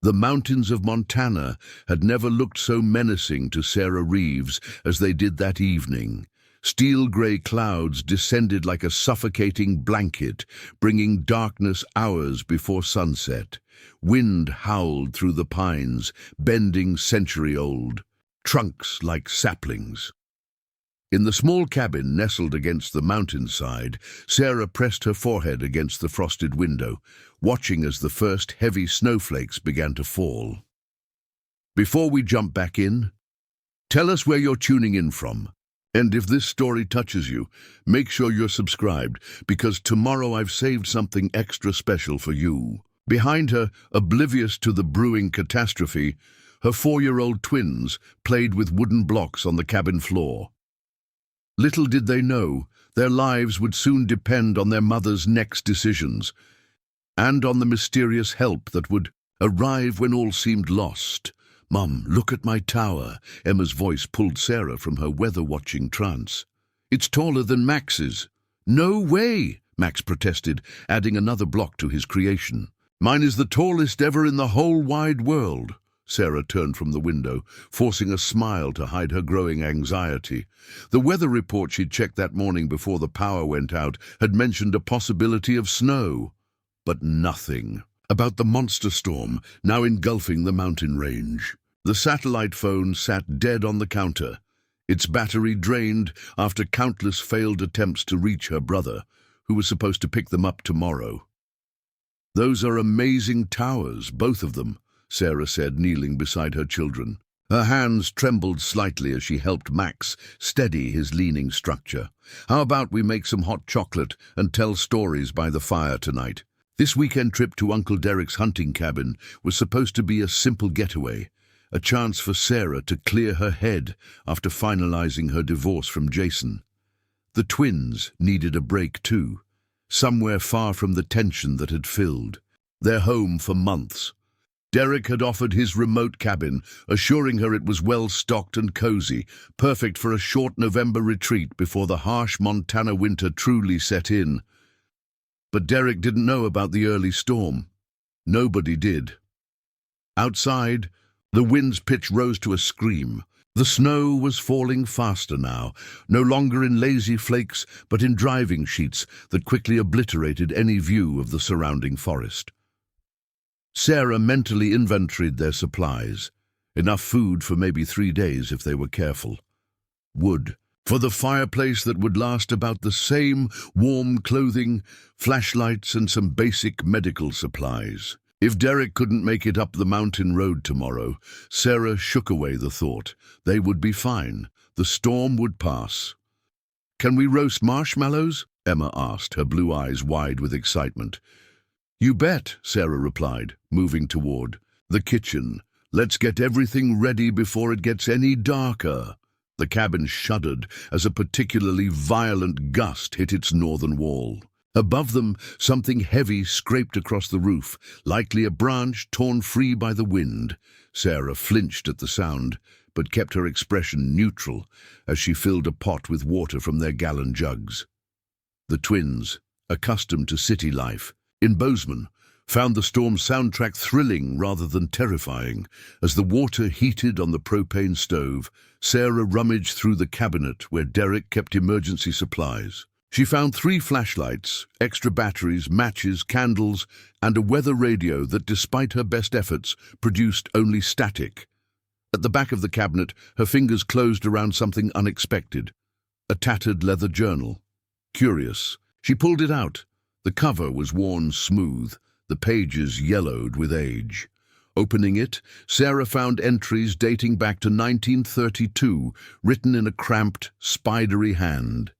The mountains of Montana had never looked so menacing to Sarah Reeves as they did that evening. Steel-grey clouds descended like a suffocating blanket, bringing darkness hours before sunset. Wind howled through the pines, bending century-old, trunks like saplings. In the small cabin nestled against the mountainside, Sarah pressed her forehead against the frosted window, watching as the first heavy snowflakes began to fall. Before we jump back in, tell us where you're tuning in from. And if this story touches you, make sure you're subscribed, because tomorrow I've saved something extra special for you. Behind her, oblivious to the brewing catastrophe, her 4-year-old twins played with wooden blocks on the cabin floor. Little did they know, their lives would soon depend on their mother's next decisions, and on the mysterious help that would arrive when all seemed lost. "Mum, look at my tower." Emma's voice pulled Sarah from her weather-watching trance. "It's taller than Max's." "No way," Max protested, adding another block to his creation. "Mine is the tallest ever in the whole wide world." Sarah turned from the window, forcing a smile to hide her growing anxiety. The weather report she'd checked that morning before the power went out had mentioned a possibility of snow, but nothing about the monster storm now engulfing the mountain range. The satellite phone sat dead on the counter, its battery drained after countless failed attempts to reach her brother, who was supposed to pick them up tomorrow. "Those are amazing towers, both of them," Sarah said, kneeling beside her children. Her hands trembled slightly as she helped Max steady his leaning structure. "How about we make some hot chocolate and tell stories by the fire tonight?" This weekend trip to Uncle Derek's hunting cabin was supposed to be a simple getaway, a chance for Sarah to clear her head after finalizing her divorce from Jason. The twins needed a break too, somewhere far from the tension that had filled their home for months. Derek had offered his remote cabin, assuring her it was well-stocked and cozy, perfect for a short November retreat before the harsh Montana winter truly set in. But Derek didn't know about the early storm. Nobody did. Outside, the wind's pitch rose to a scream. The snow was falling faster now, no longer in lazy flakes, but in driving sheets that quickly obliterated any view of the surrounding forest. Sarah mentally inventoried their supplies. Enough food for maybe 3 days if they were careful. Wood for the fireplace that would last about the same, warm clothing, flashlights and some basic medical supplies. If Derek couldn't make it up the mountain road tomorrow, Sarah shook away the thought. They would be fine. The storm would pass. "Can we roast marshmallows?" Emma asked, her blue eyes wide with excitement. "You bet," Sarah replied, moving toward the kitchen. "Let's get everything ready before it gets any darker." The cabin shuddered as a particularly violent gust hit its northern wall. Above them, something heavy scraped across the roof, likely a branch torn free by the wind. Sarah flinched at the sound, but kept her expression neutral as she filled a pot with water from their gallon jugs. The twins, accustomed to city life in Bozeman, found the storm's soundtrack thrilling rather than terrifying. As the water heated on the propane stove, Sarah rummaged through the cabinet where Derek kept emergency supplies. She found 3 flashlights, extra batteries, matches, candles, and a weather radio that, despite her best efforts, produced only static. At the back of the cabinet, her fingers closed around something unexpected. A tattered leather journal. Curious. She pulled it out. The cover was worn smooth, the pages yellowed with age. Opening it, Sarah found entries dating back to 1932, written in a cramped, spidery hand.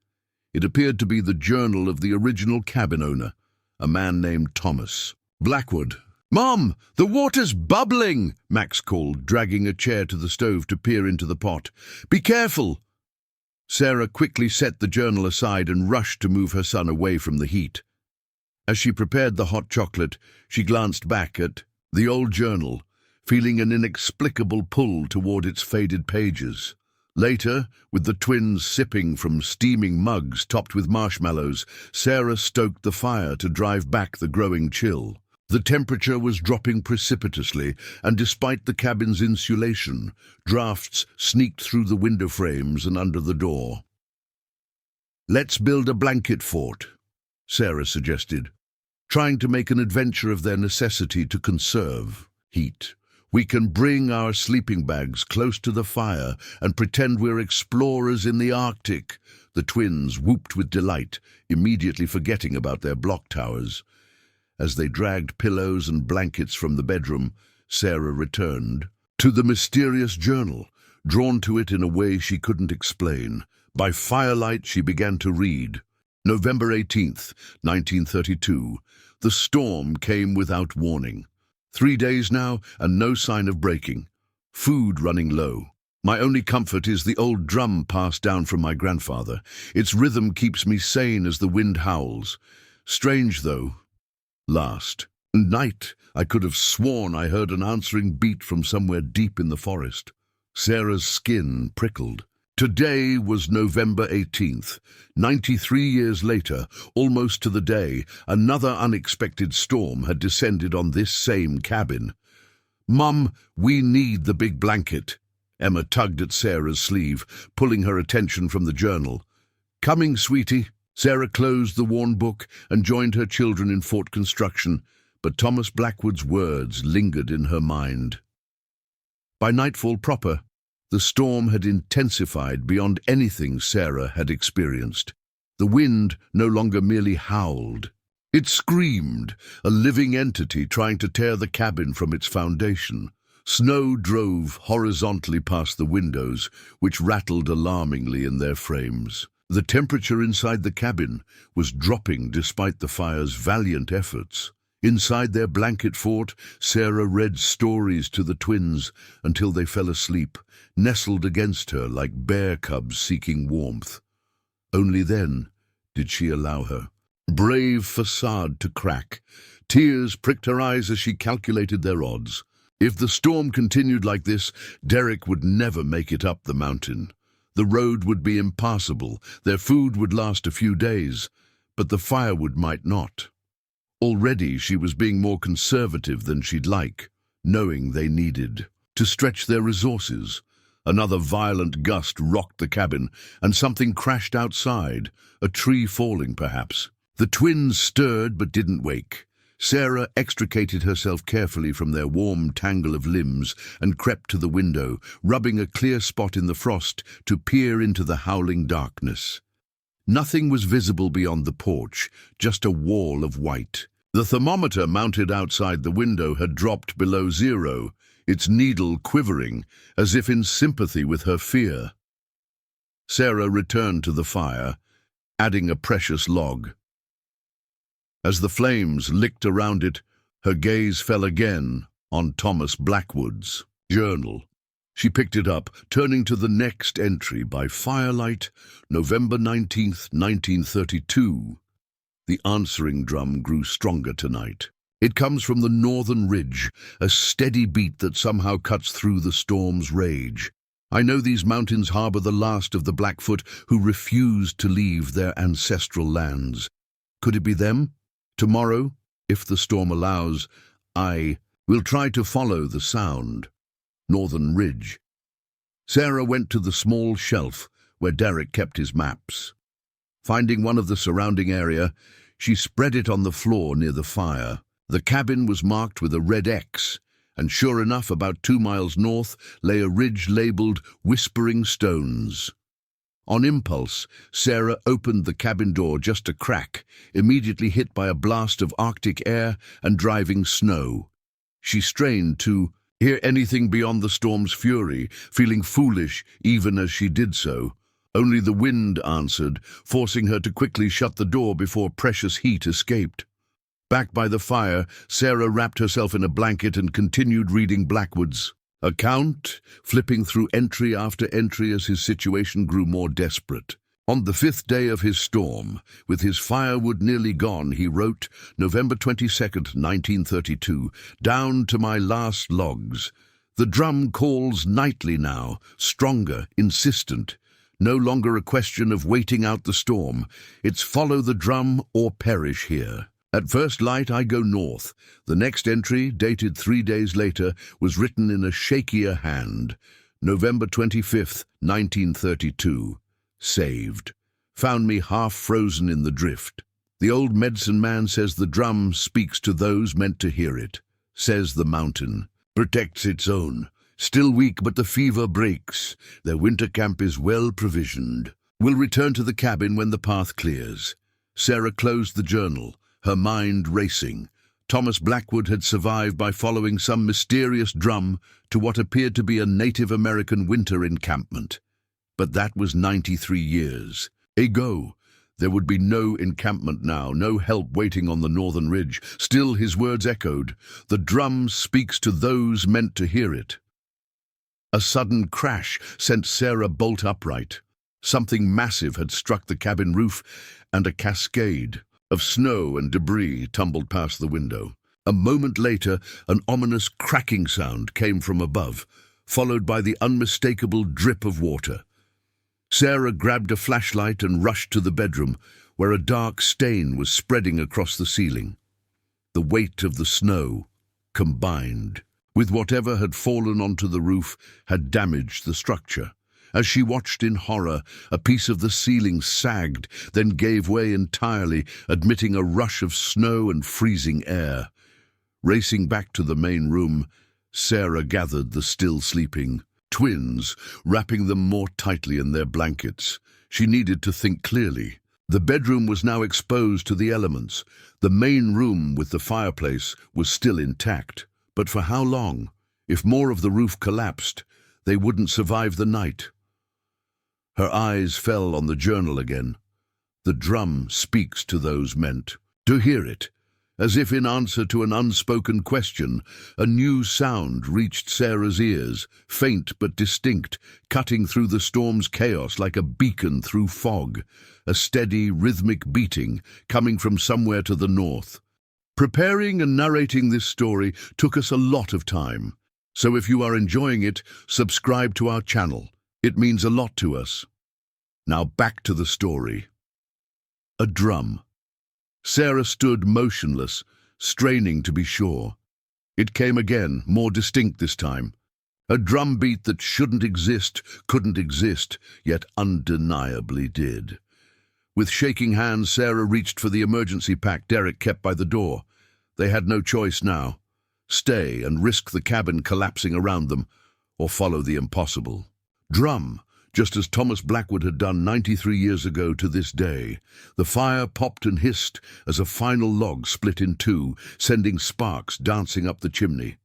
It appeared to be the journal of the original cabin owner, a man named Thomas Blackwood. "Mom, the water's bubbling!" Max called, dragging a chair to the stove to peer into the pot. "Be careful!" Sarah quickly set the journal aside and rushed to move her son away from the heat. As she prepared the hot chocolate, she glanced back at the old journal, feeling an inexplicable pull toward its faded pages. Later, with the twins sipping from steaming mugs topped with marshmallows, Sarah stoked the fire to drive back the growing chill. The temperature was dropping precipitously, and despite the cabin's insulation, drafts sneaked through the window frames and under the door. "Let's build a blanket fort," Sarah suggested, trying to make an adventure of their necessity to conserve heat. "We can bring our sleeping bags close to the fire and pretend we're explorers in the Arctic." The twins whooped with delight, immediately forgetting about their block towers. As they dragged pillows and blankets from the bedroom, Sarah returned to the mysterious journal, drawn to it in a way she couldn't explain. By firelight, she began to read. November 18th, 1932. The storm came without warning. 3 days now, and no sign of breaking. Food running low. My only comfort is the old drum passed down from my grandfather. Its rhythm keeps me sane as the wind howls. Strange, though. Last night, I could have sworn I heard an answering beat from somewhere deep in the forest. Sarah's skin prickled. Today was November 18th. 93 years later, almost to the day, another unexpected storm had descended on this same cabin. "Mum, we need the big blanket." Emma tugged at Sarah's sleeve, pulling her attention from the journal. "Coming, sweetie." Sarah closed the worn book and joined her children in fort construction, but Thomas Blackwood's words lingered in her mind. By nightfall proper, the storm had intensified beyond anything Sarah had experienced. The wind no longer merely howled. It screamed, a living entity trying to tear the cabin from its foundation. Snow drove horizontally past the windows, which rattled alarmingly in their frames. The temperature inside the cabin was dropping despite the fire's valiant efforts. Inside their blanket fort, Sarah read stories to the twins until they fell asleep, nestled against her like bear cubs seeking warmth. Only then did she allow her brave facade to crack. Tears pricked her eyes as she calculated their odds. If the storm continued like this, Derek would never make it up the mountain. The road would be impassable, their food would last a few days, but the firewood might not. Already she was being more conservative than she'd like, knowing they needed to stretch their resources. Another violent gust rocked the cabin, and something crashed outside, a tree falling perhaps. The twins stirred but didn't wake. Sarah extricated herself carefully from their warm tangle of limbs and crept to the window, rubbing a clear spot in the frost to peer into the howling darkness. Nothing was visible beyond the porch, just a wall of white. The thermometer mounted outside the window had dropped below zero, its needle quivering, as if in sympathy with her fear. Sarah returned to the fire, adding a precious log. As the flames licked around it, her gaze fell again on Thomas Blackwood's journal. She picked it up, turning to the next entry. By firelight, November 19th, 1932. The answering drum grew stronger tonight. It comes from the northern ridge, a steady beat that somehow cuts through the storm's rage. I know these mountains harbor the last of the Blackfoot who refused to leave their ancestral lands. Could it be them? Tomorrow, if the storm allows, I will try to follow the sound. Northern Ridge. Sarah went to the small shelf where Derek kept his maps. Finding one of the surrounding area, she spread it on the floor near the fire. The cabin was marked with a red X, and sure enough, about 2 miles north lay a ridge labeled Whispering Stones. On impulse, Sarah opened the cabin door just a crack, immediately hit by a blast of Arctic air and driving snow. She strained to hear anything beyond the storm's fury, feeling foolish even as she did so. Only the wind answered, forcing her to quickly shut the door before precious heat escaped. Back by the fire, Sarah wrapped herself in a blanket and continued reading Blackwood's account, flipping through entry after entry as his situation grew more desperate. On the 5th day of his storm, with his firewood nearly gone, he wrote, November 22nd, 1932, down to my last logs. The drum calls nightly now, stronger, insistent. No longer a question of waiting out the storm. It's follow the drum or perish here. At first light, I go north. The next entry, dated 3 days later, was written in a shakier hand. November 25th, 1932. Saved. Found me half frozen in the drift. The old medicine man says the drum speaks to those meant to hear it. Says the mountain protects its own. Still weak, but the fever breaks. Their winter camp is well provisioned. We'll return to the cabin when the path clears. Sarah closed the journal, her mind racing. Thomas Blackwood had survived by following some mysterious drum to what appeared to be a Native American winter encampment. But that was 93 years ago. There would be no encampment now, no help waiting on the northern ridge. Still his words echoed. The drum speaks to those meant to hear it. A sudden crash sent Sarah bolt upright. Something massive had struck the cabin roof, and a cascade of snow and debris tumbled past the window. A moment later, an ominous cracking sound came from above, followed by the unmistakable drip of water. Sarah grabbed a flashlight and rushed to the bedroom, where a dark stain was spreading across the ceiling. The weight of the snow, combined with whatever had fallen onto the roof, had damaged the structure. As she watched in horror, a piece of the ceiling sagged, then gave way entirely, admitting a rush of snow and freezing air. Racing back to the main room, Sarah gathered the still sleeping twins, wrapping them more tightly in their blankets. She needed to think clearly. The bedroom was now exposed to the elements. The main room with the fireplace was still intact. But for how long? If more of the roof collapsed, they wouldn't survive the night. Her eyes fell on the journal again. The drum speaks to those meant to hear it. As if in answer to an unspoken question, a new sound reached Sarah's ears, faint but distinct, cutting through the storm's chaos like a beacon through fog, a steady, rhythmic beating coming from somewhere to the north. Preparing and narrating this story took us a lot of time, so if you are enjoying it, subscribe to our channel. It means a lot to us. Now back to the story. A drum. Sarah stood motionless, straining to be sure. It came again, more distinct this time. A drum beat that shouldn't exist, couldn't exist, yet undeniably did. With shaking hands, Sarah reached for the emergency pack Derek kept by the door. They had no choice now. Stay and risk the cabin collapsing around them, or follow the impossible. Drum, just as Thomas Blackwood had done 93 years ago to this day. The fire popped and hissed as a final log split in two, sending sparks dancing up the chimney.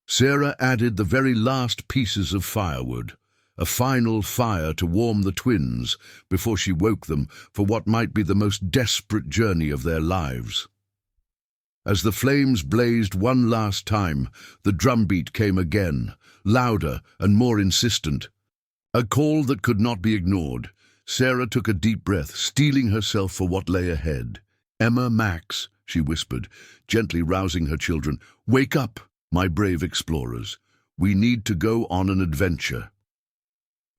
Sarah added the very last pieces of firewood, a final fire to warm the twins before she woke them for what might be the most desperate journey of their lives. As the flames blazed one last time, the drumbeat came again, louder and more insistent. A call that could not be ignored. Sarah took a deep breath, steeling herself for what lay ahead. "Emma, Max," she whispered, gently rousing her children. "Wake up, my brave explorers. We need to go on an adventure."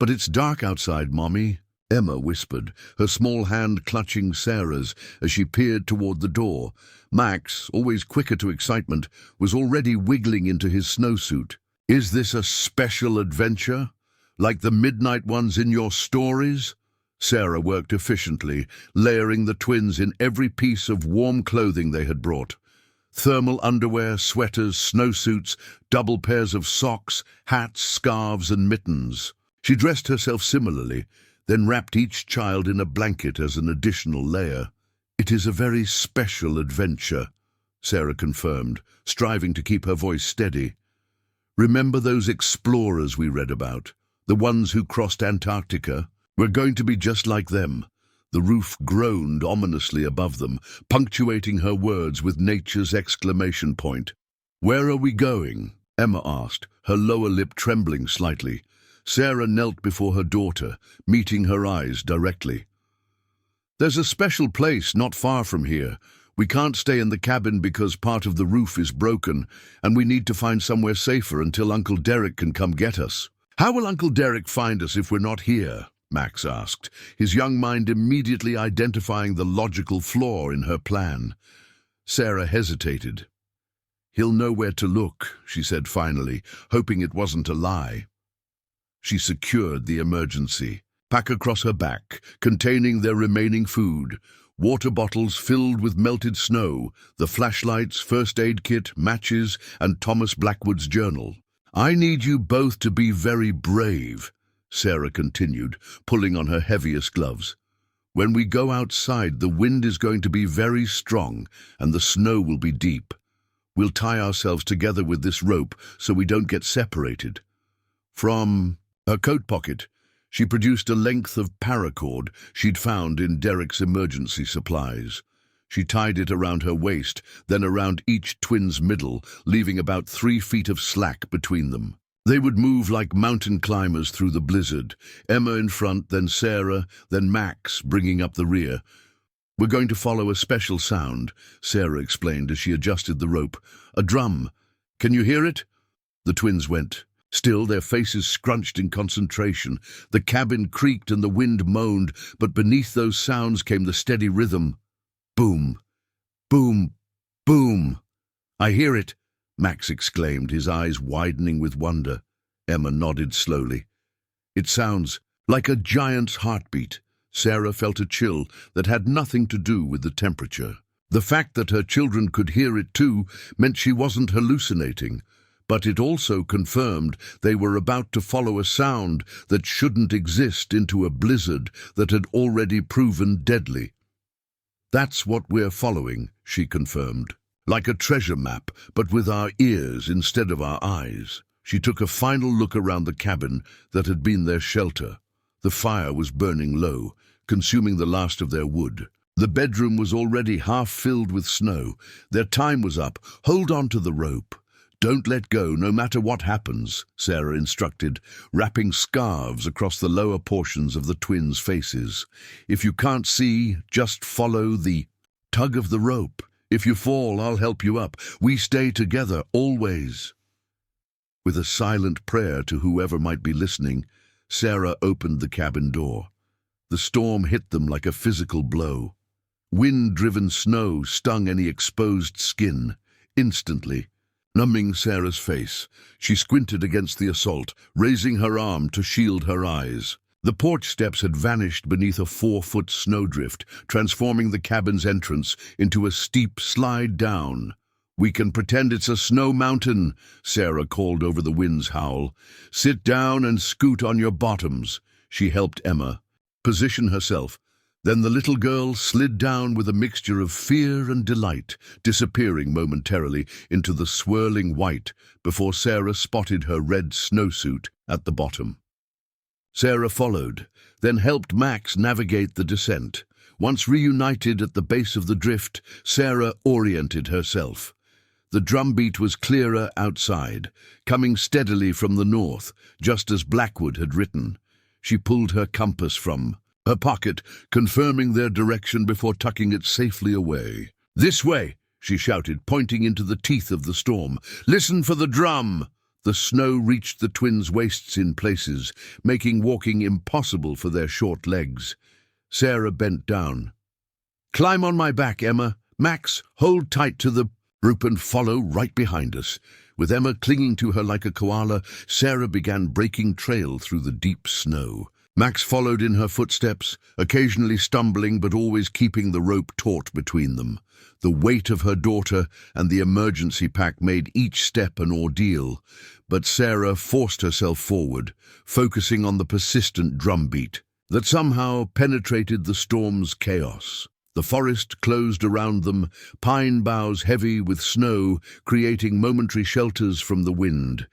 "But it's dark outside, Mommy," Emma whispered, her small hand clutching Sarah's as she peered toward the door. Max, always quicker to excitement, was already wiggling into his snowsuit. "Is this a special adventure? Like the midnight ones in your stories?" Sarah worked efficiently, layering the twins in every piece of warm clothing they had brought. Thermal underwear, sweaters, snowsuits, double pairs of socks, hats, scarves, and mittens. She dressed herself similarly, then wrapped each child in a blanket as an additional layer. "It is a very special adventure," Sarah confirmed, striving to keep her voice steady. "Remember those explorers we read about? The ones who crossed Antarctica? We're going to be just like them." The roof groaned ominously above them, punctuating her words with nature's exclamation point. "Where are we going?" Emma asked, her lower lip trembling slightly. Sarah knelt before her daughter, meeting her eyes directly. "There's a special place not far from here. We can't stay in the cabin because part of the roof is broken, and we need to find somewhere safer until Uncle Derek can come get us." "How will Uncle Derek find us if we're not here?" Max asked, his young mind immediately identifying the logical flaw in her plan. Sarah hesitated. "He'll know where to look," she said finally, hoping it wasn't a lie. She secured the emergency pack across her back, containing their remaining food, water bottles filled with melted snow, the flashlights, first aid kit, matches, and Thomas Blackwood's journal. "I need you both to be very brave," Sarah continued, pulling on her heaviest gloves. "When we go outside, the wind is going to be very strong, and the snow will be deep. We'll tie ourselves together with this rope so we don't get separated." From her coat pocket, she produced a length of paracord she'd found in Derek's emergency supplies. She tied it around her waist, then around each twin's middle, leaving about 3 feet of slack between them. They would move like mountain climbers through the blizzard, Emma in front, then Sarah, then Max, bringing up the rear. "We're going to follow a special sound," Sarah explained as she adjusted the rope. "A drum. Can you hear it?" The twins went. Still, their faces scrunched in concentration. The cabin creaked and the wind moaned, but beneath those sounds came the steady rhythm. Boom, boom, boom. "I hear it," Max exclaimed, his eyes widening with wonder. Emma nodded slowly. "It sounds like a giant's heartbeat." Sarah felt a chill that had nothing to do with the temperature. The fact that her children could hear it too meant she wasn't hallucinating, but it also confirmed they were about to follow a sound that shouldn't exist into a blizzard that had already proven deadly. "That's what we're following," she confirmed. "Like a treasure map, but with our ears instead of our eyes." She took a final look around the cabin that had been their shelter. The fire was burning low, consuming the last of their wood. The bedroom was already half filled with snow. Their time was up. "Hold on to the rope. Don't let go, no matter what happens," Sarah instructed, wrapping scarves across the lower portions of the twins' faces. "If you can't see, just follow the tug of the rope. If you fall, I'll help you up. We stay together, always." With a silent prayer to whoever might be listening, Sarah opened the cabin door. The storm hit them like a physical blow. Wind-driven snow stung any exposed skin. Instantly, numbing Sarah's face, she squinted against the assault, raising her arm to shield her eyes. The porch steps had vanished beneath a 4-foot snowdrift, transforming the cabin's entrance into a steep slide down. "We can pretend it's a snow mountain," Sarah called over the wind's howl. "Sit down and scoot on your bottoms." She helped Emma position herself. Then the little girl slid down with a mixture of fear and delight, disappearing momentarily into the swirling white before Sarah spotted her red snowsuit at the bottom. Sarah followed, then helped Max navigate the descent. Once reunited at the base of the drift, Sarah oriented herself. The drumbeat was clearer outside, coming steadily from the north, just as Blackwood had written. She pulled her compass from her pocket, confirming their direction before tucking it safely away. "This way," she shouted, pointing into the teeth of the storm. "Listen for the drum!" The snow reached the twins' waists in places, making walking impossible for their short legs. Sarah bent down. "Climb on my back, Emma. Max, hold tight to the rope and follow right behind us." With Emma clinging to her like a koala, Sarah began breaking trail through the deep snow. Max followed in her footsteps, occasionally stumbling but always keeping the rope taut between them. The weight of her daughter and the emergency pack made each step an ordeal, but Sarah forced herself forward, focusing on the persistent drumbeat that somehow penetrated the storm's chaos. The forest closed around them, pine boughs heavy with snow, creating momentary shelters from the wind.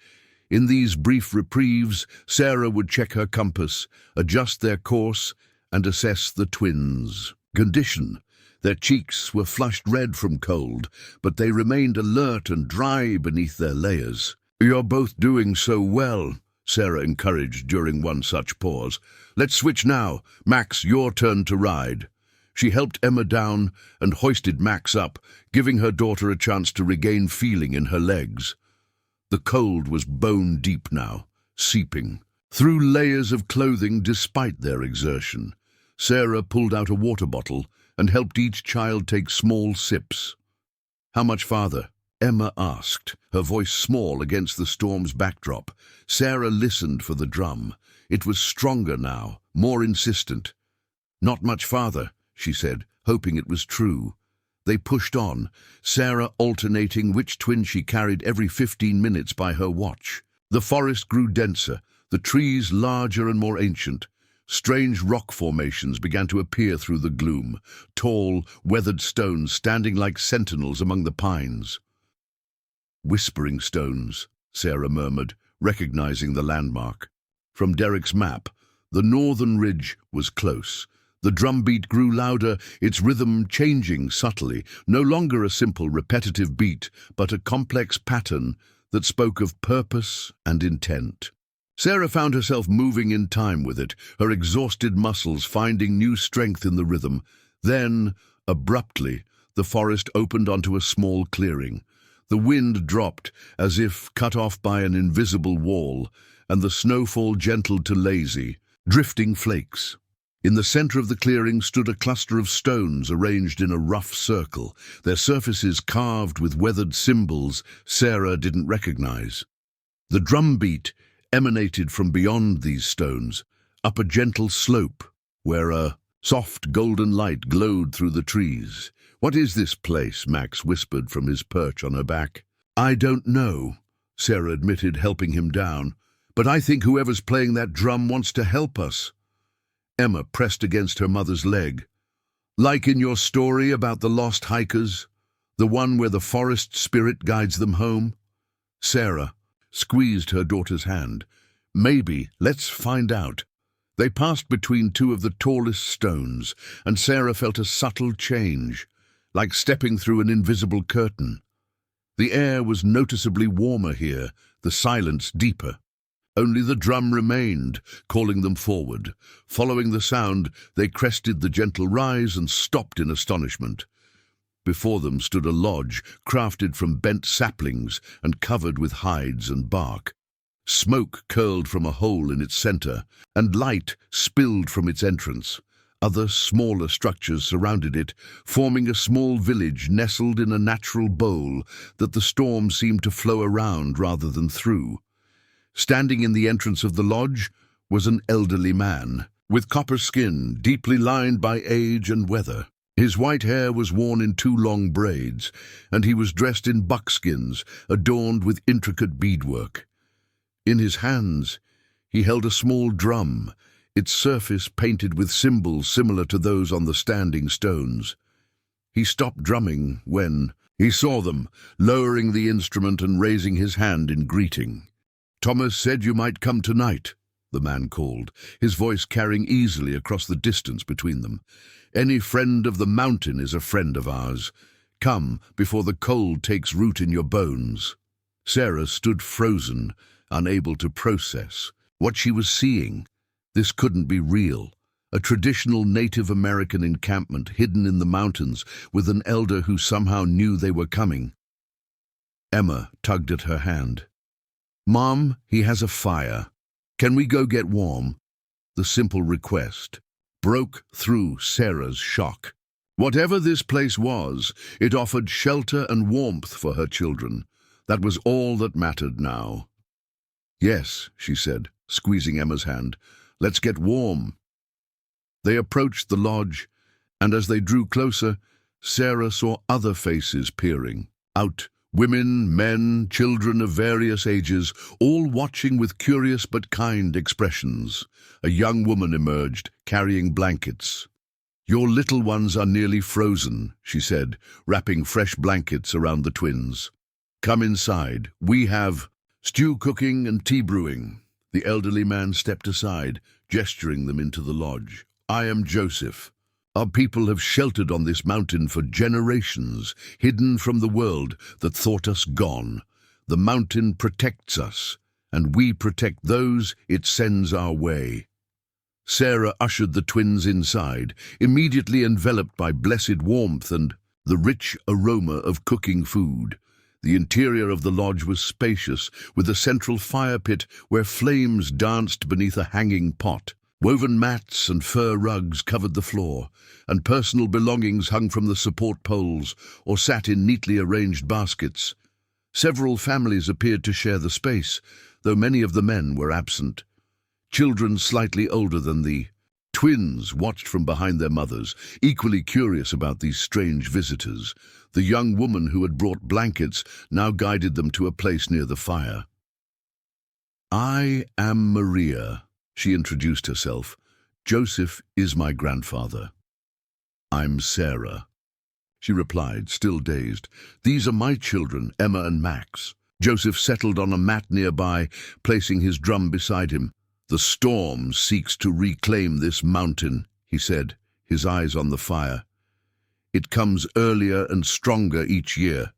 In these brief reprieves, Sarah would check her compass, adjust their course, and assess the twins' condition. Their cheeks were flushed red from cold, but they remained alert and dry beneath their layers. "You're both doing so well," Sarah encouraged during one such pause. "Let's switch now. Max, your turn to ride." She helped Emma down and hoisted Max up, giving her daughter a chance to regain feeling in her legs. The cold was bone-deep now, seeping. through layers of clothing despite their exertion. Sarah pulled out a water bottle and helped each child take small sips. "How much farther?" Emma asked, her voice small against the storm's backdrop. Sarah listened for the drum. It was stronger now, more insistent. "Not much farther," she said, hoping it was true. They pushed on, Sarah alternating which twin she carried every 15 minutes by her watch. The forest grew denser, the trees larger and more ancient. Strange rock formations began to appear through the gloom, tall, weathered stones standing like sentinels among the pines. "Whispering stones," Sarah murmured, recognizing the landmark. From Derek's map, the northern ridge was close. The drumbeat grew louder, its rhythm changing subtly, no longer a simple repetitive beat, but a complex pattern that spoke of purpose and intent. Sarah found herself moving in time with it, her exhausted muscles finding new strength in the rhythm. Then, abruptly, the forest opened onto a small clearing. The wind dropped, as if cut off by an invisible wall, and the snowfall gentled to lazy, drifting flakes. In the center of the clearing stood a cluster of stones arranged in a rough circle, their surfaces carved with weathered symbols Sarah didn't recognize. The drumbeat emanated from beyond these stones, up a gentle slope, where a soft golden light glowed through the trees. "What is this place?" Max whispered from his perch on her back. "I don't know," Sarah admitted, helping him down. "But I think whoever's playing that drum wants to help us." Emma pressed against her mother's leg. "Like in your story about the lost hikers, the one where the forest spirit guides them home?" Sarah squeezed her daughter's hand. "Maybe, let's find out." They passed between two of the tallest stones, and Sarah felt a subtle change, like stepping through an invisible curtain. The air was noticeably warmer here, the silence deeper. Only the drum remained, calling them forward. Following the sound, they crested the gentle rise and stopped in astonishment. Before them stood a lodge, crafted from bent saplings and covered with hides and bark. Smoke curled from a hole in its center, and light spilled from its entrance. Other, smaller structures surrounded it, forming a small village nestled in a natural bowl that the storm seemed to flow around rather than through. Standing in the entrance of the lodge was an elderly man, with copper skin deeply lined by age and weather. His white hair was worn in 2 long braids, and he was dressed in buckskins, adorned with intricate beadwork. In his hands, he held a small drum, its surface painted with symbols similar to those on the standing stones. He stopped drumming when he saw them, lowering the instrument and raising his hand in greeting. "Thomas said you might come tonight," the man called, his voice carrying easily across the distance between them. "Any friend of the mountain is a friend of ours. Come before the cold takes root in your bones." Sarah stood frozen, unable to process what she was seeing. This couldn't be real. A traditional Native American encampment hidden in the mountains with an elder who somehow knew they were coming. Emma tugged at her hand. "Mom, he has a fire. Can we go get warm?" The simple request broke through Sarah's shock. Whatever this place was, it offered shelter and warmth for her children. That was all that mattered now. "Yes," she said, squeezing Emma's hand. "Let's get warm." They approached the lodge, and as they drew closer, Sarah saw other faces peering out. Women, men, children of various ages, all watching with curious but kind expressions. A young woman emerged, carrying blankets. "Your little ones are nearly frozen," she said, wrapping fresh blankets around the twins. "Come inside. We have stew cooking and tea brewing." The elderly man stepped aside, gesturing them into the lodge. "I am Joseph. Our people have sheltered on this mountain for generations, hidden from the world that thought us gone. The mountain protects us, and we protect those it sends our way." Sarah ushered the twins inside, immediately enveloped by blessed warmth and the rich aroma of cooking food. The interior of the lodge was spacious, with a central fire pit where flames danced beneath a hanging pot. Woven mats and fur rugs covered the floor, and personal belongings hung from the support poles or sat in neatly arranged baskets. Several families appeared to share the space, though many of the men were absent. Children slightly older than the twins watched from behind their mothers, equally curious about these strange visitors. The young woman who had brought blankets now guided them to a place near the fire. "I am Maria," she introduced herself. "Joseph is my grandfather." "I'm Sarah," she replied, still dazed. "These are my children, Emma and Max." Joseph settled on a mat nearby, placing his drum beside him. "The storm seeks to reclaim this mountain," he said, his eyes on the fire. "It comes earlier and stronger each year,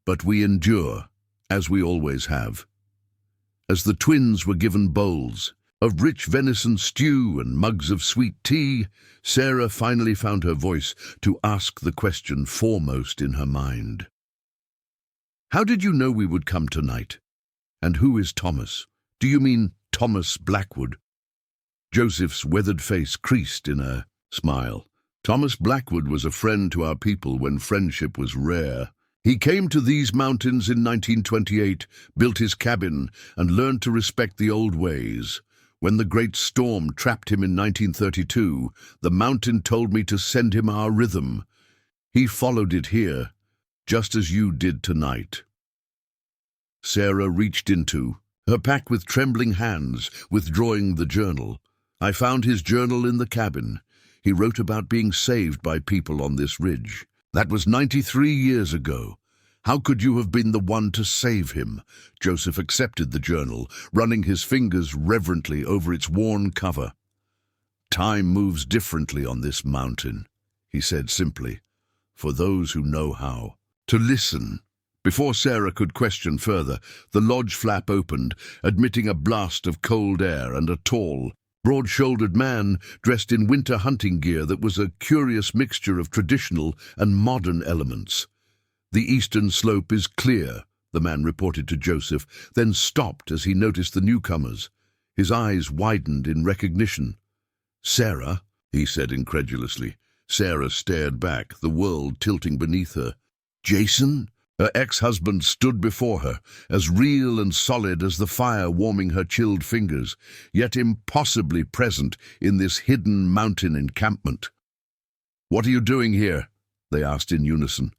but we endure, as we always have." As the twins were given bowls of rich venison stew and mugs of sweet tea, Sarah finally found her voice to ask the question foremost in her mind. "How did you know we would come tonight? And who is Thomas? Do you mean Thomas Blackwood?" Joseph's weathered face creased in a smile. "Thomas Blackwood was a friend to our people when friendship was rare. He came to these mountains in 1928, built his cabin, and learned to respect the old ways. When the great storm trapped him in 1932, the mountain told me to send him our rhythm. He followed it here, just as you did tonight." Sarah reached into her pack with trembling hands, withdrawing the journal. "I found his journal in the cabin. He wrote about being saved by people on this ridge. That was 93 years ago. How could you have been the one to save him?" Joseph accepted the journal, running his fingers reverently over its worn cover. "Time moves differently on this mountain," he said simply, "for those who know how to listen." Before Sarah could question further, the lodge flap opened, admitting a blast of cold air and a tall, broad-shouldered man dressed in winter hunting gear that was a curious mixture of traditional and modern elements. "The eastern slope is clear," the man reported to Joseph, then stopped as he noticed the newcomers. His eyes widened in recognition. "Sarah?" he said incredulously. Sarah stared back, the world tilting beneath her. "Jason?" Her ex-husband stood before her, as real and solid as the fire warming her chilled fingers, yet impossibly present in this hidden mountain encampment. "What are you doing here?" they asked in unison.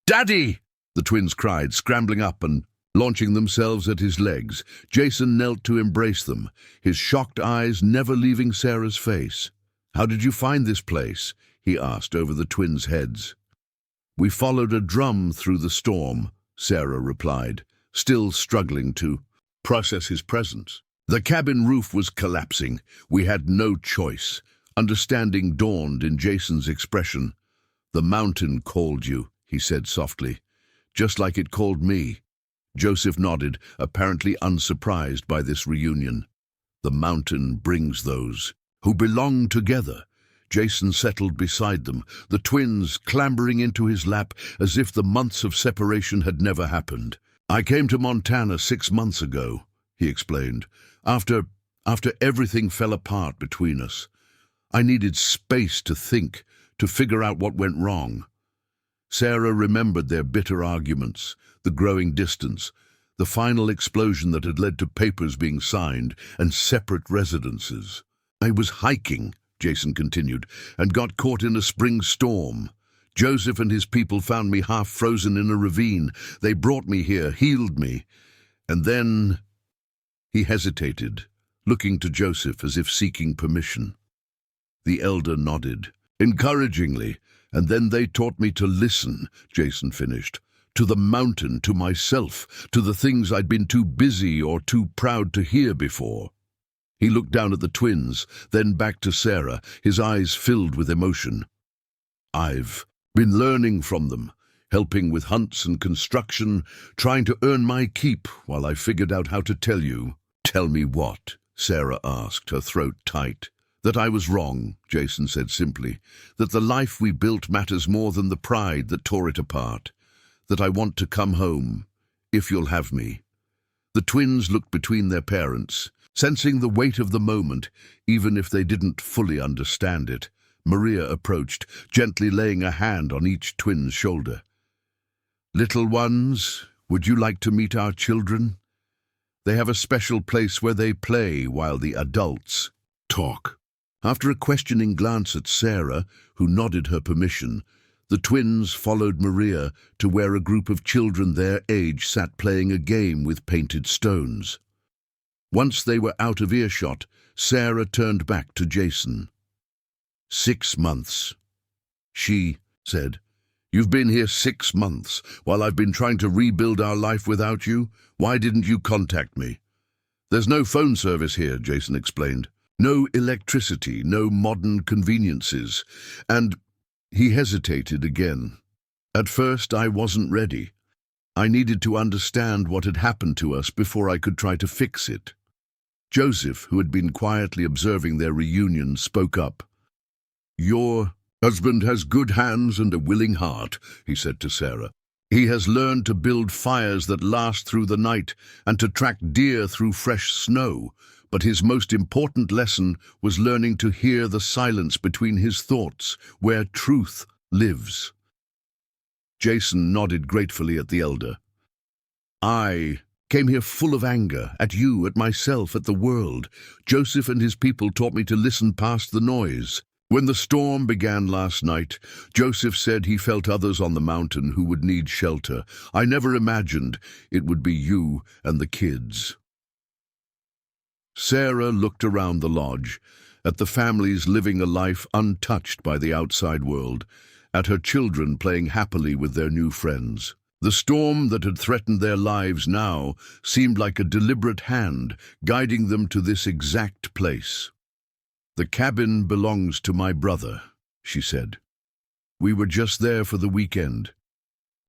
"Daddy!" the twins cried, scrambling up and launching themselves at his legs. Jason knelt to embrace them, his shocked eyes never leaving Sarah's face. "How did you find this place?" he asked over the twins' heads. "We followed a drum through the storm," Sarah replied, still struggling to process his presence. "The cabin roof was collapsing. We had no choice." Understanding dawned in Jason's expression. "The mountain called you," he said softly, "just like it called me." Joseph nodded, apparently unsurprised by this reunion. "The mountain brings those who belong together." Jason settled beside them, the twins clambering into his lap as if the months of separation had never happened. "I came to Montana 6 months ago," he explained, after everything fell apart between us. I needed space to think, to figure out what went wrong." Sarah remembered their bitter arguments, the growing distance, the final explosion that had led to papers being signed and separate residences. "I was hiking," Jason continued, "and got caught in a spring storm. Joseph and his people found me half frozen in a ravine. They brought me here, healed me. And then—" He hesitated, looking to Joseph as if seeking permission. The elder nodded, encouragingly. "And then they taught me to listen," Jason finished. "To the mountain, to myself, to the things I'd been too busy or too proud to hear before." He looked down at the twins, then back to Sarah, his eyes filled with emotion. "I've been learning from them, helping with hunts and construction, trying to earn my keep while I figured out how to tell you." "Tell me what?" Sarah asked, her throat tight. "That I was wrong," Jason said simply. "That the life we built matters more than the pride that tore it apart. that I want to come home, if you'll have me." The twins looked between their parents, sensing the weight of the moment, even if they didn't fully understand it. Maria approached, gently laying a hand on each twin's shoulder. "Little ones, would you like to meet our children? They have a special place where they play while the adults talk." After a questioning glance at Sarah, who nodded her permission, the twins followed Maria to where a group of children their age sat playing a game with painted stones. Once they were out of earshot, Sarah turned back to Jason. "6 months," she said. "You've been here 6 months, while I've been trying to rebuild our life without you. Why didn't you contact me?" "There's no phone service here," Jason explained. "No electricity, no modern conveniences, and—" He hesitated again. "At first, I wasn't ready. I needed to understand what had happened to us before I could try to fix it." Joseph, who had been quietly observing their reunion, spoke up. "Your husband has good hands and a willing heart," he said to Sarah. "He has learned to build fires that last through the night and to track deer through fresh snow, but his most important lesson was learning to hear the silence between his thoughts, where truth lives." Jason nodded gratefully at the elder. "I came here full of anger, at you, at myself, at the world. Joseph and his people taught me to listen past the noise. When the storm began last night, Joseph said he felt others on the mountain who would need shelter. I never imagined it would be you and the kids." Sarah looked around the lodge, at the families living a life untouched by the outside world, at her children playing happily with their new friends. The storm that had threatened their lives now seemed like a deliberate hand guiding them to this exact place. "The cabin belongs to my brother," she said. "We were just there for the weekend.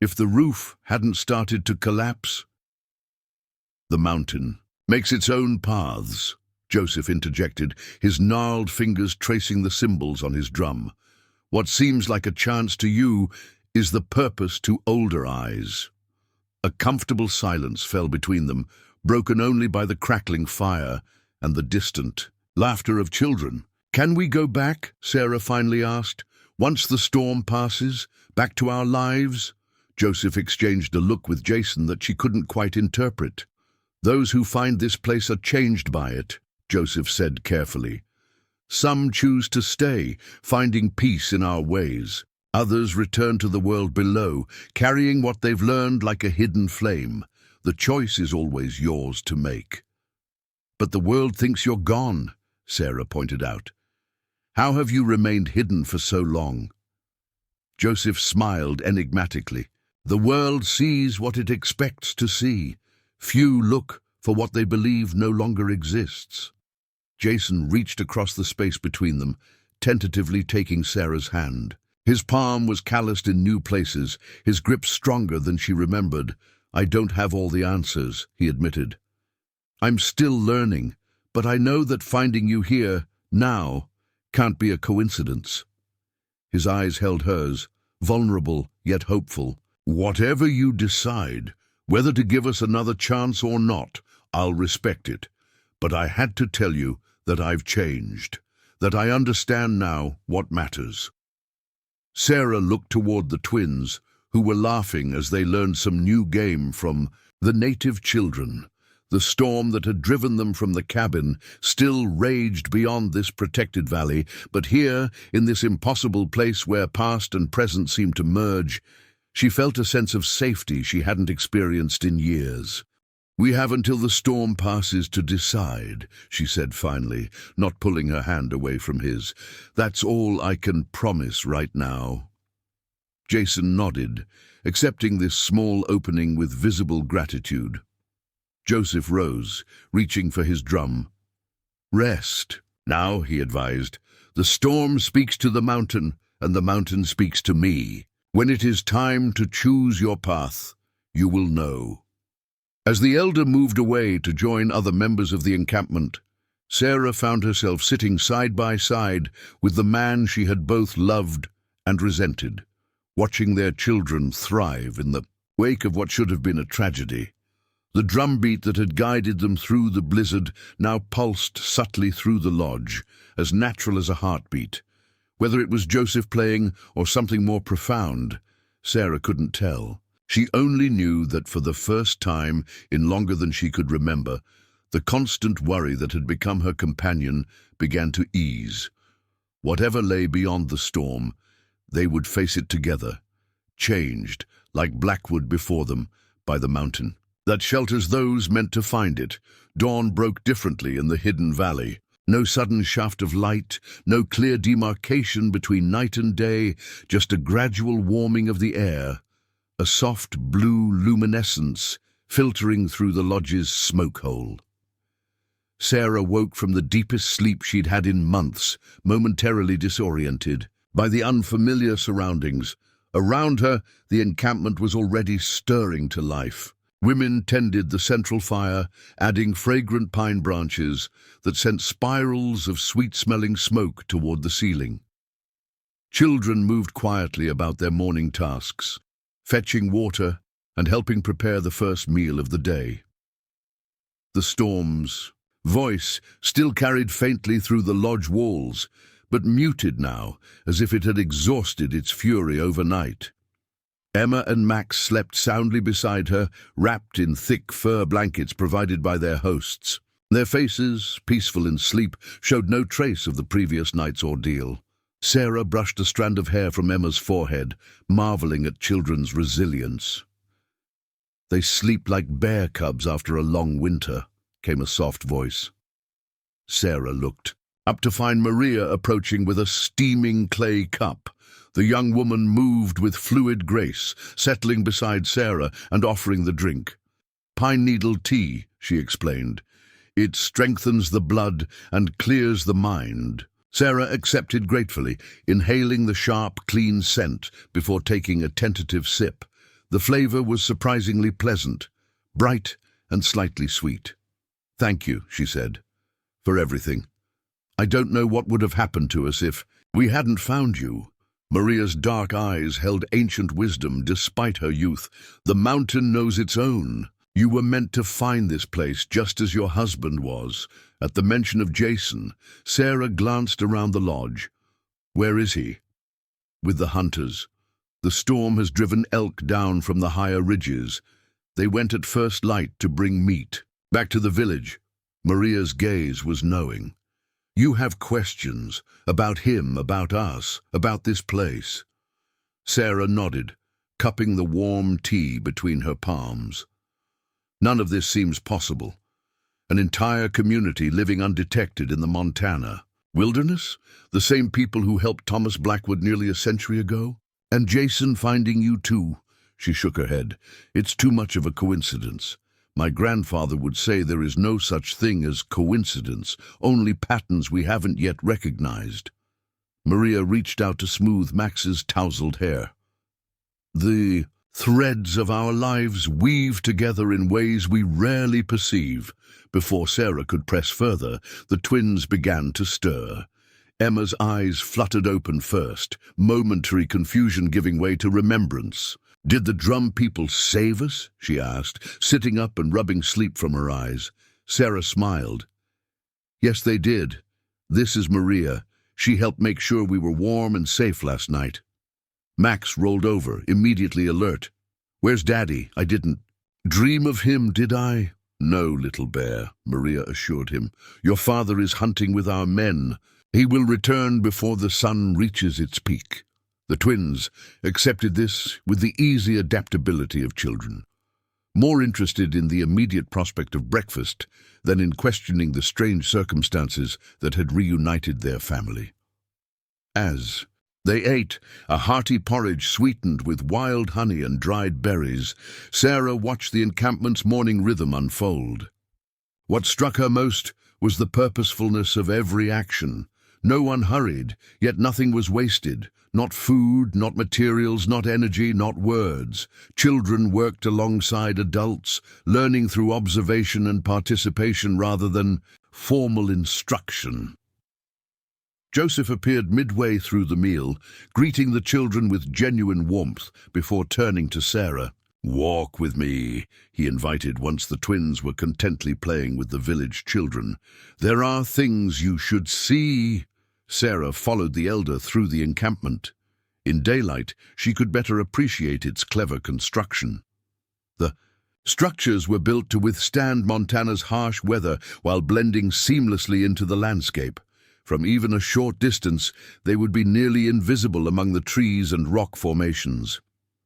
If the roof hadn't started to collapse—" "The mountain makes its own paths," Joseph interjected, his gnarled fingers tracing the symbols on his drum. "What seems like a chance to you is the purpose to older eyes." A comfortable silence fell between them, broken only by the crackling fire and the distant laughter of children. "Can we go back?" Sarah finally asked. "Once the storm passes, back to our lives?" Joseph exchanged a look with Jason that she couldn't quite interpret. "Those who find this place are changed by it," Joseph said carefully. "Some choose to stay, finding peace in our ways. Others return to the world below, carrying what they've learned like a hidden flame. The choice is always yours to make." "But the world thinks you're gone," Sarah pointed out. "How have you remained hidden for so long?" Joseph smiled enigmatically. "The world sees what it expects to see. Few look for what they believe no longer exists." Jason reached across the space between them, tentatively taking Sarah's hand. His palm was calloused in new places, his grip stronger than she remembered. "I don't have all the answers," he admitted. "I'm still learning, but I know that finding you here, now, can't be a coincidence." His eyes held hers, vulnerable yet hopeful. "Whatever you decide, whether to give us another chance or not, I'll respect it. But I had to tell you that I've changed, that I understand now what matters." Sarah looked toward the twins, who were laughing as they learned some new game from the native children. The storm that had driven them from the cabin still raged beyond this protected valley, but here, in this impossible place where past and present seemed to merge, she felt a sense of safety she hadn't experienced in years. "We have until the storm passes to decide," she said finally, not pulling her hand away from his. "That's all I can promise right now." Jason nodded, accepting this small opening with visible gratitude. Joseph rose, reaching for his drum. "Rest now," he advised. "The storm speaks to the mountain, and the mountain speaks to me. When it is time to choose your path, you will know." As the elder moved away to join other members of the encampment, Sarah found herself sitting side by side with the man she had both loved and resented, watching their children thrive in the wake of what should have been a tragedy. The drumbeat that had guided them through the blizzard now pulsed subtly through the lodge, as natural as a heartbeat. Whether it was Joseph playing or something more profound, Sarah couldn't tell. She only knew that for the first time in longer than she could remember, the constant worry that had become her companion began to ease. Whatever lay beyond the storm, they would face it together, changed, like blackwood before them, by the mountain that shelters those meant to find it. Dawn broke differently in the hidden valley. No sudden shaft of light, no clear demarcation between night and day, just a gradual warming of the air, a soft blue luminescence filtering through the lodge's smoke hole. Sarah woke from the deepest sleep she'd had in months, momentarily disoriented by the unfamiliar surroundings. Around her, the encampment was already stirring to life. Women tended the central fire, adding fragrant pine branches that sent spirals of sweet-smelling smoke toward the ceiling. Children moved quietly about their morning tasks, fetching water and helping prepare the first meal of the day. The storm's voice still carried faintly through the lodge walls, but muted now, as if it had exhausted its fury overnight. Emma and Max slept soundly beside her, wrapped in thick fur blankets provided by their hosts. Their faces, peaceful in sleep, showed no trace of the previous night's ordeal. Sarah brushed a strand of hair from Emma's forehead, marveling at children's resilience. "They sleep like bear cubs after a long winter," came a soft voice. Sarah looked up to find Maria approaching with a steaming clay cup. The young woman moved with fluid grace, settling beside Sarah and offering the drink. "Pine needle tea," she explained. "It strengthens the blood and clears the mind." Sarah accepted gratefully, inhaling the sharp, clean scent before taking a tentative sip. The flavor was surprisingly pleasant, bright and slightly sweet. "Thank you," she said, "for everything. I don't know what would have happened to us if we hadn't found you." Maria's dark eyes held ancient wisdom despite her youth. "The mountain knows its own. You were meant to find this place just as your husband was." At the mention of Jason, Sarah glanced around the lodge. "Where is he?" "With the hunters. The storm has driven elk down from the higher ridges. They went at first light to bring meat. Back to the village." Maria's gaze was knowing. "You have questions about him, about us, about this place." Sarah nodded, cupping the warm tea between her palms. "None of this seems possible. An entire community living undetected in the Montana wilderness? The same people who helped Thomas Blackwood nearly a century ago? And Jason finding you too?" She shook her head. "It's too much of a coincidence. My grandfather would say there is no such thing as coincidence, only patterns we haven't yet recognized." Maria reached out to smooth Max's tousled hair. "The threads of our lives weave together in ways we rarely perceive." Before Sarah could press further, the twins began to stir. Emma's eyes fluttered open first, momentary confusion giving way to remembrance. "Did the drum people save us?" she asked, sitting up and rubbing sleep from her eyes. Sarah smiled. "Yes, they did. This is Maria. She helped make sure we were warm and safe last night." Max rolled over, immediately alert. "Where's Daddy? I didn't dream of him, did I?" "No, little bear," Maria assured him. "Your father is hunting with our men. He will return before the sun reaches its peak." The twins accepted this with the easy adaptability of children, more interested in the immediate prospect of breakfast than in questioning the strange circumstances that had reunited their family. As they ate a hearty porridge sweetened with wild honey and dried berries, Sarah watched the encampment's morning rhythm unfold. What struck her most was the purposefulness of every action. No one hurried, yet nothing was wasted. Not food, not materials, not energy, not words. Children worked alongside adults, learning through observation and participation rather than formal instruction. Joseph appeared midway through the meal, greeting the children with genuine warmth before turning to Sarah. "Walk with me," he invited once the twins were contently playing with the village children. "There are things you should see." Sarah followed the elder through the encampment. In daylight, she could better appreciate its clever construction. The structures were built to withstand Montana's harsh weather while blending seamlessly into the landscape. From even a short distance, they would be nearly invisible among the trees and rock formations.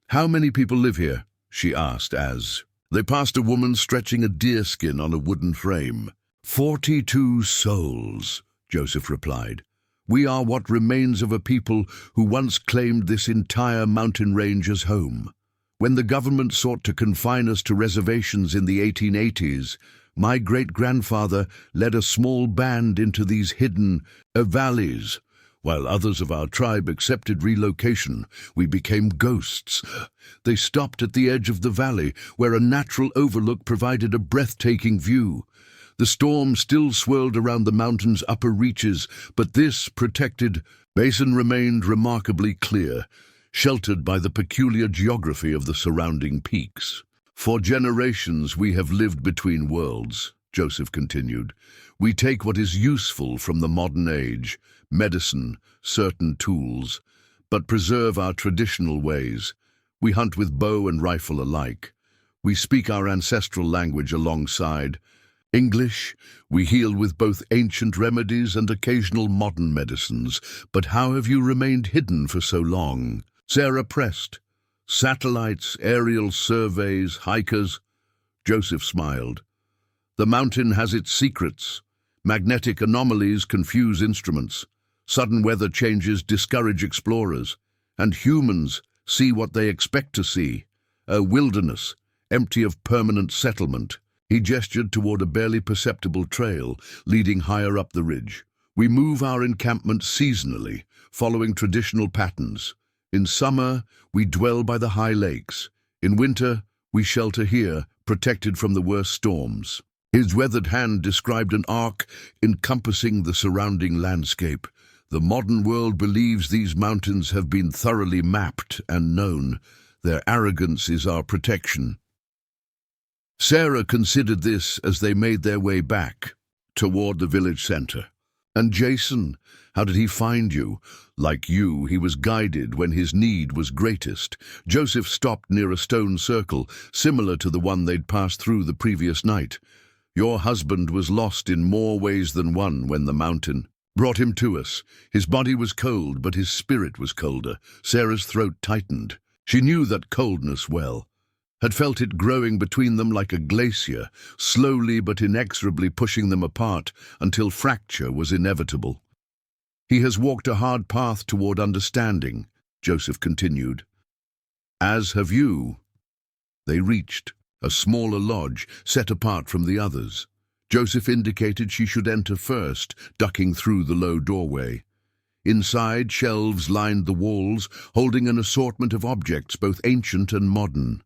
"How many people live here?" she asked as they passed a woman stretching a deerskin on a wooden frame. 42 souls, Joseph replied. "We are what remains of a people who once claimed this entire mountain range as home. When the government sought to confine us to reservations in the 1880s, my great-grandfather led a small band into these hidden valleys. While others of our tribe accepted relocation, we became ghosts. They stopped at the edge of the valley, where a natural overlook provided a breathtaking view. The storm still swirled around the mountain's upper reaches, but this protected basin remained remarkably clear, sheltered by the peculiar geography of the surrounding peaks. For generations we have lived between worlds," Joseph continued. "We take what is useful from the modern age, medicine, certain tools, but preserve our traditional ways. We hunt with bow and rifle alike. We speak our ancestral language alongside English. We heal with both ancient remedies and occasional modern medicines. But how have you remained hidden for so long?" Sarah pressed. "Satellites, aerial surveys, hikers." Joseph smiled. "The mountain has its secrets. Magnetic anomalies confuse instruments. Sudden weather changes discourage explorers. And humans see what they expect to see. A wilderness, empty of permanent settlement." He gestured toward a barely perceptible trail leading higher up the ridge. "We move our encampment seasonally, following traditional patterns. In summer, we dwell by the high lakes. In winter, we shelter here, protected from the worst storms." His weathered hand described an arc encompassing the surrounding landscape. "The modern world believes these mountains have been thoroughly mapped and known. Their arrogance is our protection." Sarah considered this as they made their way back toward the village center. "And Jason, how did he find you? Like you, he was guided when his need was greatest." Joseph stopped near a stone circle, similar to the one they'd passed through the previous night. "Your husband was lost in more ways than one when the mountain brought him to us. His body was cold, but his spirit was colder." Sarah's throat tightened. She knew that coldness well, had felt it growing between them like a glacier, slowly but inexorably pushing them apart until fracture was inevitable. "He has walked a hard path toward understanding," Joseph continued. "As have you." They reached a smaller lodge set apart from the others. Joseph indicated she should enter first, ducking through the low doorway. Inside, shelves lined the walls, holding an assortment of objects both ancient and modern.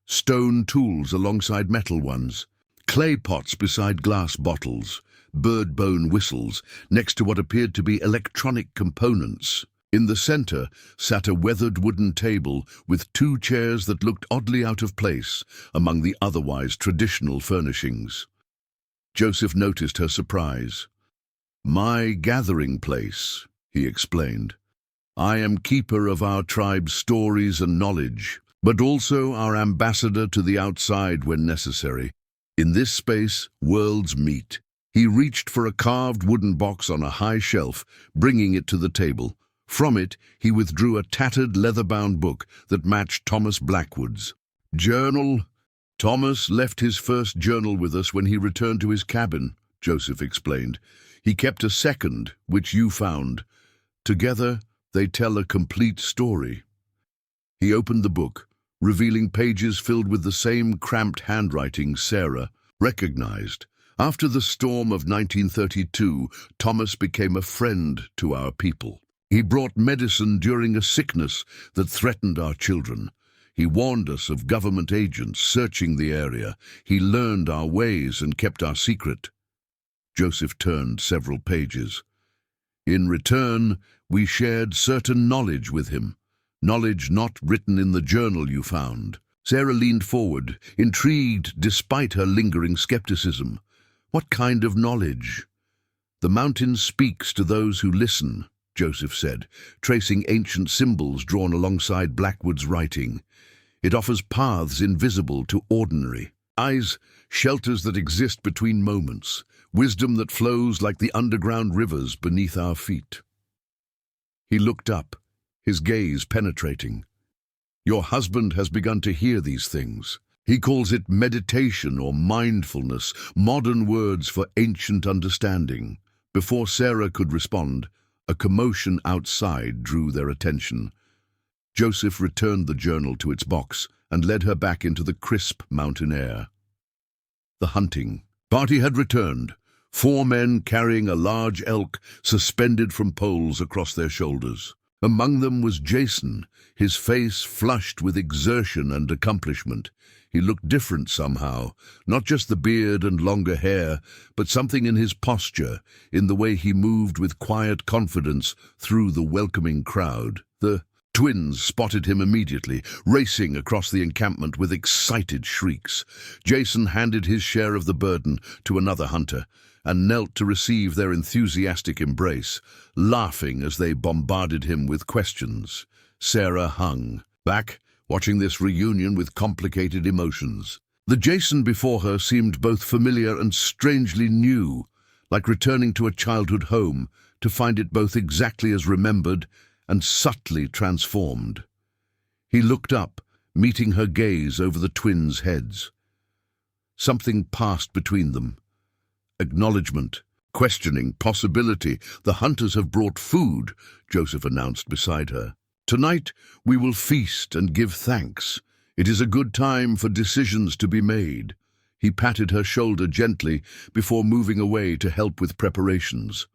Stone tools alongside metal ones, clay pots beside glass bottles, bird bone whistles next to what appeared to be electronic components. In the center sat a weathered wooden table with 2 chairs that looked oddly out of place among the otherwise traditional furnishings. Joseph noticed her surprise. "My gathering place," he explained. "I am keeper of our tribe's stories and knowledge, but also our ambassador to the outside when necessary. In this space, worlds meet." He reached for a carved wooden box on a high shelf, bringing it to the table. From it, he withdrew a tattered leather-bound book that matched Thomas Blackwood's journal. "Thomas left his first journal with us when he returned to his cabin," Joseph explained. "He kept a second, which you found. Together, they tell a complete story." He opened the book, revealing pages filled with the same cramped handwriting Sarah recognized. "After the storm of 1932, Thomas became a friend to our people. He brought medicine during a sickness that threatened our children. He warned us of government agents searching the area. He learned our ways and kept our secret." Joseph turned several pages. "In return, we shared certain knowledge with him. Knowledge not written in the journal you found. Sarah leaned forward, intrigued despite her lingering skepticism. What kind of knowledge? The mountain speaks to those who listen, Joseph said, tracing ancient symbols drawn alongside Blackwood's writing. It offers paths invisible to ordinary eyes, shelters that exist between moments, wisdom that flows like the underground rivers beneath our feet. He looked up, his gaze penetrating. Your husband has begun to hear these things. He calls it meditation or mindfulness, modern words for ancient understanding. Before Sarah could respond, a commotion outside drew their attention. Joseph returned the journal to its box and led her back into the crisp mountain air. The hunting party had returned, 4 men carrying a large elk suspended from poles across their shoulders. Among them was Jason, his face flushed with exertion and accomplishment. He looked different somehow, not just the beard and longer hair, but something in his posture, in the way he moved with quiet confidence through the welcoming crowd. The twins spotted him immediately, racing across the encampment with excited shrieks. Jason handed his share of the burden to another hunter and knelt to receive their enthusiastic embrace, laughing as they bombarded him with questions. Sarah hung back, watching this reunion with complicated emotions. The Jason before her seemed both familiar and strangely new, like returning to a childhood home to find it both exactly as remembered and subtly transformed. He looked up, meeting her gaze over the twins' heads. Something passed between them. Acknowledgement, questioning, possibility. The hunters have brought food, Joseph announced beside her. Tonight we will feast and give thanks. It is a good time for decisions to be made. He patted her shoulder gently before moving away to help with preparations.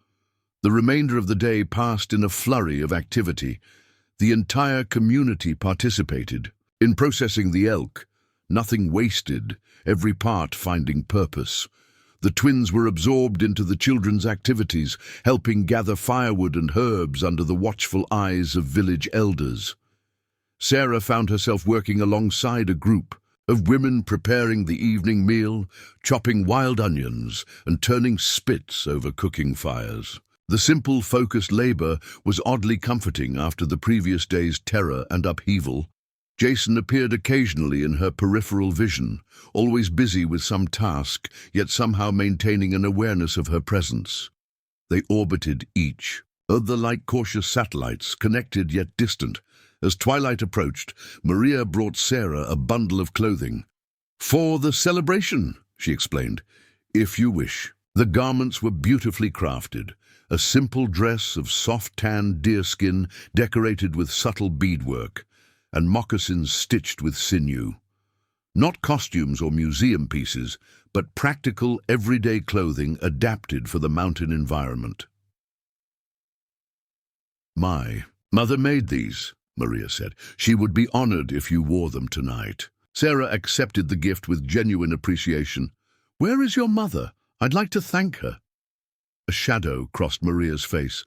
The remainder of the day passed in a flurry of activity. The entire community participated. In processing the elk, nothing wasted, every part finding purpose. The twins were absorbed into the children's activities, helping gather firewood and herbs under the watchful eyes of village elders. Sarah found herself working alongside a group of women preparing the evening meal, chopping wild onions and turning spits over cooking fires. The simple, focused labor was oddly comforting after the previous day's terror and upheaval. Jason appeared occasionally in her peripheral vision, always busy with some task, yet somehow maintaining an awareness of her presence. They orbited each, other-like cautious satellites, connected yet distant. As twilight approached, Maria brought Sarah a bundle of clothing. "For the celebration," she explained, "if you wish." The garments were beautifully crafted, a simple dress of soft-tanned deerskin decorated with subtle beadwork, and moccasins stitched with sinew. Not costumes or museum pieces, but practical, everyday clothing adapted for the mountain environment. "My mother made these," Maria said. "She would be honored if you wore them tonight." Sarah accepted the gift with genuine appreciation. "Where is your mother? I'd like to thank her." A shadow crossed Maria's face.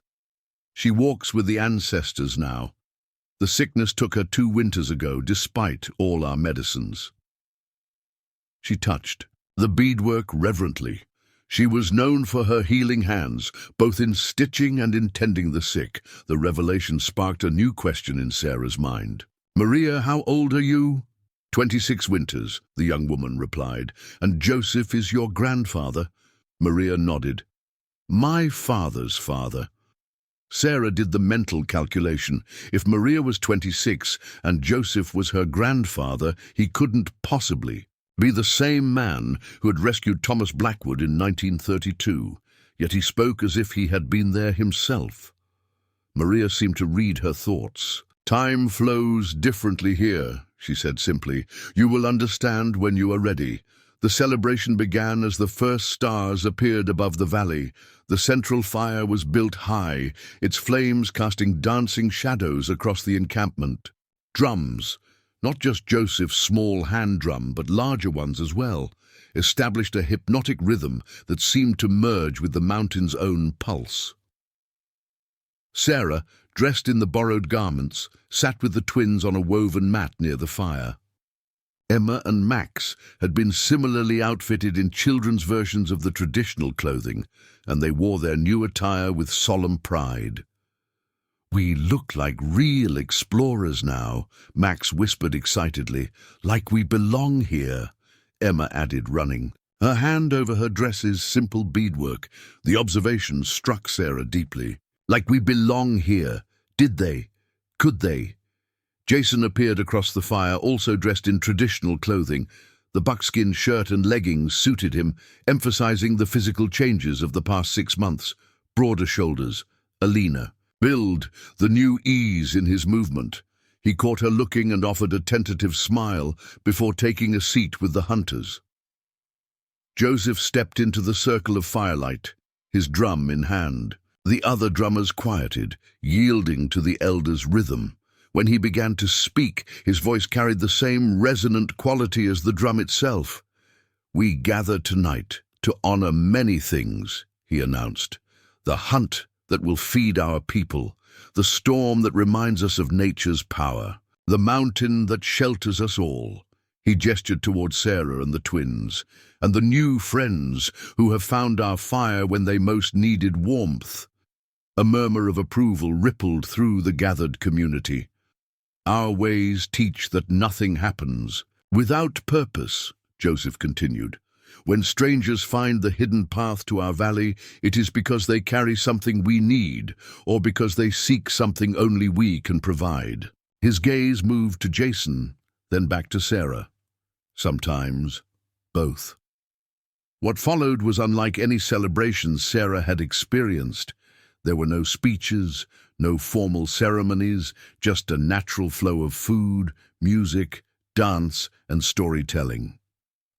"She walks with the ancestors now. The sickness took her 2 winters ago, despite all our medicines." She touched the beadwork reverently. She was known for her healing hands, both in stitching and in tending the sick. The revelation sparked a new question in Sarah's mind. "Maria, how old are you?" 26 winters, the young woman replied. "And Joseph is your grandfather?" Maria nodded. "My father's father." Sarah did the mental calculation. If Maria was 26 and Joseph was her grandfather, he couldn't possibly be the same man who had rescued Thomas Blackwood in 1932, yet he spoke as if he had been there himself. Maria seemed to read her thoughts. "Time flows differently here," she said simply. "You will understand when you are ready." The celebration began as the first stars appeared above the valley. The central fire was built high, its flames casting dancing shadows across the encampment. Drums, not just Joseph's small hand drum, but larger ones as well, established a hypnotic rhythm that seemed to merge with the mountain's own pulse. Sarah, dressed in the borrowed garments, sat with the twins on a woven mat near the fire. Emma and Max had been similarly outfitted in children's versions of the traditional clothing, and they wore their new attire with solemn pride. "We look like real explorers now," Max whispered excitedly. "Like we belong here," Emma added, running her hand over her dress's simple beadwork. The observation struck Sarah deeply. Like we belong here. Did they? Could they? Jason appeared across the fire, also dressed in traditional clothing. The buckskin shirt and leggings suited him, emphasizing the physical changes of the past 6 months. Broader shoulders, a leaner build, the new ease in his movement. He caught her looking and offered a tentative smile before taking a seat with the hunters. Joseph stepped into the circle of firelight, his drum in hand. The other drummers quieted, yielding to the elder's rhythm. When he began to speak, his voice carried the same resonant quality as the drum itself. "We gather tonight to honor many things," he announced. "The hunt that will feed our people, the storm that reminds us of nature's power, the mountain that shelters us all." He gestured toward Sarah and the twins, "and the new friends who have found our fire when they most needed warmth." A murmur of approval rippled through the gathered community. "Our ways teach that nothing happens without purpose," Joseph continued. "When strangers find the hidden path to our valley, it is because they carry something we need, or because they seek something only we can provide." His gaze moved to Jason, then back to Sarah. Sometimes, both. What followed was unlike any celebration Sarah had experienced. There were no speeches, no formal ceremonies, just a natural flow of food, music, dance, and storytelling.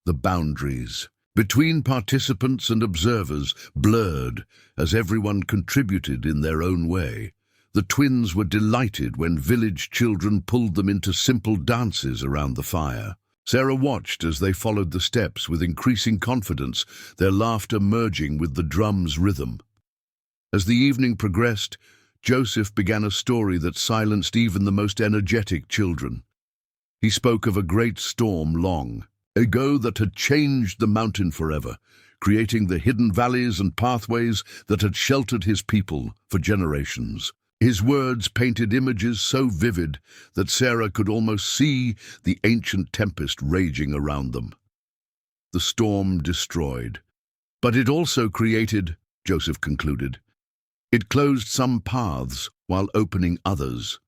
The boundaries between participants and observers blurred as everyone contributed in their own way. The twins were delighted when village children pulled them into simple dances around the fire. Sarah watched as they followed the steps with increasing confidence, their laughter merging with the drum's rhythm. As the evening progressed, Joseph began a story that silenced even the most energetic children. He spoke of a great storm long ago that had changed the mountain forever, creating the hidden valleys and pathways that had sheltered his people for generations. His words painted images so vivid that Sarah could almost see the ancient tempest raging around them. The storm destroyed, but it also created, Joseph concluded. It closed some paths while opening others.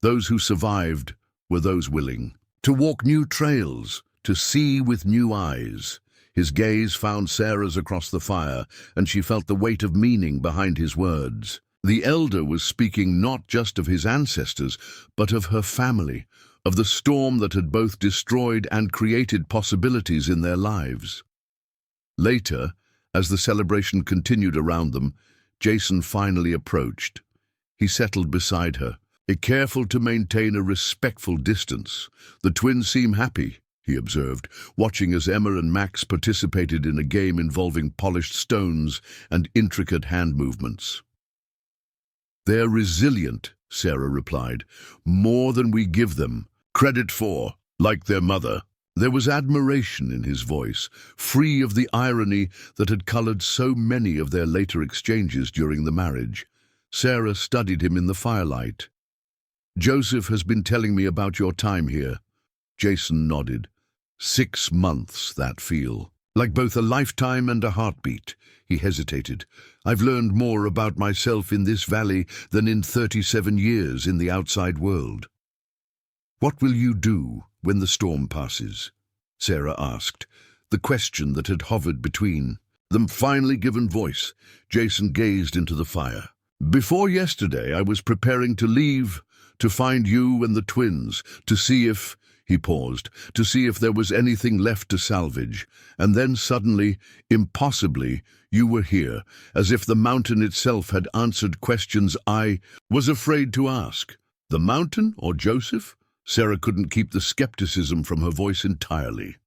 Those who survived were those willing to walk new trails, to see with new eyes. His gaze found Sarah's across the fire, and she felt the weight of meaning behind his words. The elder was speaking not just of his ancestors, but of her family, of the storm that had both destroyed and created possibilities in their lives. Later, as the celebration continued around them, Jason finally approached. He settled beside her, careful to maintain a respectful distance. "The twins seem happy," he observed, watching as Emma and Max participated in a game involving polished stones and intricate hand movements. "They're resilient," Sarah replied, "more than we give them credit for, like their mother." There was admiration in his voice, free of the irony that had colored so many of their later exchanges during the marriage. Sarah studied him in the firelight. "Joseph has been telling me about your time here." Jason nodded. 6 months, that feel. Like both a lifetime and a heartbeat. He hesitated. "I've learned more about myself in this valley than in 37 years in the outside world." "What will you do when the storm passes?" Sarah asked, the question that had hovered between them finally given voice. Jason gazed into the fire. "Before yesterday, I was preparing to leave, to find you and the twins, to see if..." He paused, "to see if there was anything left to salvage. And then suddenly, impossibly, you were here, as if the mountain itself had answered questions I was afraid to ask." "The mountain or Joseph?" Sarah couldn't keep the skepticism from her voice entirely.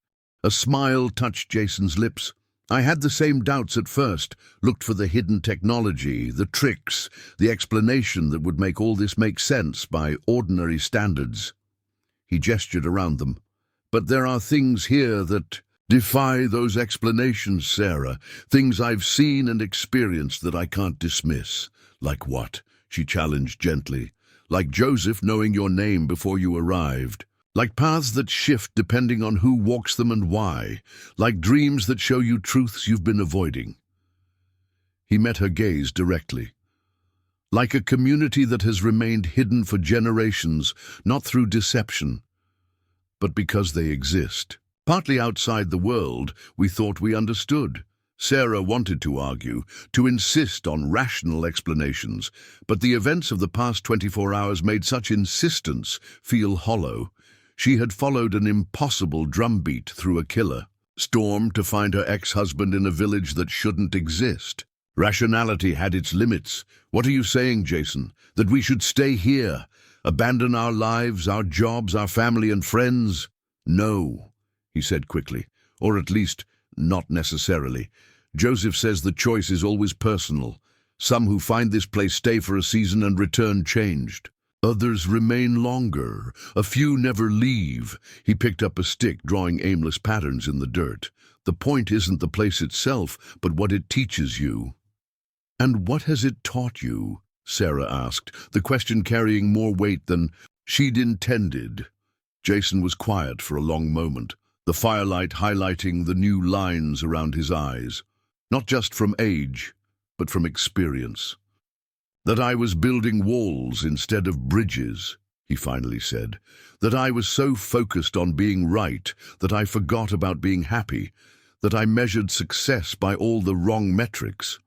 A smile touched Jason's lips. "I had the same doubts at first, looked for the hidden technology, the tricks, the explanation that would make all this make sense by ordinary standards." He gestured around them. But there are things here that defy those explanations, Sarah. Things I've seen and experienced that I can't dismiss. Like what? She challenged gently. Like Joseph knowing your name before you arrived. Like paths that shift depending on who walks them and why. Like dreams that show you truths you've been avoiding. He met her gaze directly. Like a community that has remained hidden for generations, not through deception, but because they exist. Partly outside the world, we thought we understood. Sarah wanted to argue, to insist on rational explanations, but the events of the past 24 hours made such insistence feel hollow. She had followed an impossible drumbeat through a killer, stormed to find her ex-husband in a village that shouldn't exist. Rationality had its limits. What are you saying, Jason? That we should stay here? Abandon our lives, our jobs, our family and friends? No, he said quickly. Or at least, not necessarily. Joseph says the choice is always personal. Some who find this place stay for a season and return changed. Others remain longer. A few never leave. He picked up a stick, drawing aimless patterns in the dirt. The point isn't the place itself, but what it teaches you. And what has it taught you? Sarah asked, the question carrying more weight than she'd intended. Jason was quiet for a long moment, the firelight highlighting the new lines around his eyes. Not just from age, but from experience. That I was building walls instead of bridges, he finally said. That I was so focused on being right that I forgot about being happy, that I measured success by all the wrong metrics.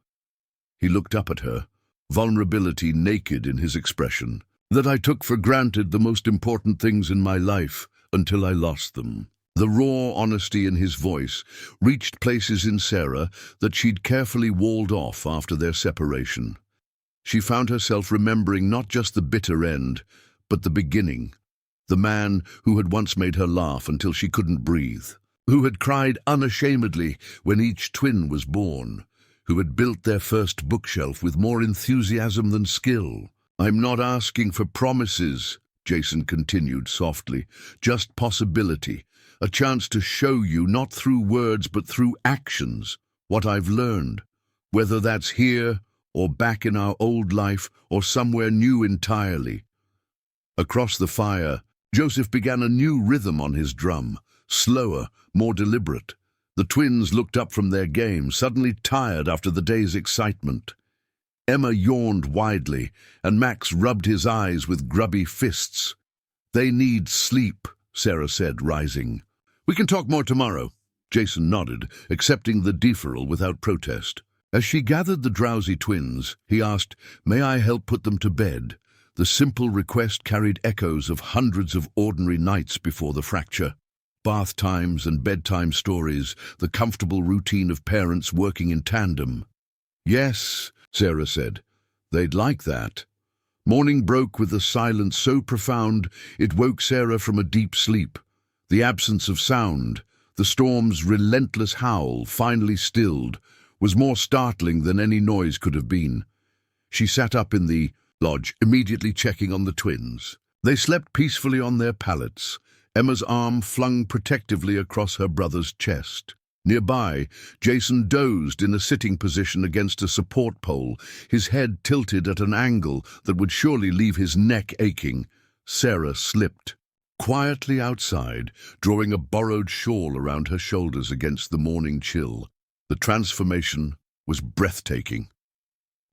He looked up at her, vulnerability naked in his expression. That I took for granted the most important things in my life until I lost them. The raw honesty in his voice reached places in Sarah that she'd carefully walled off after their separation. She found herself remembering not just the bitter end, but the beginning. The man who had once made her laugh until she couldn't breathe. Who had cried unashamedly when each twin was born. Who had built their first bookshelf with more enthusiasm than skill. I'm not asking for promises, Jason continued softly, just possibility, a chance to show you, not through words but through actions, what I've learned, whether that's here or back in our old life or somewhere new entirely. Across the fire, Joseph began a new rhythm on his drum, slower, more deliberate. The twins looked up from their game, suddenly tired after the day's excitement. Emma yawned widely, and Max rubbed his eyes with grubby fists. They need sleep, Sarah said, rising. We can talk more tomorrow. Jason nodded, accepting the deferral without protest. As she gathered the drowsy twins, he asked, May I help put them to bed? The simple request carried echoes of hundreds of ordinary nights before the fracture. Bath times and bedtime stories, the comfortable routine of parents working in tandem. Yes, Sarah said. They'd like that. Morning broke with a silence so profound it woke Sarah from a deep sleep. The absence of sound, the storm's relentless howl, finally stilled, was more startling than any noise could have been. She sat up in the lodge, immediately checking on the twins. They slept peacefully on their pallets, Emma's arm flung protectively across her brother's chest. Nearby, Jason dozed in a sitting position against a support pole, his head tilted at an angle that would surely leave his neck aching. Sarah slipped. Quietly outside, drawing a borrowed shawl around her shoulders against the morning chill. The transformation was breathtaking.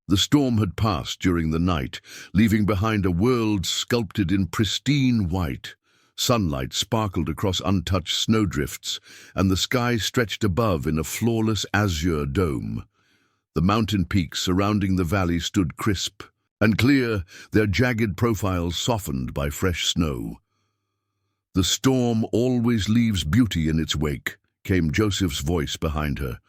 The storm had passed during the night, leaving behind a world sculpted in pristine white. Sunlight sparkled across untouched snowdrifts, and the sky stretched above in a flawless azure dome. The mountain peaks surrounding the valley stood crisp and clear, their jagged profiles softened by fresh snow. The storm always leaves beauty in its wake, came Joseph's voice behind her.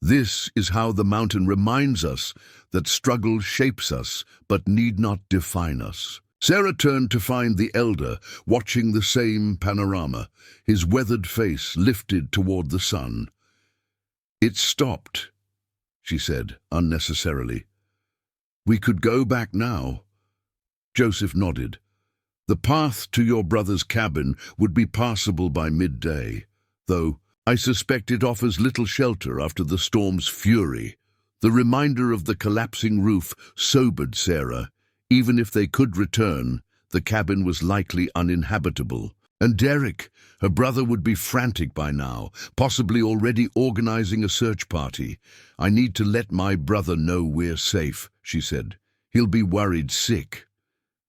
This is how the mountain reminds us that struggle shapes us, but need not define us. Sarah turned to find the elder, watching the same panorama, his weathered face lifted toward the sun. It stopped, she said, unnecessarily. We could go back now. Joseph nodded. The path to your brother's cabin would be passable by midday, though I suspect it offers little shelter after the storm's fury. The reminder of the collapsing roof sobered Sarah. Even if they could return, the cabin was likely uninhabitable. And Derek, her brother, would be frantic by now, possibly already organizing a search party. I need to let my brother know we're safe, she said. He'll be worried sick.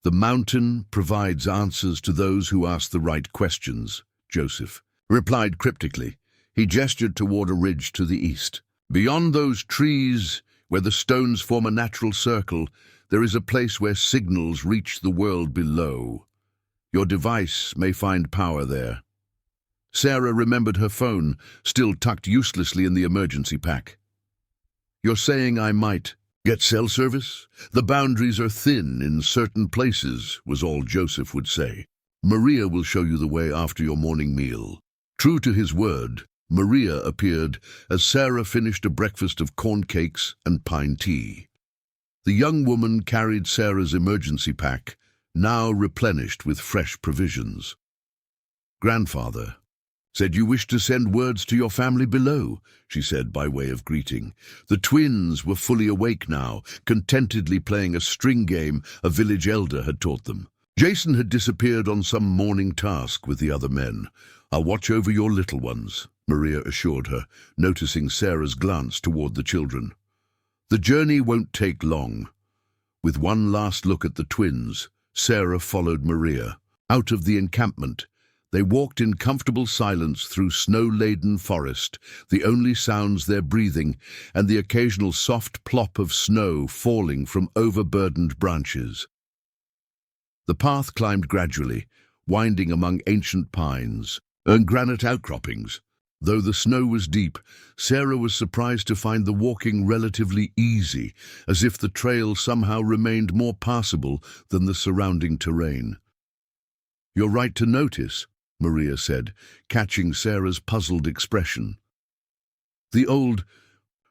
The mountain provides answers to those who ask the right questions, Joseph replied cryptically. He gestured toward a ridge to the east. Beyond those trees, where the stones form a natural circle, there is a place where signals reach the world below. Your device may find power there. Sarah remembered her phone, still tucked uselessly in the emergency pack. You're saying I might get cell service? The boundaries are thin in certain places, was all Joseph would say. Maria will show you the way after your morning meal. True to his word, Maria appeared as Sarah finished a breakfast of corn cakes and pine tea. The young woman carried Sarah's emergency pack, now replenished with fresh provisions. Grandfather said you wish to send words to your family below, she said by way of greeting. The twins were fully awake now, contentedly playing a string game a village elder had taught them. Jason had disappeared on some morning task with the other men. I'll watch over your little ones, Maria assured her, noticing Sarah's glance toward the children. The journey won't take long. With one last look at the twins, Sarah followed Maria. Out of the encampment, they walked in comfortable silence through snow-laden forest, the only sounds their breathing and the occasional soft plop of snow falling from overburdened branches. The path climbed gradually, winding among ancient pines and granite outcroppings. Though the snow was deep, Sarah was surprised to find the walking relatively easy, as if the trail somehow remained more passable than the surrounding terrain. You're right to notice, Maria said, catching Sarah's puzzled expression. The old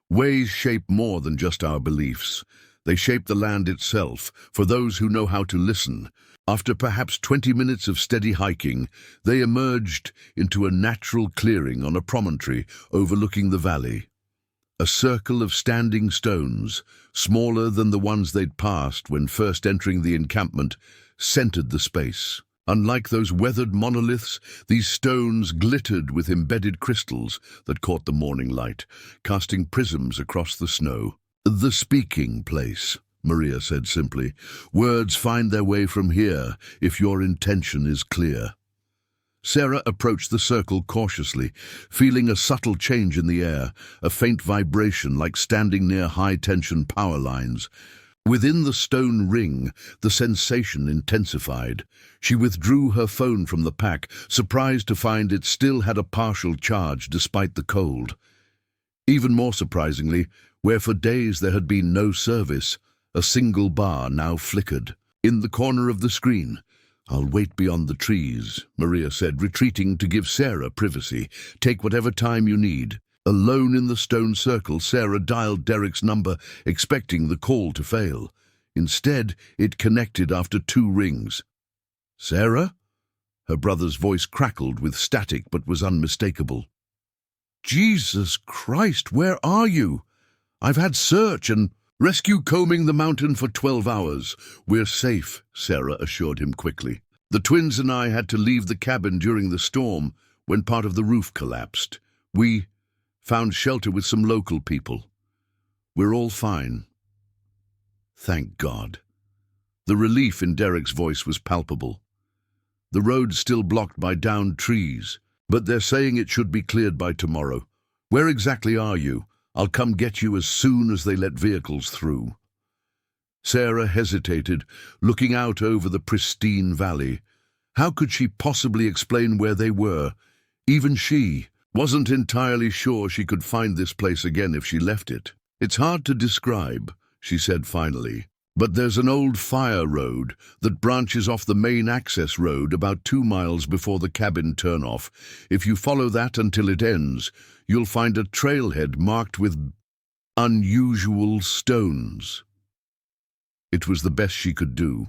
ways shape more than just our beliefs. They shape the land itself, for those who know how to listen. After perhaps 20 minutes of steady hiking, they emerged into a natural clearing on a promontory overlooking the valley. A circle of standing stones, smaller than the ones they'd passed when first entering the encampment, centered the space. Unlike those weathered monoliths, these stones glittered with embedded crystals that caught the morning light, casting prisms across the snow. The speaking place, Maria said simply. Words find their way from here if your intention is clear. Sarah approached the circle cautiously, feeling a subtle change in the air, a faint vibration like standing near high-tension power lines. Within the stone ring, the sensation intensified. She withdrew her phone from the pack, surprised to find it still had a partial charge despite the cold. Even more surprisingly, where for days there had been no service, a single bar now flickered. In the corner of the screen, I'll wait beyond the trees, Maria said, retreating to give Sarah privacy. Take whatever time you need. Alone in the stone circle, Sarah dialed Derek's number, expecting the call to fail. Instead, it connected after 2 rings. Sarah? Her brother's voice crackled with static but was unmistakable. Jesus Christ, where are you? I've had search and rescue combing the mountain for 12 hours. We're safe, Sarah assured him quickly. The twins and I had to leave the cabin during the storm when part of the roof collapsed. We found shelter with some local people. We're all fine. Thank God. The relief in Derek's voice was palpable. The road's still blocked by downed trees, but they're saying it should be cleared by tomorrow. Where exactly are you? I'll come get you as soon as they let vehicles through. Sarah hesitated, looking out over the pristine valley. How could she possibly explain where they were? Even she wasn't entirely sure she could find this place again if she left it. It's hard to describe, she said finally, but there's an old fire road that branches off the main access road about 2 miles before the cabin turnoff. If you follow that until it ends, you'll find a trailhead marked with unusual stones. It was the best she could do.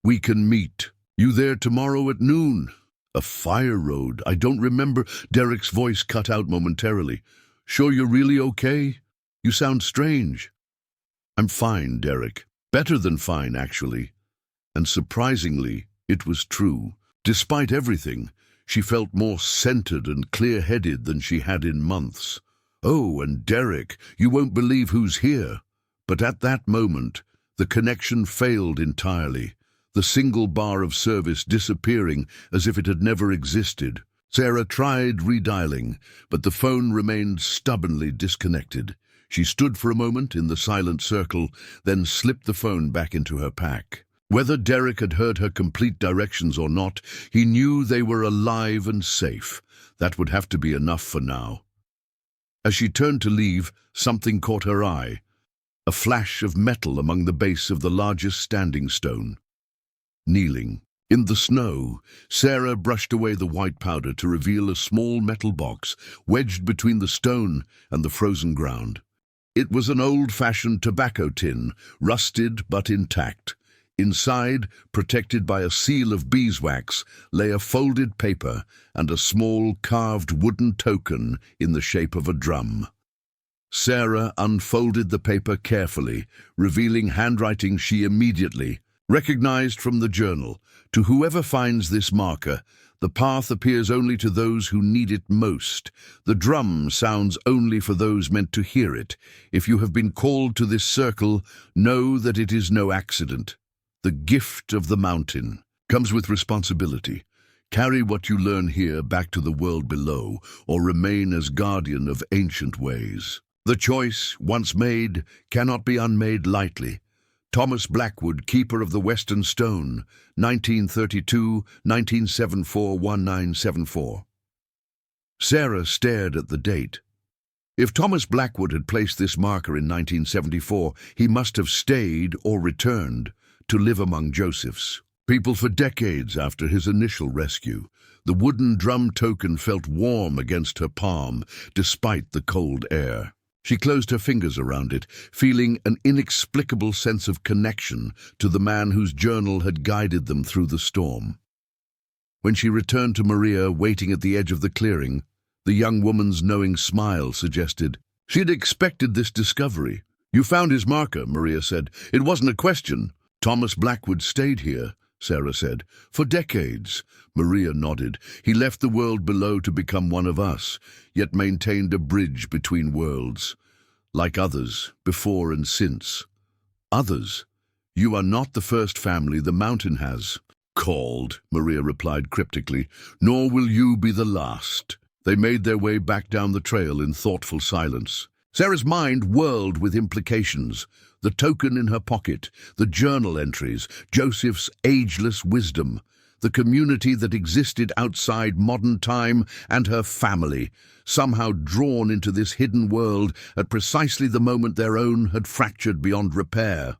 We can meet. You there tomorrow at noon? A fire road. I don't remember. Derek's voice cut out momentarily. Sure you're really okay? You sound strange. I'm fine, Derek. Better than fine, actually. And surprisingly, it was true. Despite everything, she felt more centered and clear-headed than she had in months. Oh, and Derek, you won't believe who's here. But at that moment, the connection failed entirely, the single bar of service disappearing as if it had never existed. Sarah tried redialing, but the phone remained stubbornly disconnected. She stood for a moment in the silent circle, then slipped the phone back into her pack. Whether Derek had heard her complete directions or not, he knew they were alive and safe. That would have to be enough for now. As she turned to leave, something caught her eye. A flash of metal among the base of the largest standing stone. Kneeling. In the snow, Sarah brushed away the white powder to reveal a small metal box wedged between the stone and the frozen ground. It was an old-fashioned tobacco tin, rusted but intact. Inside, protected by a seal of beeswax, lay a folded paper and a small carved wooden token in the shape of a drum. Sarah unfolded the paper carefully, revealing handwriting she immediately recognized from the journal. To whoever finds this marker, the path appears only to those who need it most. The drum sounds only for those meant to hear it. If you have been called to this circle, know that it is no accident. The gift of the mountain comes with responsibility. Carry what you learn here back to the world below, or remain as guardian of ancient ways. The choice, once made, cannot be unmade lightly. Thomas Blackwood, Keeper of the Western Stone, 1932-1974-1974. Sarah stared at the date. If Thomas Blackwood had placed this marker in 1974, he must have stayed or returned to live among Joseph's people for decades after his initial rescue. The wooden drum token felt warm against her palm, despite the cold air. She closed her fingers around it, feeling an inexplicable sense of connection to the man whose journal had guided them through the storm. When she returned to Maria, waiting at the edge of the clearing, the young woman's knowing smile suggested she had expected this discovery. "You found his marker," Maria said. "It wasn't a question." "Thomas Blackwood stayed here," Sarah said. "For decades." Maria nodded. "He left the world below to become one of us, yet maintained a bridge between worlds. Like others, before and since." "Others? You are not the first family the mountain has called," Maria replied cryptically. "Nor will you be the last." They made their way back down the trail in thoughtful silence. Sarah's mind whirled with implications. The token in her pocket, the journal entries, Joseph's ageless wisdom, the community that existed outside modern time, and her family, somehow drawn into this hidden world at precisely the moment their own had fractured beyond repair.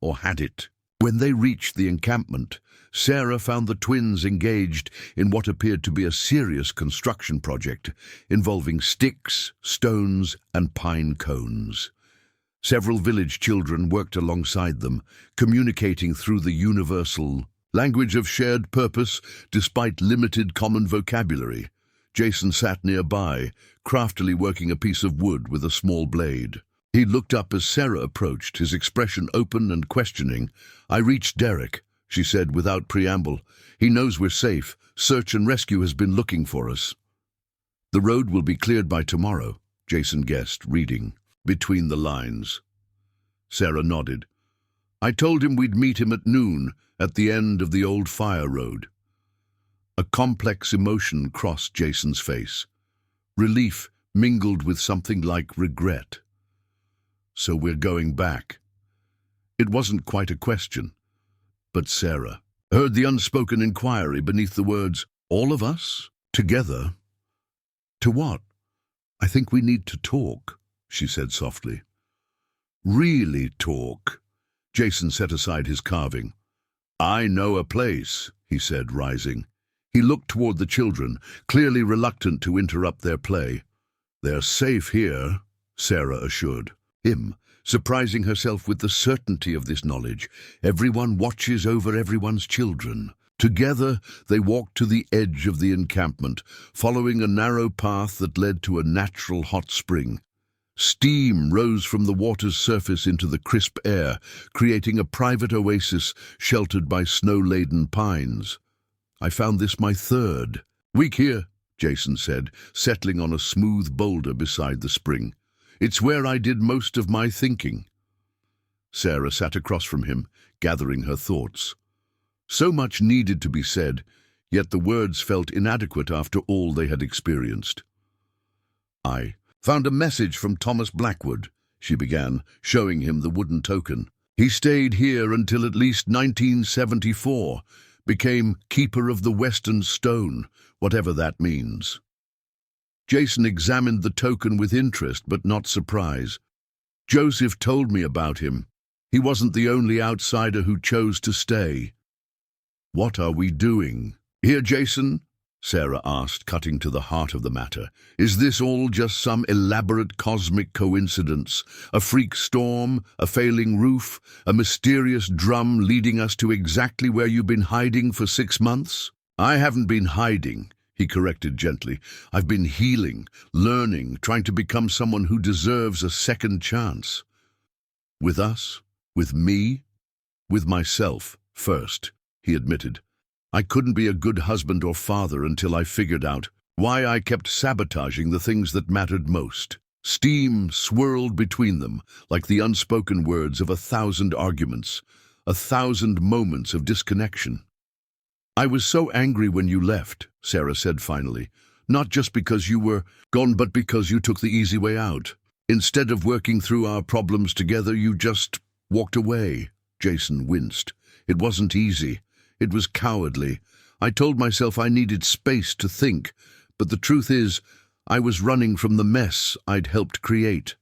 Or had it? When they reached the encampment, Sarah found the twins engaged in what appeared to be a serious construction project involving sticks, stones, and pine cones. Several village children worked alongside them, communicating through the universal language of shared purpose despite limited common vocabulary. Jason sat nearby, craftily working a piece of wood with a small blade. He looked up as Sarah approached, his expression open and questioning. "I reached Derek," she said without preamble. "He knows we're safe. Search and rescue has been looking for us." "The road will be cleared by tomorrow," Jason guessed, reading between the lines. Sarah nodded. "I told him we'd meet him at noon at the end of the old fire road." A complex emotion crossed Jason's face. Relief mingled with something like regret. "So we're going back." It wasn't quite a question, but Sarah heard the unspoken inquiry beneath the words, "All of us? Together? To what?" "I think we need to talk," she said softly. "Really talk?" Jason set aside his carving. "I know a place," he said, rising. He looked toward the children, clearly reluctant to interrupt their play. "They're safe here," Sarah assured. Him, surprising herself with the certainty of this knowledge. Everyone watches over everyone's children. Together, they walked to the edge of the encampment, following a narrow path that led to a natural hot spring. Steam rose from the water's surface into the crisp air, creating a private oasis sheltered by snow-laden pines. "I found this my third week here," Jason said, settling on a smooth boulder beside the spring. "It's where I did most of my thinking." Sarah sat across from him, gathering her thoughts. So much needed to be said, yet the words felt inadequate after all they had experienced. "I found a message from Thomas Blackwood," she began, showing him the wooden token. "He stayed here until at least 1974, became Keeper of the Western Stone, whatever that means." Jason examined the token with interest but not surprise. "Joseph told me about him. He wasn't the only outsider who chose to stay." "What are we doing here, Jason?" Sarah asked, cutting to the heart of the matter. "Is this all just some elaborate cosmic coincidence? A freak storm, a failing roof, a mysterious drum leading us to exactly where you've been hiding for 6 months?" "I haven't been hiding," he corrected gently. "I've been healing, learning, trying to become someone who deserves a second chance. With us, with me, with myself first," he admitted. "I couldn't be a good husband or father until I figured out why I kept sabotaging the things that mattered most." Steam swirled between them, like the unspoken words of 1,000 arguments, 1,000 moments of disconnection. "I was so angry when you left," Sarah said finally. "Not just because you were gone, but because you took the easy way out. Instead of working through our problems together, you just walked away." Jason winced. "It wasn't easy. It was cowardly. I told myself I needed space to think, but the truth is, I was running from the mess I'd helped create."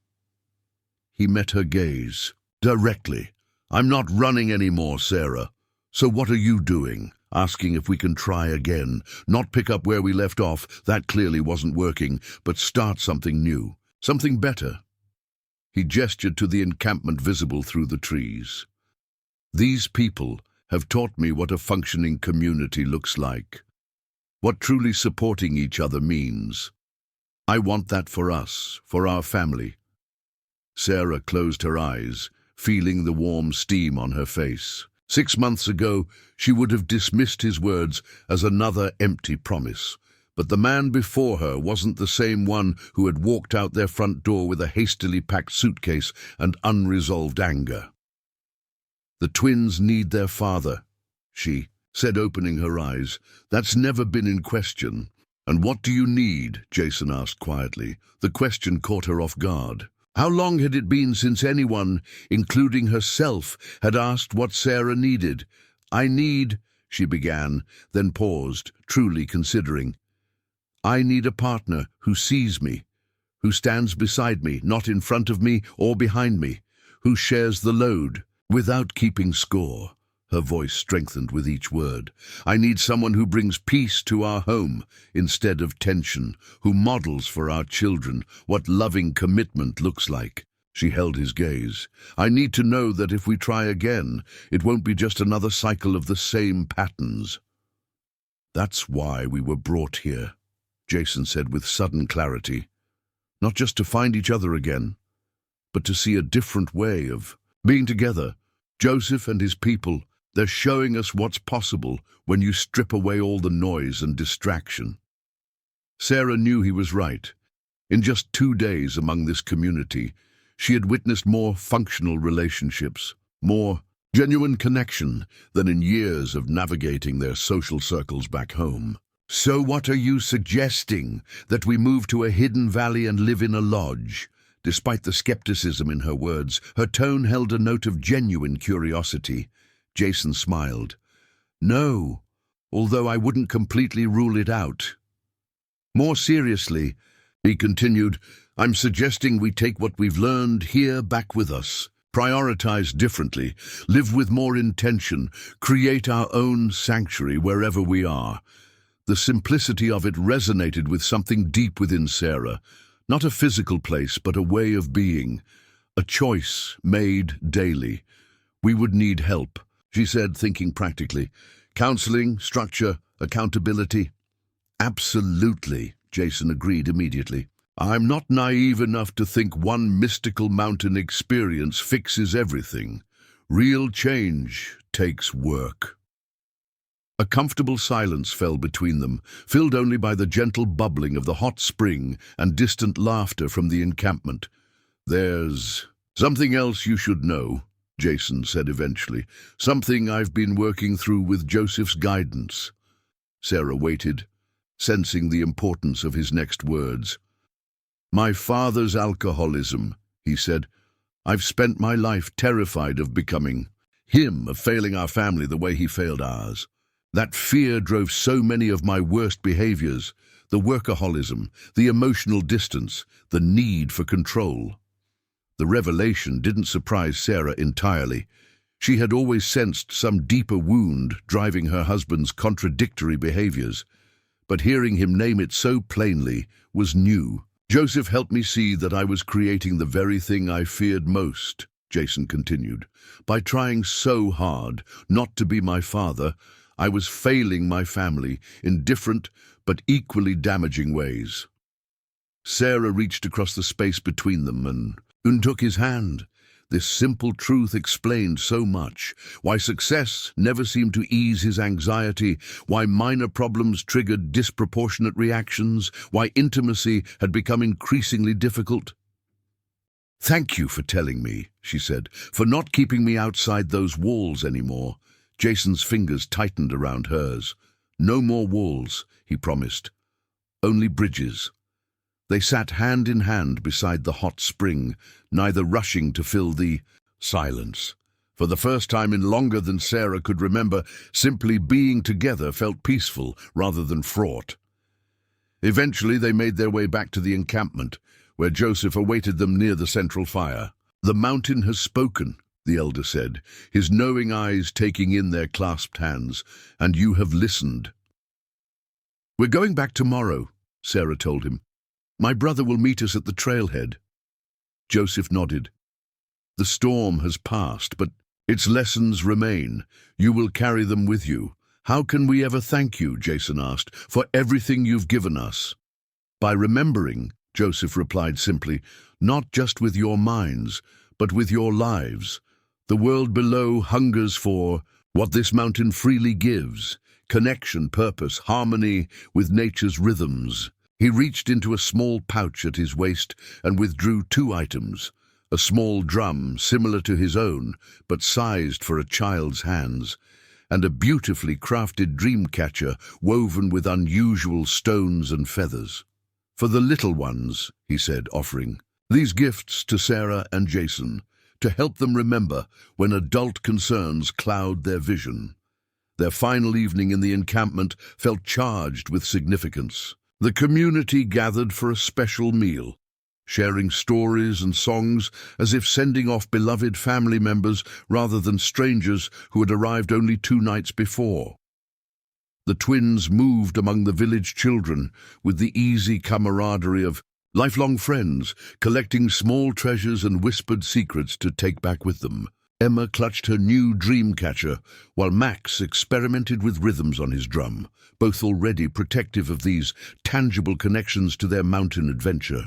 He met her gaze directly. "I'm not running anymore, Sarah. So what are you doing? Asking if we can try again, not pick up where we left off, that clearly wasn't working, but start something new, something better." He gestured to the encampment visible through the trees. "These people have taught me what a functioning community looks like, what truly supporting each other means. I want that for us, for our family." Sarah closed her eyes, feeling the warm steam on her face. 6 months ago, she would have dismissed his words as another empty promise, but the man before her wasn't the same one who had walked out their front door with a hastily packed suitcase and unresolved anger. "The twins need their father," she said, opening her eyes. "That's never been in question." "And what do you need?" Jason asked quietly. The question caught her off guard. How long had it been since anyone, including herself, had asked what Sarah needed? "I need," she began, then paused, truly considering. "I need a partner who sees me, who stands beside me, not in front of me or behind me, who shares the load without keeping score." Her voice strengthened with each word. "I need someone who brings peace to our home instead of tension, who models for our children what loving commitment looks like." She held his gaze. "I need to know that if we try again, it won't be just another cycle of the same patterns." "That's why we were brought here," Jason said with sudden clarity. "Not just to find each other again, but to see a different way of being together. Joseph and his people, they're showing us what's possible when you strip away all the noise and distraction." Sarah knew he was right. In just 2 days among this community, she had witnessed more functional relationships, more genuine connection than in years of navigating their social circles back home. "So what are you suggesting? That we move to a hidden valley and live in a lodge?" Despite the skepticism in her words, her tone held a note of genuine curiosity. Jason smiled. "No, although I wouldn't completely rule it out." "More seriously," he continued, "I'm suggesting we take what we've learned here back with us, prioritize differently, live with more intention, create our own sanctuary wherever we are." The simplicity of it resonated with something deep within Sarah. Not a physical place, but a way of being. a choice made daily. We would need help, she said, thinking practically. Counseling, structure, accountability. Absolutely, Jason agreed immediately. I'm not naive enough to think one mystical mountain experience fixes everything. Real change takes work. A comfortable silence fell between them, filled only by the gentle bubbling of the hot spring and distant laughter from the encampment. There's something else you should know, Jason said eventually. Something I've been working through with Joseph's guidance. Sarah waited, sensing the importance of his next words. My father's alcoholism, he said. I've spent my life terrified of becoming him, of failing our family the way he failed ours. That fear drove so many of my worst behaviors, the workaholism, the emotional distance, the need for control. The revelation didn't surprise Sarah entirely. She had always sensed some deeper wound driving her husband's contradictory behaviors, but hearing him name it so plainly was new. Joseph helped me see that I was creating the very thing I feared most, Jason continued. By trying so hard not to be my father, I was failing my family in different but equally damaging ways. Sarah reached across the space between them and took his hand. This simple truth explained so much. Why success never seemed to ease his anxiety, why minor problems triggered disproportionate reactions, why intimacy had become increasingly difficult. Thank you for telling me, she said, for not keeping me outside those walls anymore. Jason's fingers tightened around hers. No more walls, he promised. Only bridges. They sat hand in hand beside the hot spring, neither rushing to fill the silence. For the first time in longer than Sarah could remember, simply being together felt peaceful rather than fraught. Eventually they made their way back to the encampment, where Joseph awaited them near the central fire. The mountain has spoken, the elder said, his knowing eyes taking in their clasped hands, and you have listened. We're going back tomorrow, Sarah told him. My brother will meet us at the trailhead. Joseph nodded. The storm has passed, but its lessons remain. You will carry them with you. How can we ever thank you, Jason asked, for everything you've given us? By remembering, Joseph replied simply, not just with your minds, but with your lives. The world below hungers for what this mountain freely gives, connection, purpose, harmony with nature's rhythms. He reached into a small pouch at his waist and withdrew 2 items, a small drum similar to his own, but sized for a child's hands, and a beautifully crafted dream catcher woven with unusual stones and feathers. For the little ones, he said, offering these gifts to Sarah and Jason, to help them remember when adult concerns cloud their vision. Their final evening in the encampment felt charged with significance. The community gathered for a special meal, sharing stories and songs as if sending off beloved family members rather than strangers who had arrived only 2 nights before. The twins moved among the village children with the easy camaraderie of lifelong friends, collecting small treasures and whispered secrets to take back with them. Emma clutched her new dream catcher, while Max experimented with rhythms on his drum, both already protective of these tangible connections to their mountain adventure.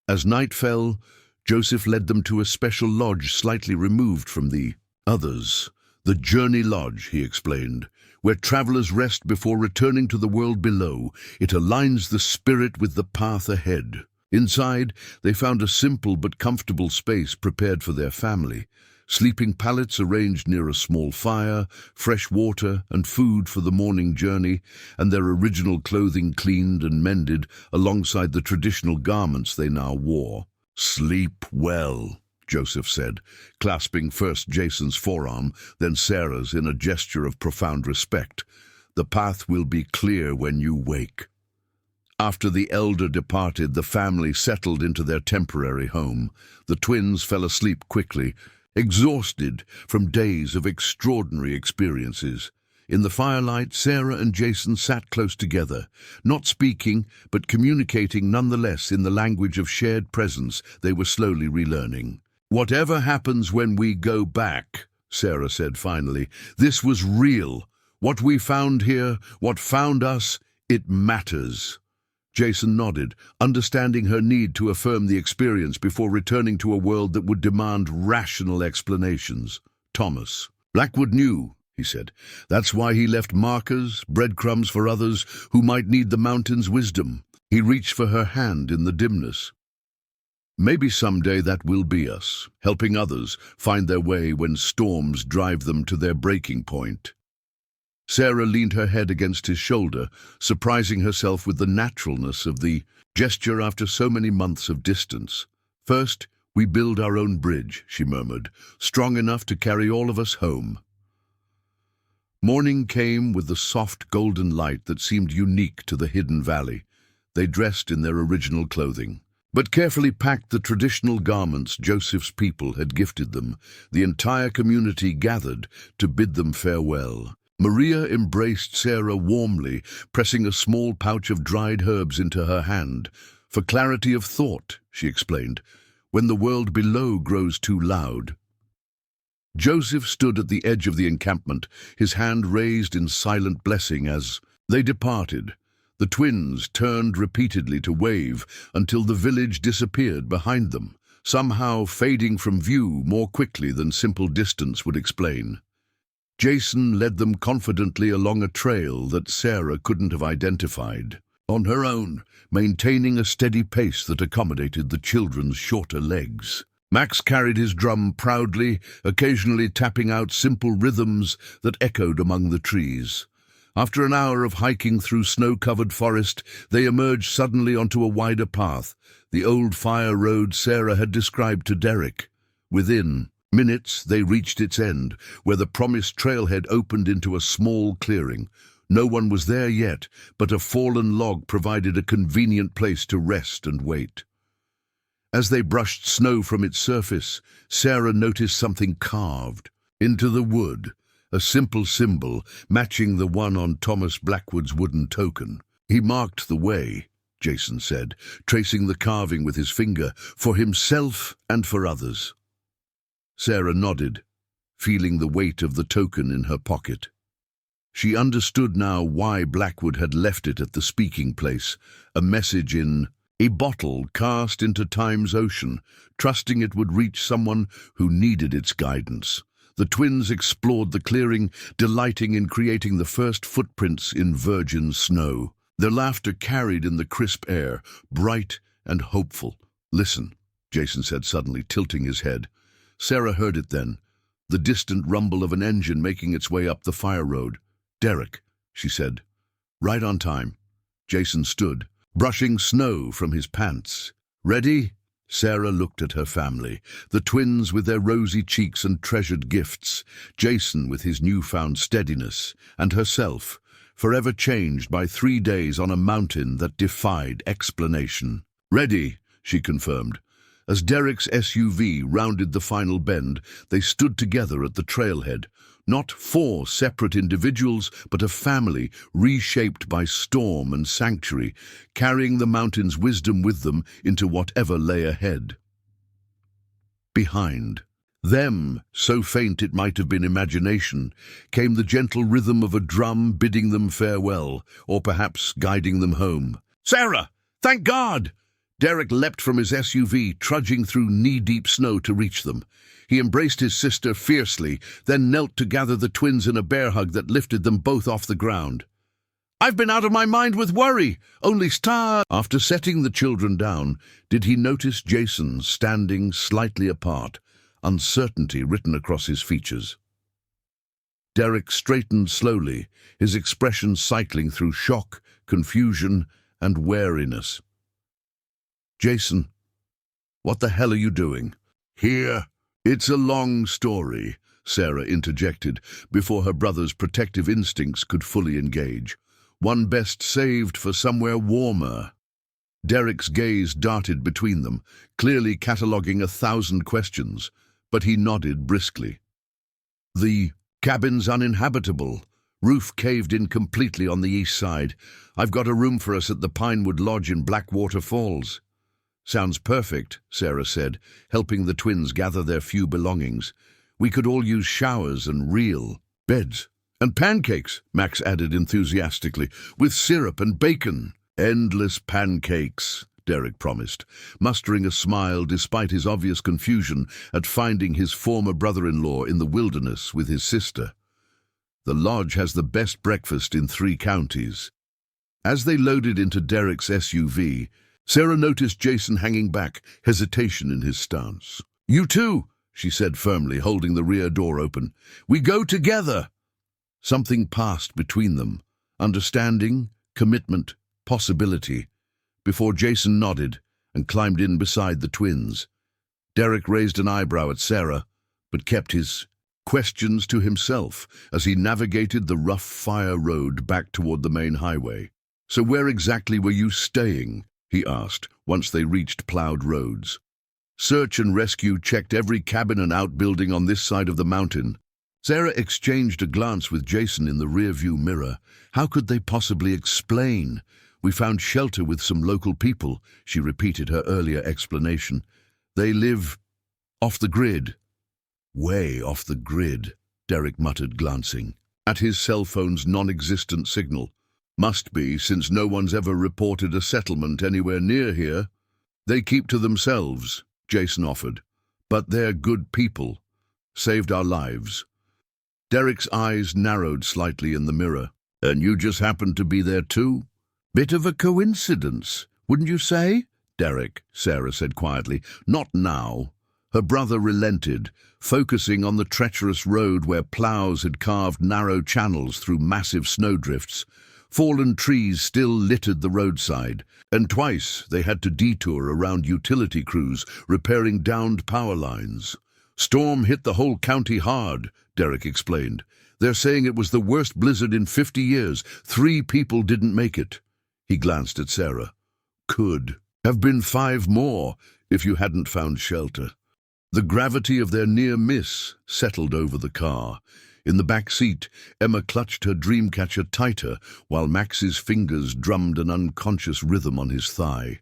As night fell, Joseph led them to a special lodge slightly removed from the others. The Journey Lodge, he explained, where travelers rest before returning to the world below. It aligns the spirit with the path ahead. Inside, they found a simple but comfortable space prepared for their family. Sleeping pallets arranged near a small fire, fresh water and food for the morning journey, and their original clothing cleaned and mended alongside the traditional garments they now wore. Sleep well, Joseph said, clasping first Jason's forearm, then Sarah's in a gesture of profound respect. The path will be clear when you wake. After the elder departed, the family settled into their temporary home. The twins fell asleep quickly, exhausted from days of extraordinary experiences. In the firelight, Sarah and Jason sat close together, not speaking, but communicating nonetheless in the language of shared presence they were slowly relearning. "Whatever happens when we go back," Sarah said finally, "this was real. What we found here, what found us, it matters." Jason nodded, understanding her need to affirm the experience before returning to a world that would demand rational explanations. "Thomas, Blackwood knew," he said. "That's why he left markers, breadcrumbs for others who might need the mountain's wisdom." He reached for her hand in the dimness. "Maybe someday that will be us, helping others find their way when storms drive them to their breaking point." Sarah leaned her head against his shoulder, surprising herself with the naturalness of the gesture after so many months of distance. "First, we build our own bridge," she murmured, "strong enough to carry all of us home." Morning came with the soft golden light that seemed unique to the hidden valley. They dressed in their original clothing, but carefully packed the traditional garments Joseph's people had gifted them. The entire community gathered to bid them farewell. Maria embraced Sarah warmly, pressing a small pouch of dried herbs into her hand. "For clarity of thought," she explained, "when the world below grows too loud." Joseph stood at the edge of the encampment, his hand raised in silent blessing as they departed. The twins turned repeatedly to wave until the village disappeared behind them, somehow fading from view more quickly than simple distance would explain. Jason led them confidently along a trail that Sarah couldn't have identified, on her own, maintaining a steady pace that accommodated the children's shorter legs. Max carried his drum proudly, occasionally tapping out simple rhythms that echoed among the trees. After an hour of hiking through snow-covered forest, they emerged suddenly onto a wider path, the old fire road Sarah had described to Derek. Within minutes, they reached its end, where the promised trailhead opened into a small clearing. No one was there yet, but a fallen log provided a convenient place to rest and wait. As they brushed snow from its surface, Sarah noticed something carved into the wood, a simple symbol matching the one on Thomas Blackwood's wooden token. "He marked the way," Jason said, tracing the carving with his finger, "for himself and for others." Sarah nodded, feeling the weight of the token in her pocket. She understood now why Blackwood had left it at the speaking place, a message in a bottle cast into time's ocean, trusting it would reach someone who needed its guidance. The twins explored the clearing, delighting in creating the first footprints in virgin snow. Their laughter carried in the crisp air, bright and hopeful. "Listen," Jason said suddenly, tilting his head. Sarah heard it then, the distant rumble of an engine making its way up the fire road. "Derek," she said. "Right on time." Jason stood, brushing snow from his pants. "Ready?" Sarah looked at her family, the twins with their rosy cheeks and treasured gifts, Jason with his newfound steadiness, and herself, forever changed by 3 days on a mountain that defied explanation. "Ready," she confirmed. As Derek's SUV rounded the final bend, they stood together at the trailhead, not 4 separate individuals, but a family reshaped by storm and sanctuary, carrying the mountain's wisdom with them into whatever lay ahead. Behind them, so faint it might have been imagination, came the gentle rhythm of a drum bidding them farewell, or perhaps guiding them home. "Sarah! Thank God!" Derek leapt from his SUV, trudging through knee-deep snow to reach them. He embraced his sister fiercely, then knelt to gather the twins in a bear hug that lifted them both off the ground. "I've been out of my mind with worry, only star—" After setting the children down, did he notice Jason standing slightly apart, uncertainty written across his features. Derek straightened slowly, his expression cycling through shock, confusion, and wariness. "Jason, what the hell are you doing?" "Here." "It's a long story," Sarah interjected, before her brother's protective instincts could fully engage. "One best saved for somewhere warmer." Derek's gaze darted between them, clearly cataloguing 1,000 questions, but he nodded briskly. "The cabin's uninhabitable," Roof caved in completely on the east side. I've got a room for us at the Pinewood Lodge in Blackwater Falls." "Sounds perfect," Sarah said, helping the twins gather their few belongings. "We could all use showers and real beds. And pancakes," Max added enthusiastically, "with syrup and bacon." "Endless pancakes," Derek promised, mustering a smile despite his obvious confusion at finding his former brother-in-law in the wilderness with his sister. "The lodge has the best breakfast in 3 counties. As they loaded into Derek's SUV, Sarah noticed Jason hanging back, hesitation in his stance. "You too," she said firmly, holding the rear door open. "We go together." Something passed between them, understanding, commitment, possibility, before Jason nodded and climbed in beside the twins. Derek raised an eyebrow at Sarah, but kept his questions to himself as he navigated the rough fire road back toward the main highway. "So where exactly were you staying?" he asked, once they reached plowed roads. "Search and rescue checked every cabin and outbuilding on this side of the mountain." Sarah exchanged a glance with Jason in the rearview mirror. How could they possibly explain? "We found shelter with some local people," she repeated her earlier explanation. "They live off the grid." "Way off the grid," Derek muttered, glancing at his cell phone's non-existent signal. "Must be, since no one's ever reported a settlement anywhere near here." "They keep to themselves," Jason offered. "But they're good people. Saved our lives." Derek's eyes narrowed slightly in the mirror. "And you just happened to be there too?" "Bit of a coincidence, wouldn't you say?" "Derek," Sarah said quietly. "Not now." Her brother relented, focusing on the treacherous road where plows had carved narrow channels through massive snowdrifts. Fallen trees still littered the roadside, and twice they had to detour around utility crews repairing downed power lines. "Storm hit the whole county hard," Derek explained. "They're saying it was the worst blizzard in 50 years. 3 people didn't make it." He glanced at Sarah. "Could have been 5 more if you hadn't found shelter." The gravity of their near miss settled over the car. In the back seat, Emma clutched her dreamcatcher tighter while Max's fingers drummed an unconscious rhythm on his thigh.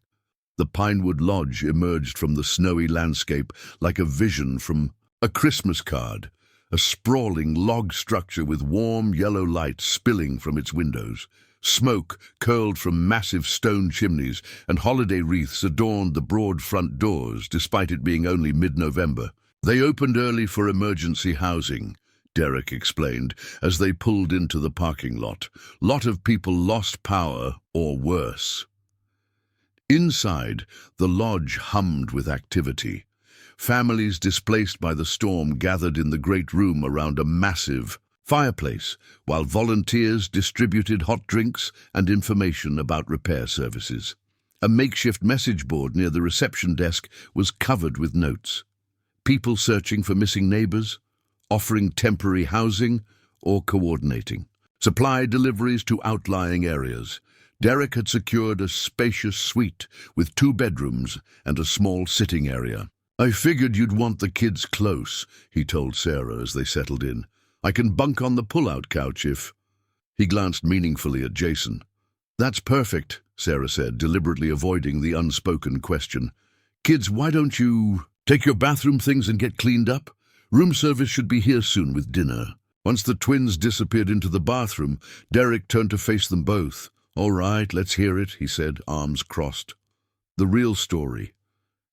The Pinewood Lodge emerged from the snowy landscape like a vision from a Christmas card, a sprawling log structure with warm yellow light spilling from its windows. Smoke curled from massive stone chimneys, and holiday wreaths adorned the broad front doors, despite it being only mid-November. "They opened early for emergency housing," Derek explained, as they pulled into the parking lot. "Lot of people lost power, or worse." Inside, the lodge hummed with activity. Families displaced by the storm gathered in the great room around a massive fireplace, while volunteers distributed hot drinks and information about repair services. A makeshift message board near the reception desk was covered with notes. People searching for missing neighbors, offering temporary housing, or coordinating supply deliveries to outlying areas. Derek had secured a spacious suite with 2 bedrooms and a small sitting area. "I figured you'd want the kids close," he told Sarah as they settled in. "I can bunk on the pull-out couch if—" He glanced meaningfully at Jason. "That's perfect," Sarah said, deliberately avoiding the unspoken question. "Kids, why don't you take your bathroom things and get cleaned up? Room service should be here soon with dinner." Once the twins disappeared into the bathroom, Derek turned to face them both. "All right, let's hear it," he said, arms crossed. "The real story.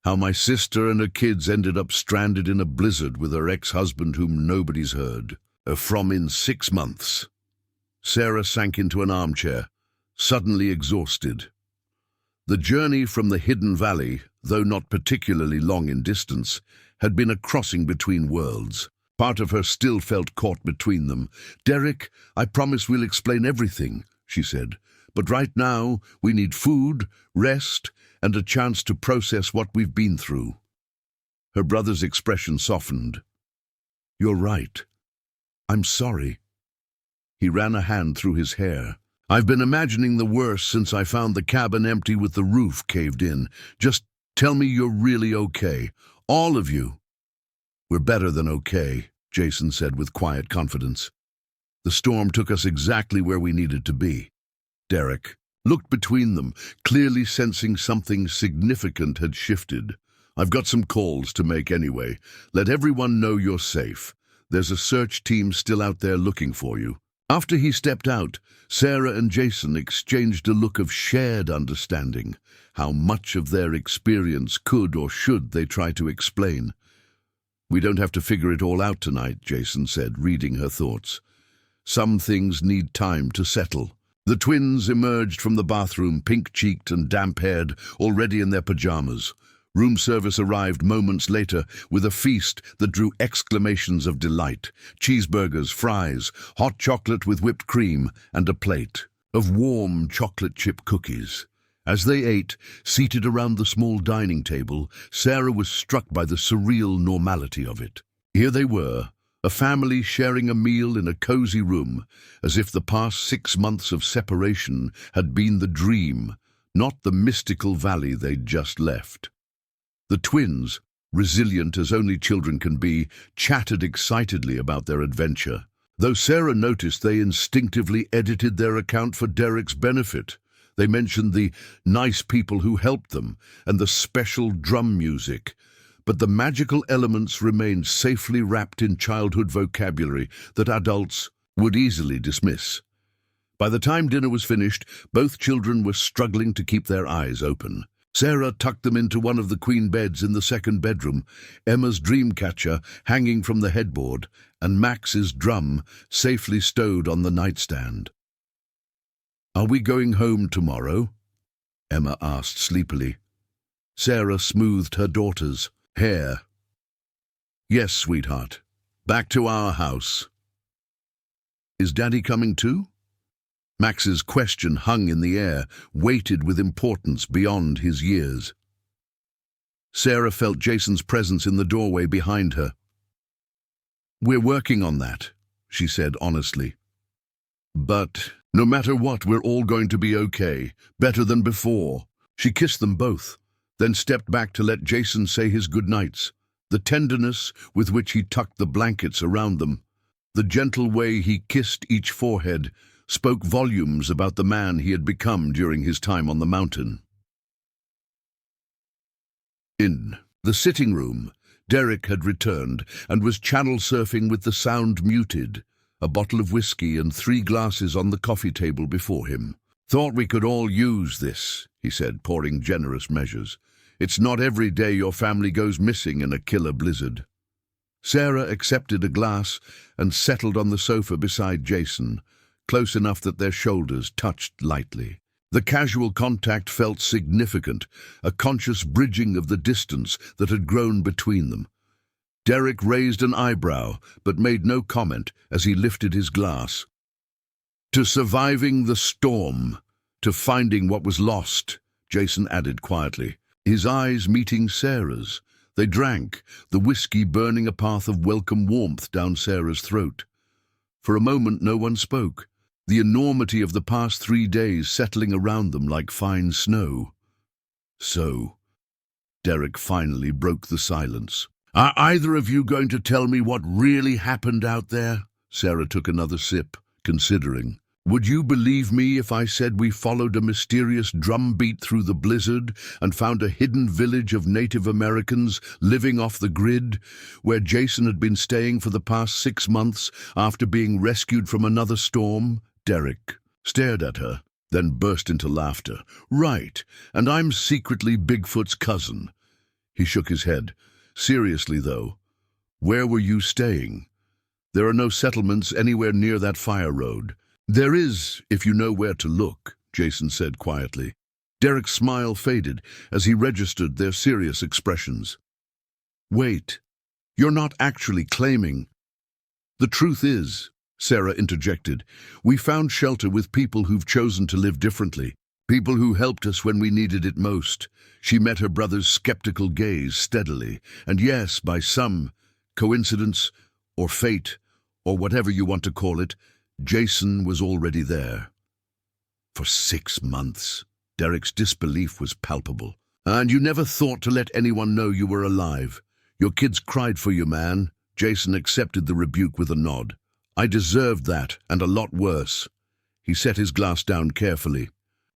How my sister and her kids ended up stranded in a blizzard with her ex-husband whom nobody's heard from in 6 months." Sarah sank into an armchair, suddenly exhausted. The journey from the hidden valley, though not particularly long in distance, had been a crossing between worlds. Part of her still felt caught between them. "Derek, I promise we'll explain everything," she said. "But right now, we need food, rest, and a chance to process what we've been through." Her brother's expression softened. "You're right. I'm sorry." He ran a hand through his hair. "I've been imagining the worst since I found the cabin empty with the roof caved in. Just tell me you're really okay. All of you." "We're better than okay," Jason said with quiet confidence. The storm took us exactly where we needed to be. Derek looked between them, clearly sensing something significant had shifted. I've got some calls to make anyway. Let everyone know you're safe. There's a search team still out there looking for you. After he stepped out, Sarah and Jason exchanged a look of shared understanding. How much of their experience could or should they try to explain? We don't have to figure it all out tonight, Jason said, reading her thoughts. Some things need time to settle. The twins emerged from the bathroom, pink-cheeked and damp-haired, already in their pajamas. Room service arrived moments later with a feast that drew exclamations of delight. Cheeseburgers, fries, hot chocolate with whipped cream, and a plate of warm chocolate chip cookies. As they ate, seated around the small dining table, Sarah was struck by the surreal normality of it. Here they were, a family sharing a meal in a cozy room, as if the past 6 months of separation had been the dream, not the mystical valley they'd just left. The twins, resilient as only children can be, chatted excitedly about their adventure. Though Sarah noticed they instinctively edited their account for Derek's benefit. They mentioned the nice people who helped them and the special drum music. But the magical elements remained safely wrapped in childhood vocabulary that adults would easily dismiss. By the time dinner was finished, both children were struggling to keep their eyes open. Sarah tucked them into one of the queen beds in the second bedroom, Emma's dream catcher hanging from the headboard, and Max's drum safely stowed on the nightstand. "Are we going home tomorrow?" Emma asked sleepily. Sarah smoothed her daughter's hair. "Yes, sweetheart. Back to our house." "Is Daddy coming too?" Max's question hung in the air, weighted with importance beyond his years. Sarah felt Jason's presence in the doorway behind her. "We're working on that," she said honestly. "But no matter what, we're all going to be okay, better than before." She kissed them both, then stepped back to let Jason say his goodnights. The tenderness with which he tucked the blankets around them, the gentle way he kissed each forehead, spoke volumes about the man he had become during his time on the mountain. In the sitting room, Derek had returned and was channel surfing with the sound muted, a bottle of whiskey and 3 glasses on the coffee table before him. "Thought we could all use this," he said, pouring generous measures. "It's not every day your family goes missing in a killer blizzard." Sarah accepted a glass and settled on the sofa beside Jason, close enough that their shoulders touched lightly. The casual contact felt significant, a conscious bridging of the distance that had grown between them. Derek raised an eyebrow, but made no comment as he lifted his glass. "To surviving the storm, to finding what was lost," Jason added quietly, his eyes meeting Sarah's. They drank, the whiskey burning a path of welcome warmth down Sarah's throat. For a moment no one spoke, the enormity of the past 3 days settling around them like fine snow. "So," Derek finally broke the silence. "Are either of you going to tell me what really happened out there?" Sarah took another sip, considering. "Would you believe me if I said we followed a mysterious drumbeat through the blizzard and found a hidden village of Native Americans living off the grid, where Jason had been staying for the past 6 months after being rescued from another storm?" Derek stared at her, then burst into laughter. "Right, and I'm secretly Bigfoot's cousin." He shook his head. "Seriously, though, where were you staying? There are no settlements anywhere near that fire road." "There is, if you know where to look," Jason said quietly. Derek's smile faded as he registered their serious expressions. "Wait, you're not actually claiming—" "The truth is," Sarah interjected, "we found shelter with people who've chosen to live differently, people who helped us when we needed it most." She met her brother's skeptical gaze steadily, and yes, by some coincidence or fate, or whatever you want to call it, Jason was already there. For 6 months. Derek's disbelief was palpable. "And you never thought to let anyone know you were alive? Your kids cried for you, man." Jason accepted the rebuke with a nod. I deserved that, and a lot worse. He set his glass down carefully.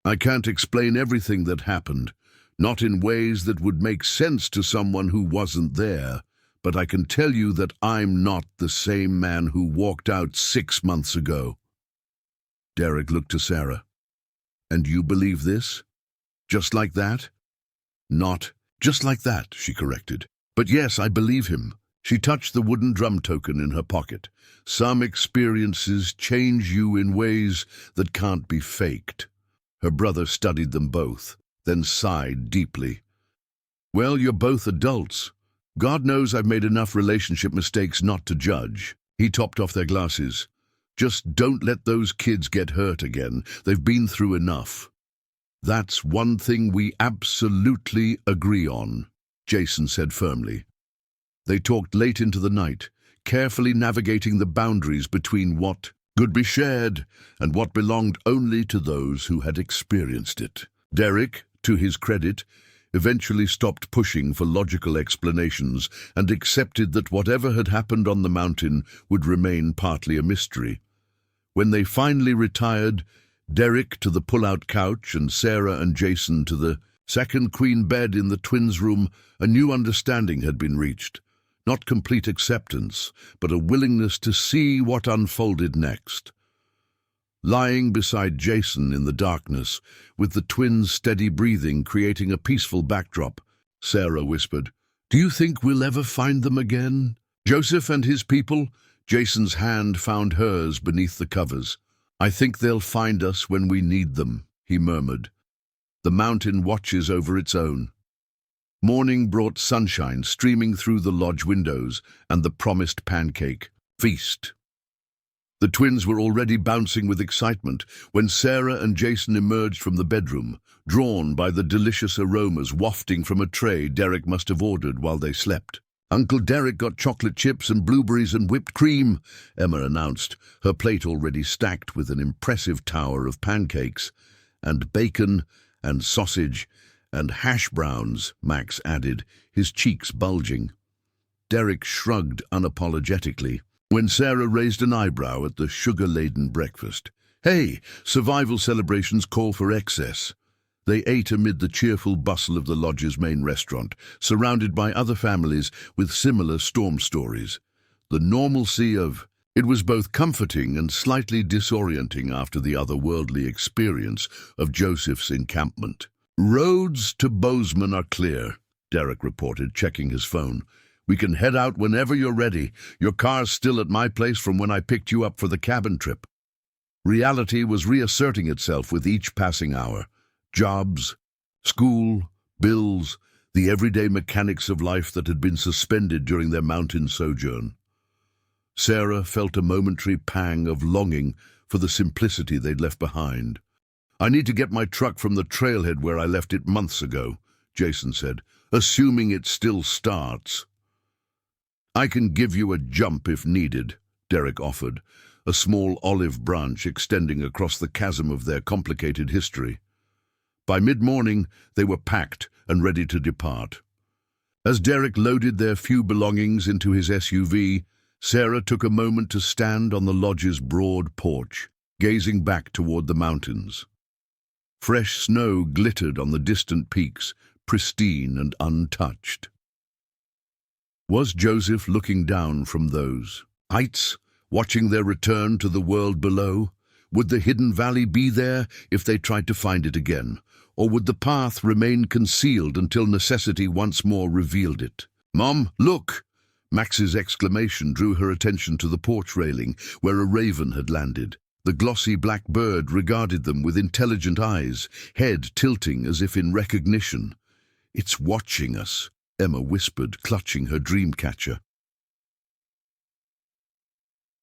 I can't explain everything that happened, not in ways that would make sense to someone who wasn't there, but I can tell you that I'm not the same man who walked out 6 months ago. Derek looked to Sarah. And you believe this? Just like that? Not just like that, she corrected. But yes, I believe him. She touched the wooden drum token in her pocket. Some experiences change you in ways that can't be faked. Her brother studied them both, then sighed deeply. Well, you're both adults. God knows I've made enough relationship mistakes not to judge. He topped off their glasses. Just don't let those kids get hurt again. They've been through enough. That's one thing we absolutely agree on, Jason said firmly. They talked late into the night, carefully navigating the boundaries between what could be shared and what belonged only to those who had experienced it. Derek, to his credit, eventually stopped pushing for logical explanations and accepted that whatever had happened on the mountain would remain partly a mystery. When they finally retired, Derek to the pull-out couch and Sarah and Jason to the second queen bed in the twins' room, a new understanding had been reached. Not complete acceptance, but a willingness to see what unfolded next. Lying beside Jason in the darkness, with the twins' steady breathing creating a peaceful backdrop, Sarah whispered, "Do you think we'll ever find them again? Joseph and his people?" Jason's hand found hers beneath the covers. "I think they'll find us when we need them," he murmured. The mountain watches over its own. Morning brought sunshine streaming through the lodge windows and the promised pancake feast. The twins were already bouncing with excitement when Sarah and Jason emerged from the bedroom, drawn by the delicious aromas wafting from a tray Derek must have ordered while they slept. "Uncle Derek got chocolate chips and blueberries and whipped cream," Emma announced, her plate already stacked with an impressive tower of pancakes. "And bacon and sausage and hash browns," Max added, his cheeks bulging. Derek shrugged unapologetically when Sarah raised an eyebrow at the sugar-laden breakfast. "Hey, survival celebrations call for excess." They ate amid the cheerful bustle of the lodge's main restaurant, surrounded by other families with similar storm stories. The normalcy of it was both comforting and slightly disorienting after the otherworldly experience of Joseph's encampment. "Roads to Bozeman are clear," Derek reported, checking his phone. "We can head out whenever you're ready. Your car's still at my place from when I picked you up for the cabin trip." Reality was reasserting itself with each passing hour. Jobs, school, bills, the everyday mechanics of life that had been suspended during their mountain sojourn. Sarah felt a momentary pang of longing for the simplicity they'd left behind. "I need to get my truck from the trailhead where I left it months ago," Jason said, "assuming it still starts." "I can give you a jump if needed," Derek offered, a small olive branch extending across the chasm of their complicated history. By mid-morning, they were packed and ready to depart. As Derek loaded their few belongings into his SUV, Sarah took a moment to stand on the lodge's broad porch, gazing back toward the mountains. Fresh snow glittered on the distant peaks, pristine and untouched. Was Joseph looking down from those heights, watching their return to the world below? Would the hidden valley be there if they tried to find it again? Or would the path remain concealed until necessity once more revealed it? "Mom, look!" Max's exclamation drew her attention to the porch railing, where a raven had landed. The glossy black bird regarded them with intelligent eyes, head tilting as if in recognition. "It's watching us," Emma whispered, clutching her dream catcher.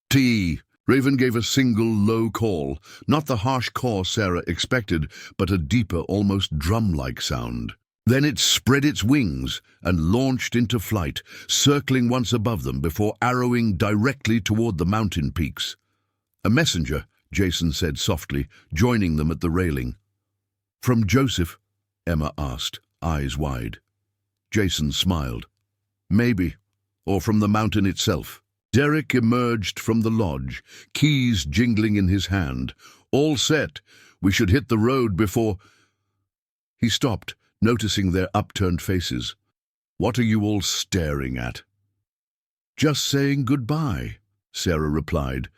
"Tea." Raven gave a single low call, not the harsh caw Sarah expected, but a deeper, almost drum-like sound. Then it spread its wings and launched into flight, circling once above them before arrowing directly toward the mountain peaks. "A messenger," Jason said softly, joining them at the railing. "From Joseph?" Emma asked, eyes wide. Jason smiled. "Maybe. Or from the mountain itself." Derek emerged from the lodge, keys jingling in his hand. All set. We should hit the road before... He stopped, noticing their upturned faces. What are you all staring at? Just saying goodbye, Sarah replied,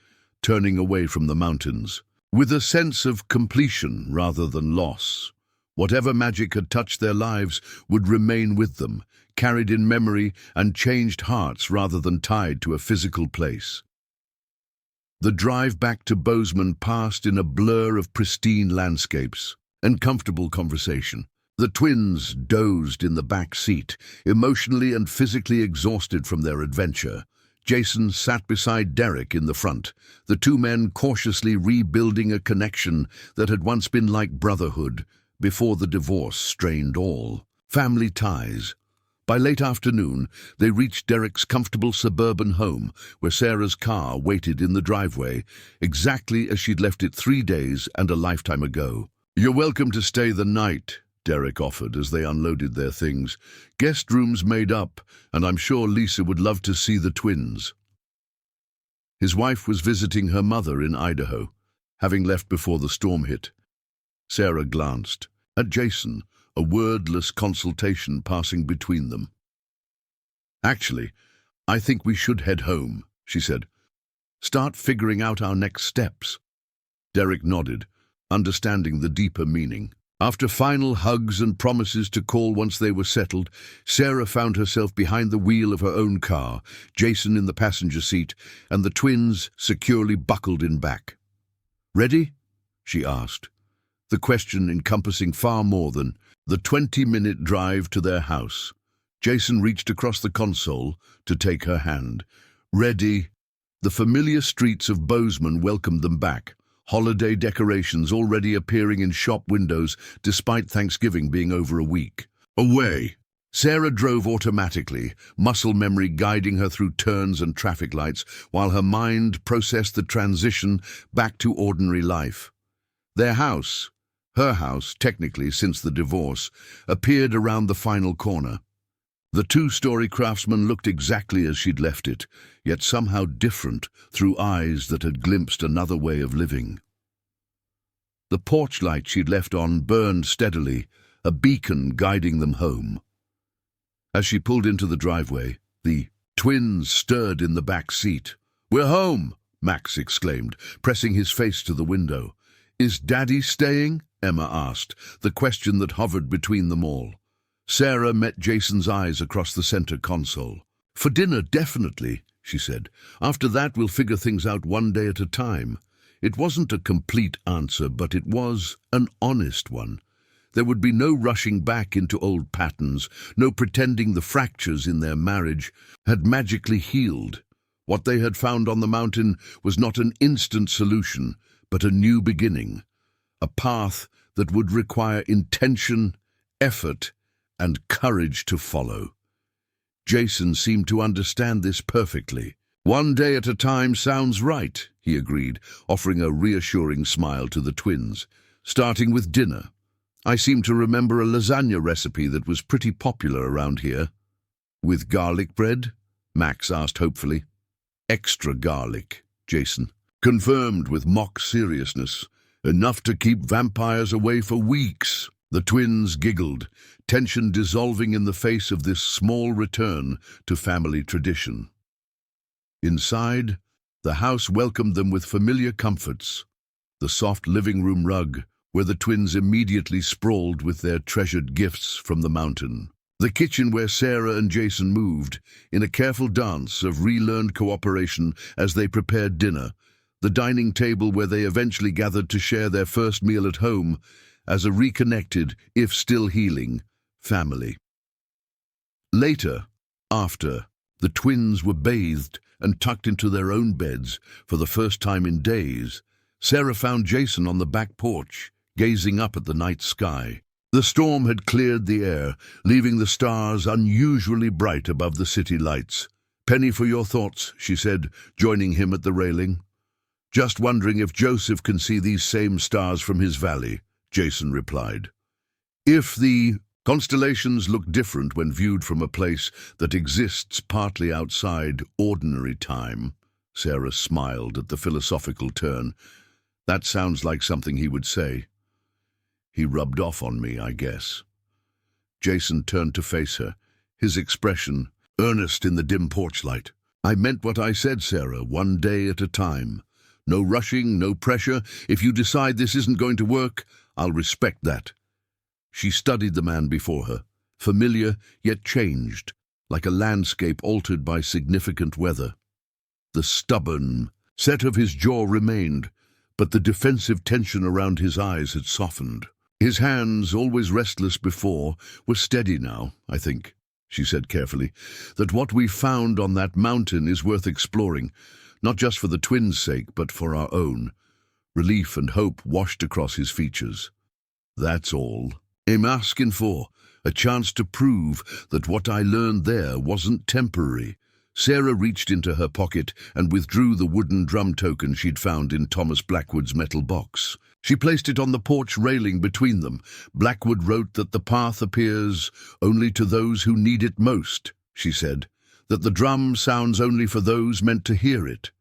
turning away from the mountains, with a sense of completion rather than loss. Whatever magic had touched their lives would remain with them, carried in memory and changed hearts rather than tied to a physical place. The drive back to Bozeman passed in a blur of pristine landscapes and comfortable conversation. The twins dozed in the back seat, emotionally and physically exhausted from their adventure. Jason sat beside Derek in the front, the two men cautiously rebuilding a connection that had once been like brotherhood before the divorce strained all. Family ties. By late afternoon, they reached Derek's comfortable suburban home, where Sarah's car waited in the driveway, exactly as she'd left it 3 days and a lifetime ago. "You're welcome to stay the night," Derek offered as they unloaded their things. "Guest rooms made up, and I'm sure Lisa would love to see the twins." His wife was visiting her mother in Idaho, having left before the storm hit. Sarah glanced at Jason, a wordless consultation passing between them. "Actually, I think we should head home," she said. "Start figuring out our next steps." Derek nodded, understanding the deeper meaning. After final hugs and promises to call once they were settled, Sarah found herself behind the wheel of her own car, Jason in the passenger seat, and the twins securely buckled in back. "Ready?" she asked, the question encompassing far more than the 20-minute drive to their house. Jason reached across the console to take her hand. "Ready." The familiar streets of Bozeman welcomed them back, holiday decorations already appearing in shop windows despite Thanksgiving being over a week. "Away." Sarah drove automatically, muscle memory guiding her through turns and traffic lights, while her mind processed the transition back to ordinary life. Their house, her house technically since the divorce, appeared around the final corner. The two-story craftsman looked exactly as she'd left it, yet somehow different through eyes that had glimpsed another way of living. The porch light she'd left on burned steadily, a beacon guiding them home. As she pulled into the driveway, the twins stirred in the back seat. "We're home!" Max exclaimed, pressing his face to the window. "Is Daddy staying?" Emma asked, the question that hovered between them all. Sarah met Jason's eyes across the center console. "For dinner, definitely," she said. "After that, we'll figure things out one day at a time." It wasn't a complete answer, but it was an honest one. There would be no rushing back into old patterns, no pretending the fractures in their marriage had magically healed. What they had found on the mountain was not an instant solution, but a new beginning, a path that would require intention, effort, and courage to follow. Jason seemed to understand this perfectly. "One day at a time sounds right," he agreed, offering a reassuring smile to the twins. "Starting with dinner. I seem to remember a lasagna recipe that was pretty popular around here." "With garlic bread?" Max asked hopefully. "Extra garlic," Jason confirmed with mock seriousness. "Enough to keep vampires away for weeks." The twins giggled, tension dissolving in the face of this small return to family tradition. Inside, the house welcomed them with familiar comforts. The soft living room rug, where the twins immediately sprawled with their treasured gifts from the mountain. The kitchen where Sarah and Jason moved, in a careful dance of relearned cooperation as they prepared dinner. The dining table where they eventually gathered to share their first meal at home as a reconnected, if still healing, family. Later, after, the twins were bathed and tucked into their own beds for the first time in days, Sarah found Jason on the back porch, gazing up at the night sky. The storm had cleared the air, leaving the stars unusually bright above the city lights. "Penny for your thoughts," she said, joining him at the railing. "Just wondering if Joseph can see these same stars from his valley," Jason replied. "If the Constellations look different when viewed from a place that exists partly outside ordinary time. Sarah smiled at the philosophical turn. That sounds like something he would say. He rubbed off on me, I guess. Jason turned to face her, his expression earnest in the dim porch light. I meant what I said, Sarah, one day at a time. No rushing, no pressure. If you decide this isn't going to work, I'll respect that. She studied the man before her, familiar yet changed, like a landscape altered by significant weather. The stubborn set of his jaw remained, but the defensive tension around his eyes had softened. His hands, always restless before, were steady now, I think, she said carefully, that what we found on that mountain is worth exploring, not just for the twins' sake, but for our own. Relief and hope washed across his features. That's all. I'm asking for a chance to prove that what I learned there wasn't temporary. Sarah reached into her pocket and withdrew the wooden drum token she'd found in Thomas Blackwood's metal box. She placed it on the porch railing between them. Blackwood wrote that the path appears only to those who need it most, she said, that the drum sounds only for those meant to hear it.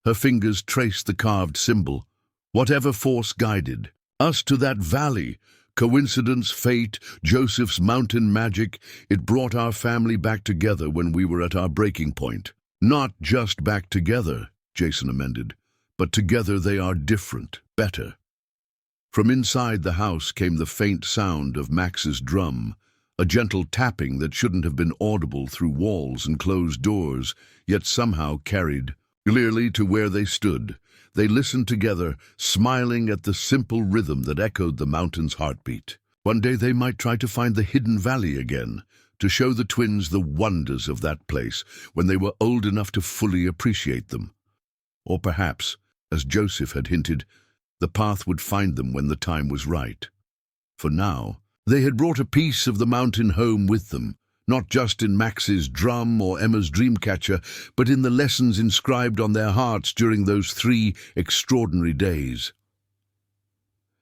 Her fingers traced the carved symbol. Whatever force guided us to that valley, coincidence, fate, Joseph's mountain magic, it brought our family back together when we were at our breaking point. Not just back together, Jason amended, but together they are different, better. From inside the house came the faint sound of Max's drum, a gentle tapping that shouldn't have been audible through walls and closed doors, yet somehow carried clearly to where they stood. They listened together, smiling at the simple rhythm that echoed the mountain's heartbeat. One day they might try to find the hidden valley again, to show the twins the wonders of that place when they were old enough to fully appreciate them. Or perhaps, as Joseph had hinted, the path would find them when the time was right. For now, they had brought a piece of the mountain home with them, not just in Max's drum or Emma's dreamcatcher, but in the lessons inscribed on their hearts during those 3 extraordinary days.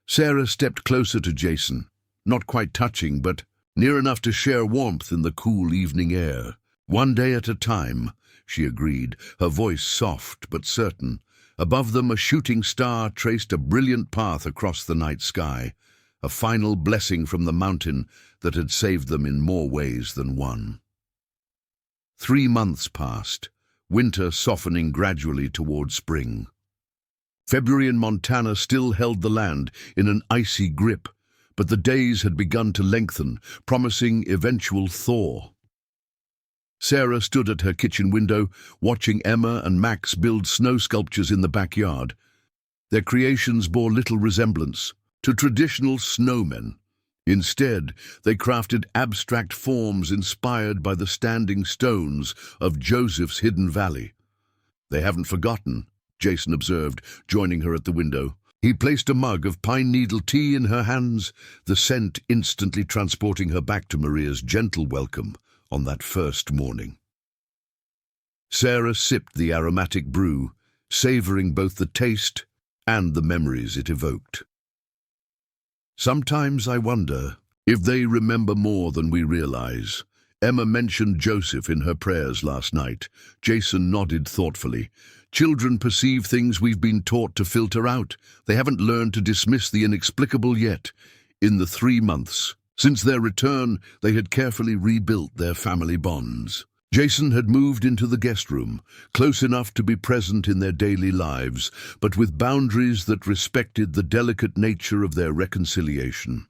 Sarah stepped closer to Jason, not quite touching, but near enough to share warmth in the cool evening air. One day at a time, she agreed, her voice soft but certain. Above them, a shooting star traced a brilliant path across the night sky, a final blessing from the mountain that had saved them in more ways than one. 3 months passed, winter softening gradually toward spring. February in Montana still held the land in an icy grip, but the days had begun to lengthen, promising eventual thaw. Sarah stood at her kitchen window, watching Emma and Max build snow sculptures in the backyard. Their creations bore little resemblance to traditional snowmen. Instead, they crafted abstract forms inspired by the standing stones of Joseph's hidden valley. They haven't forgotten, Jason observed, joining her at the window. He placed a mug of pine needle tea in her hands, the scent instantly transporting her back to Maria's gentle welcome on that first morning. Sarah sipped the aromatic brew, savoring both the taste and the memories it evoked. Sometimes I wonder if they remember more than we realize. Emma mentioned Joseph in her prayers last night. Jason nodded thoughtfully. Children perceive things we've been taught to filter out. They haven't learned to dismiss the inexplicable yet. In the 3 months since their return, they had carefully rebuilt their family bonds. Jason had moved into the guest room, close enough to be present in their daily lives, but with boundaries that respected the delicate nature of their reconciliation.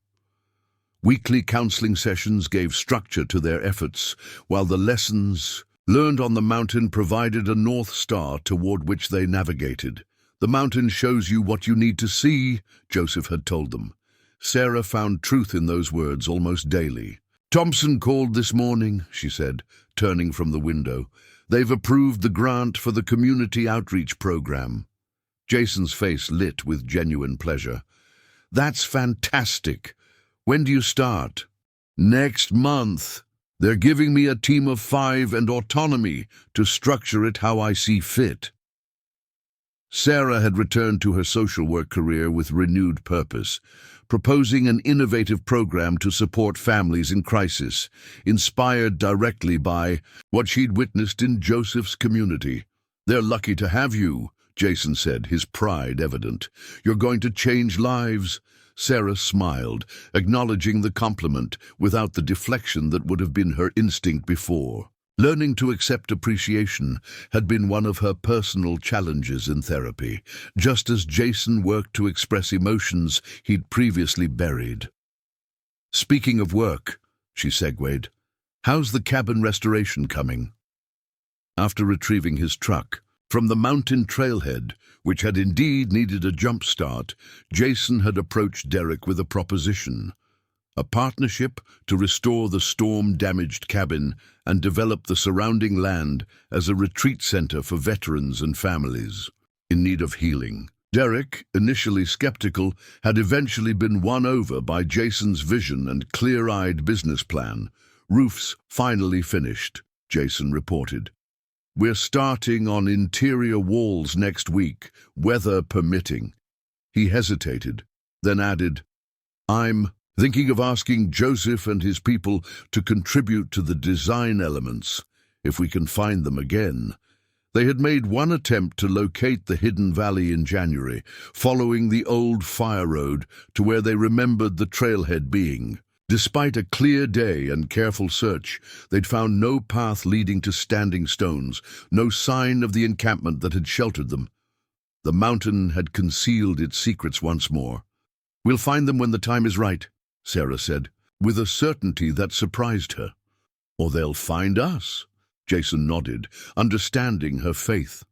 Weekly counseling sessions gave structure to their efforts, while the lessons learned on the mountain provided a North Star toward which they navigated. The mountain shows you what you need to see, Joseph had told them. Sarah found truth in those words almost daily. Thompson called this morning, she said, turning from the window. They've approved the grant for the community outreach program. Jason's face lit with genuine pleasure. That's fantastic. When do you start? Next month. They're giving me a team of 5 and autonomy to structure it how I see fit. Sarah had returned to her social work career with renewed purpose, proposing an innovative program to support families in crisis, inspired directly by what she'd witnessed in Joseph's community. "They're lucky to have you," Jason said, his pride evident. "You're going to change lives." Sarah smiled, acknowledging the compliment without the deflection that would have been her instinct before. Learning to accept appreciation had been one of her personal challenges in therapy, just as Jason worked to express emotions he'd previously buried. "Speaking of work," she segued, "how's the cabin restoration coming?" After retrieving his truck from the mountain trailhead, which had indeed needed a jump start, Jason had approached Derek with a proposition: a partnership to restore the storm-damaged cabin and develop the surrounding land as a retreat center for veterans and families in need of healing. Derek, initially skeptical, had eventually been won over by Jason's vision and clear-eyed business plan. "Roof's finally finished," Jason reported. "We're starting on interior walls next week, weather permitting." He hesitated, then added, "I'm thinking of asking Joseph and his people to contribute to the design elements, if we can find them again." They had made one attempt to locate the hidden valley in January, following the old fire road to where they remembered the trailhead being. Despite a clear day and careful search, they'd found no path leading to Standing Stones, no sign of the encampment that had sheltered them. The mountain had concealed its secrets once more. "We'll find them when the time is right," Sarah said, with a certainty that surprised her. "Or they'll find us," Jason nodded, understanding her faith.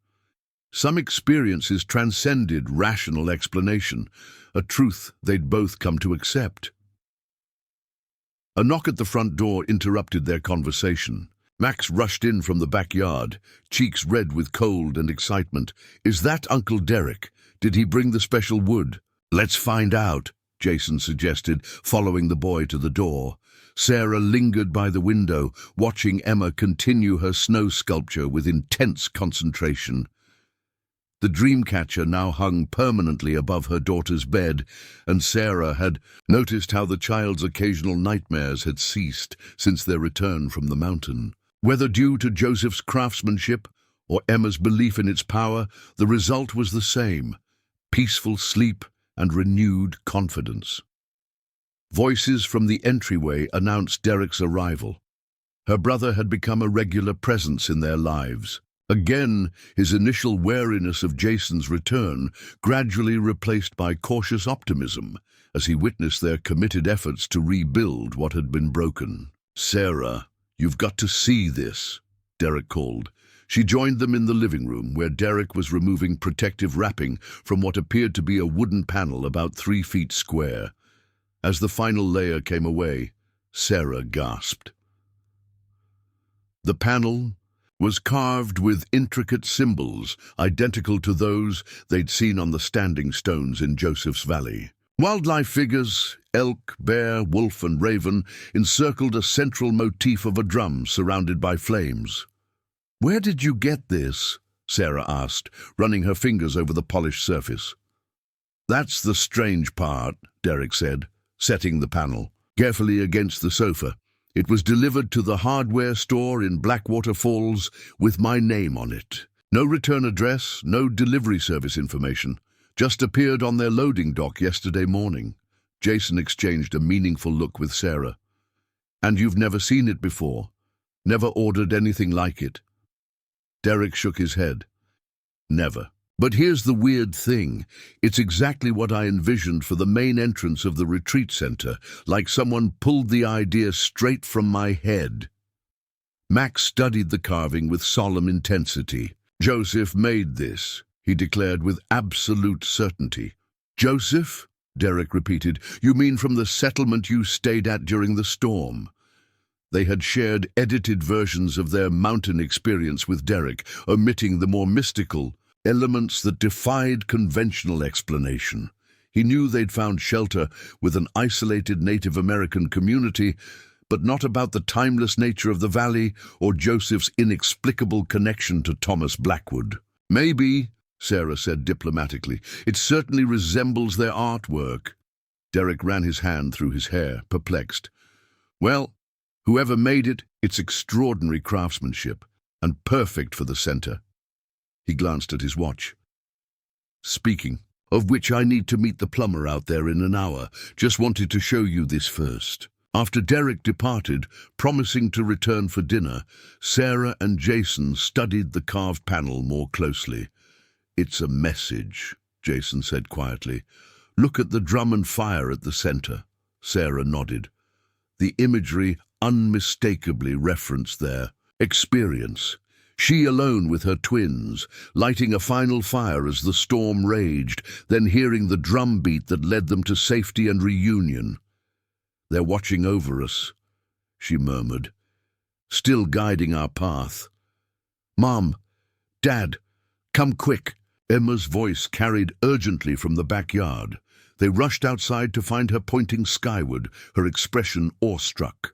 Some experiences transcended rational explanation, a truth they'd both come to accept. A knock at the front door interrupted their conversation. Max rushed in from the backyard, cheeks red with cold and excitement. "Is that Uncle Derek? Did he bring the special wood?" "Let's find out," Jason suggested, following the boy to the door. Sarah lingered by the window, watching Emma continue her snow sculpture with intense concentration. The dreamcatcher now hung permanently above her daughter's bed, and Sarah had noticed how the child's occasional nightmares had ceased since their return from the mountain. Whether due to Joseph's craftsmanship or Emma's belief in its power, the result was the same: peaceful sleep and renewed confidence. Voices from the entryway announced Derek's arrival. Her brother had become a regular presence in their lives. Again, his initial wariness of Jason's return gradually replaced by cautious optimism as he witnessed their committed efforts to rebuild what had been broken. "Sarah, you've got to see this," Derek called. She joined them in the living room, where Derek was removing protective wrapping from what appeared to be a wooden panel about 3 feet square. As the final layer came away, Sarah gasped. The panel was carved with intricate symbols identical to those they'd seen on the standing stones in Joseph's Valley. Wildlife figures, elk, bear, wolf, and raven, encircled a central motif of a drum surrounded by flames. "Where did you get this?" Sarah asked, running her fingers over the polished surface. "That's the strange part," Derek said, setting the panel carefully against the sofa. "It was delivered to the hardware store in Blackwater Falls with my name on it. No return address, no delivery service information. Just appeared on their loading dock yesterday morning." Jason exchanged a meaningful look with Sarah. "And you've never seen it before? Never ordered anything like it?" Derek shook his head. "Never. But here's the weird thing. It's exactly what I envisioned for the main entrance of the retreat center, like someone pulled the idea straight from my head." Max studied the carving with solemn intensity. "Joseph made this," he declared with absolute certainty. "Joseph?" Derek repeated. "You mean from the settlement you stayed at during the storm?" They had shared edited versions of their mountain experience with Derek, omitting the more mystical elements that defied conventional explanation. He knew they'd found shelter with an isolated Native American community, but not about the timeless nature of the valley or Joseph's inexplicable connection to Thomas Blackwood. "Maybe," Sarah said diplomatically. "It certainly resembles their artwork." Derek ran his hand through his hair, perplexed. "Well, whoever made it, it's extraordinary craftsmanship, and perfect for the center." He glanced at his watch. "Speaking of which, I need to meet the plumber out there in an hour. Just wanted to show you this first." After Derek departed, promising to return for dinner, Sarah and Jason studied the carved panel more closely. "It's a message," Jason said quietly. "Look at the drum and fire at the center." Sarah nodded. The imagery unmistakably referenced their experience. She alone with her twins, lighting a final fire as the storm raged, then hearing the drum beat that led them to safety and reunion. "They're watching over us," she murmured, "still guiding our path." "Mom, Dad, come quick." Emma's voice carried urgently from the backyard. They rushed outside to find her pointing skyward, her expression awestruck.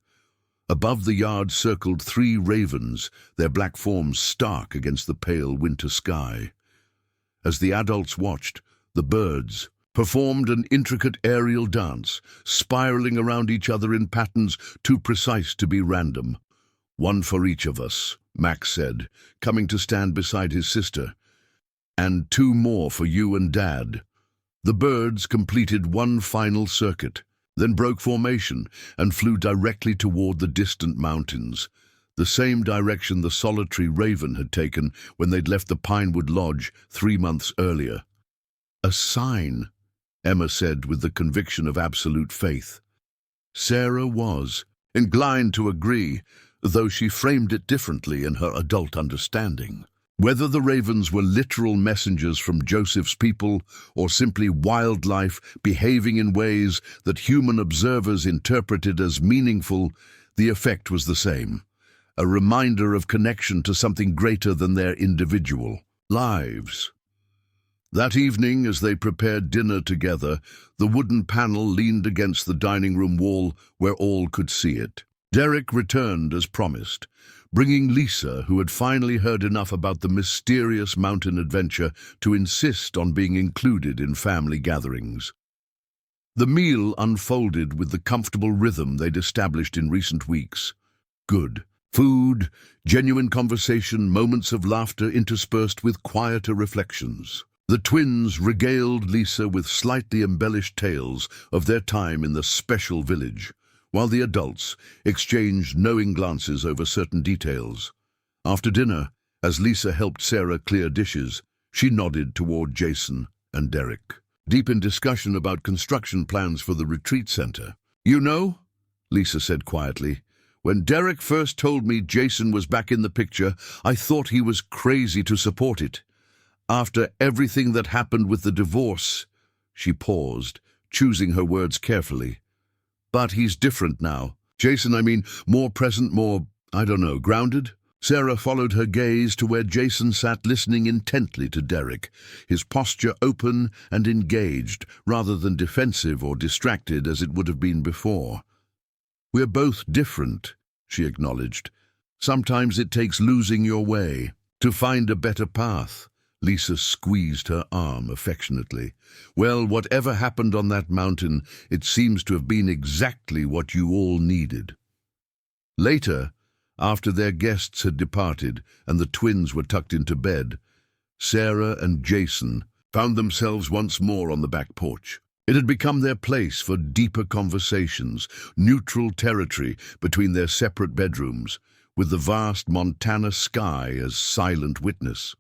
Above the yard circled 3 ravens, their black forms stark against the pale winter sky. As the adults watched, the birds performed an intricate aerial dance, spiraling around each other in patterns too precise to be random. "One for each of us," Max said, coming to stand beside his sister. "And 2 more for you and Dad." The birds completed one final circuit, then broke formation and flew directly toward the distant mountains, the same direction the solitary raven had taken when they'd left the Pinewood Lodge 3 months earlier. "A sign," Emma said with the conviction of absolute faith. Sarah was inclined to agree, though she framed it differently in her adult understanding. Whether the ravens were literal messengers from Joseph's people or simply wildlife behaving in ways that human observers interpreted as meaningful, the effect was the same. A reminder of connection to something greater than their individual lives. That evening, as they prepared dinner together, the wooden panel leaned against the dining room wall where all could see it. Derek returned as promised, bringing Lisa, who had finally heard enough about the mysterious mountain adventure to insist on being included in family gatherings. The meal unfolded with the comfortable rhythm they'd established in recent weeks. Good food, genuine conversation, moments of laughter interspersed with quieter reflections. The twins regaled Lisa with slightly embellished tales of their time in the special village, while the adults exchanged knowing glances over certain details. After dinner, as Lisa helped Sarah clear dishes, she nodded toward Jason and Derek, deep in discussion about construction plans for the retreat center. "You know," Lisa said quietly, "when Derek first told me Jason was back in the picture, I thought he was crazy to support it. After everything that happened with the divorce," she paused, choosing her words carefully. "But he's different now. Jason, I mean, more present, more, grounded." Sarah followed her gaze to where Jason sat listening intently to Derek, his posture open and engaged, rather than defensive or distracted as it would have been before. "We're both different," she acknowledged. "Sometimes it takes losing your way to find a better path." Lisa squeezed her arm affectionately. "Well, whatever happened on that mountain, it seems to have been exactly what you all needed." Later, after their guests had departed and the twins were tucked into bed, Sarah and Jason found themselves once more on the back porch. It had become their place for deeper conversations, neutral territory between their separate bedrooms, with the vast Montana sky as silent witness.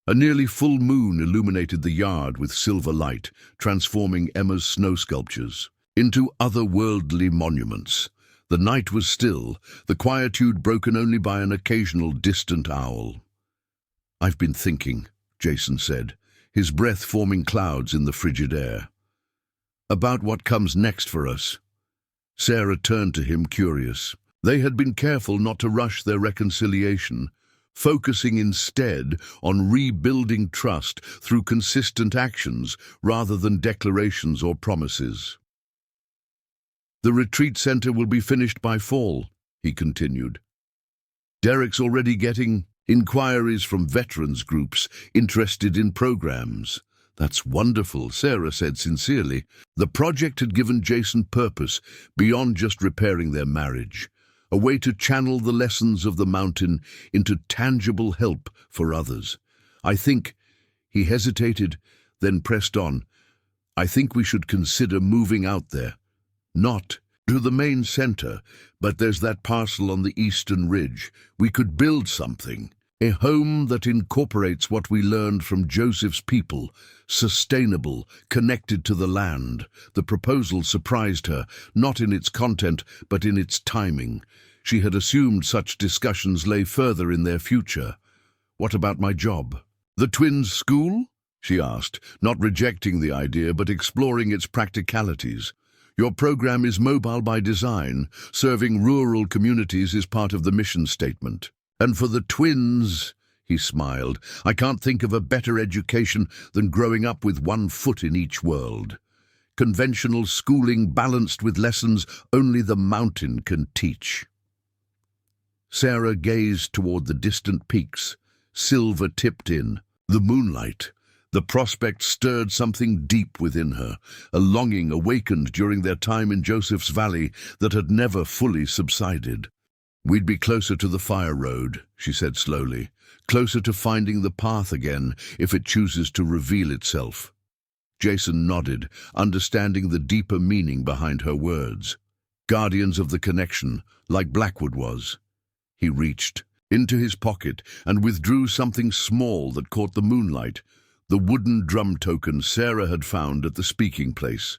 A nearly full moon illuminated the yard with silver light, transforming Emma's snow sculptures into otherworldly monuments. The night was still, the quietude broken only by an occasional distant owl. "I've been thinking," Jason said, his breath forming clouds in the frigid air. "About what comes next for us." Sarah turned to him, curious. They had been careful not to rush their reconciliation, focusing instead on rebuilding trust through consistent actions rather than declarations or promises. "The retreat center will be finished by fall," he continued. "Derek's already getting Inquiries from veterans groups interested in programs. That's wonderful, Sarah said sincerely. The project had given Jason purpose beyond just repairing their marriage, a way to channel the lessons of the mountain into tangible help for others. I think, he hesitated, then pressed on, I think we should consider moving out there. Not to the main center, but there's that parcel on the eastern ridge. We could build something. A home that incorporates what we learned from Joseph's people, sustainable, connected to the land. The proposal surprised her, not in its content, but in its timing. She had assumed such discussions lay further in their future. What about my job? The twins' school? She asked, not rejecting the idea, but exploring its practicalities. Your program is mobile by design. Serving rural communities is part of the mission statement. And for the twins, he smiled, I can't think of a better education than growing up with one foot in each world. Conventional schooling balanced with lessons only the mountain can teach. Sarah gazed toward the distant peaks, silver tipped in, the moonlight. The prospect stirred something deep within her, a longing awakened during their time in Joseph's Valley that had never fully subsided. We'd be closer to the fire road, she said slowly, closer to finding the path again if it chooses to reveal itself. Jason nodded, understanding the deeper meaning behind her words. Guardians of the connection, like Blackwood was. He reached into his pocket and withdrew something small that caught the moonlight, the wooden drum token Sarah had found at the speaking place.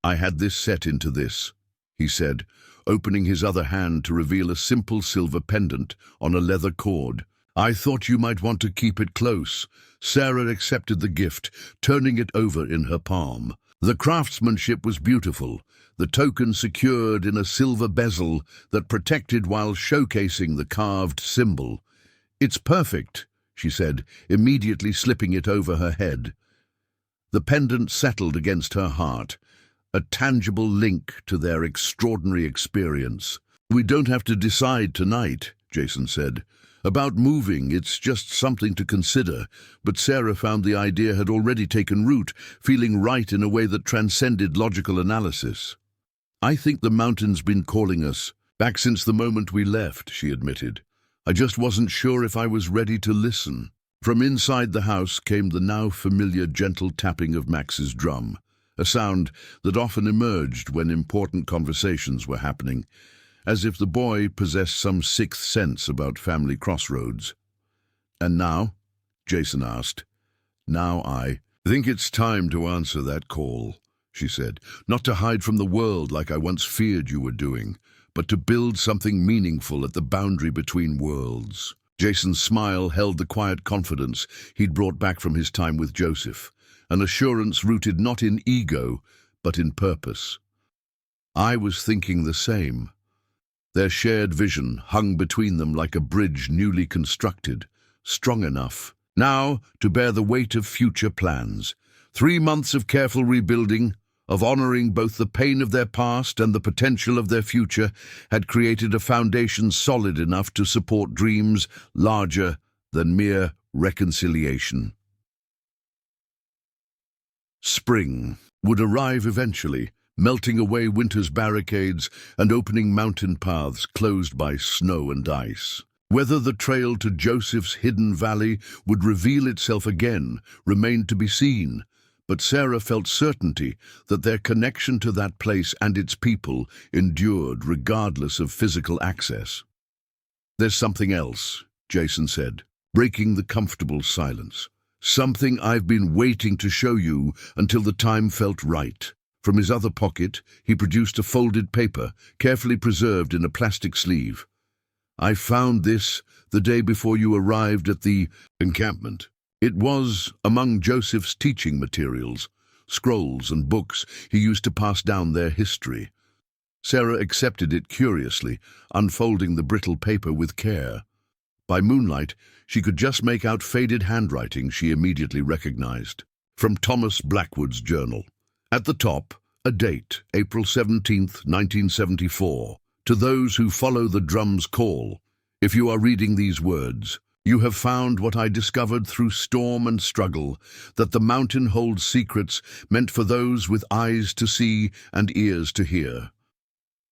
I had this set into this, he said, opening his other hand to reveal a simple silver pendant on a leather cord. I thought you might want to keep it close. Sarah accepted the gift, turning it over in her palm. The craftsmanship was beautiful, the token secured in a silver bezel that protected while showcasing the carved symbol. It's perfect, she said, immediately slipping it over her head. The pendant settled against her heart, a tangible link to their extraordinary experience. We don't have to decide tonight, Jason said. About moving, it's just something to consider, but Sarah found the idea had already taken root, feeling right in a way that transcended logical analysis. I think the mountain's been calling us, back since the moment we left, she admitted. I just wasn't sure if I was ready to listen. From inside the house came the now familiar gentle tapping of Max's drum, a sound that often emerged when important conversations were happening, as if the boy possessed some sixth sense about family crossroads. And now? Jason asked. Now I think it's time to answer that call, she said, not to hide from the world like I once feared you were doing, but to build something meaningful at the boundary between worlds. Jason's smile held the quiet confidence he'd brought back from his time with Joseph, an assurance rooted not in ego, but in purpose. I was thinking the same. Their shared vision hung between them like a bridge newly constructed, strong enough, now to bear the weight of future plans. 3 months of careful rebuilding, of honoring both the pain of their past and the potential of their future, had created a foundation solid enough to support dreams larger than mere reconciliation. Spring would arrive eventually, melting away winter's barricades and opening mountain paths closed by snow and ice. Whether the trail to Joseph's hidden valley would reveal itself again remained to be seen, but Sarah felt certainty that their connection to that place and its people endured regardless of physical access. There's something else, Jason said, breaking the comfortable silence. Something I've been waiting to show you until the time felt right. From his other pocket, he produced a folded paper, carefully preserved in a plastic sleeve. I found this the day before you arrived at the encampment. It was among Joseph's teaching materials, scrolls and books he used to pass down their history. Sarah accepted it curiously, unfolding the brittle paper with care. By moonlight, she could just make out faded handwriting she immediately recognized. From Thomas Blackwood's journal. At the top, a date, April 17th, 1974. To those who follow the drum's call, if you are reading these words, You have found what I discovered through storm and struggle, that the mountain holds secrets meant for those with eyes to see and ears to hear.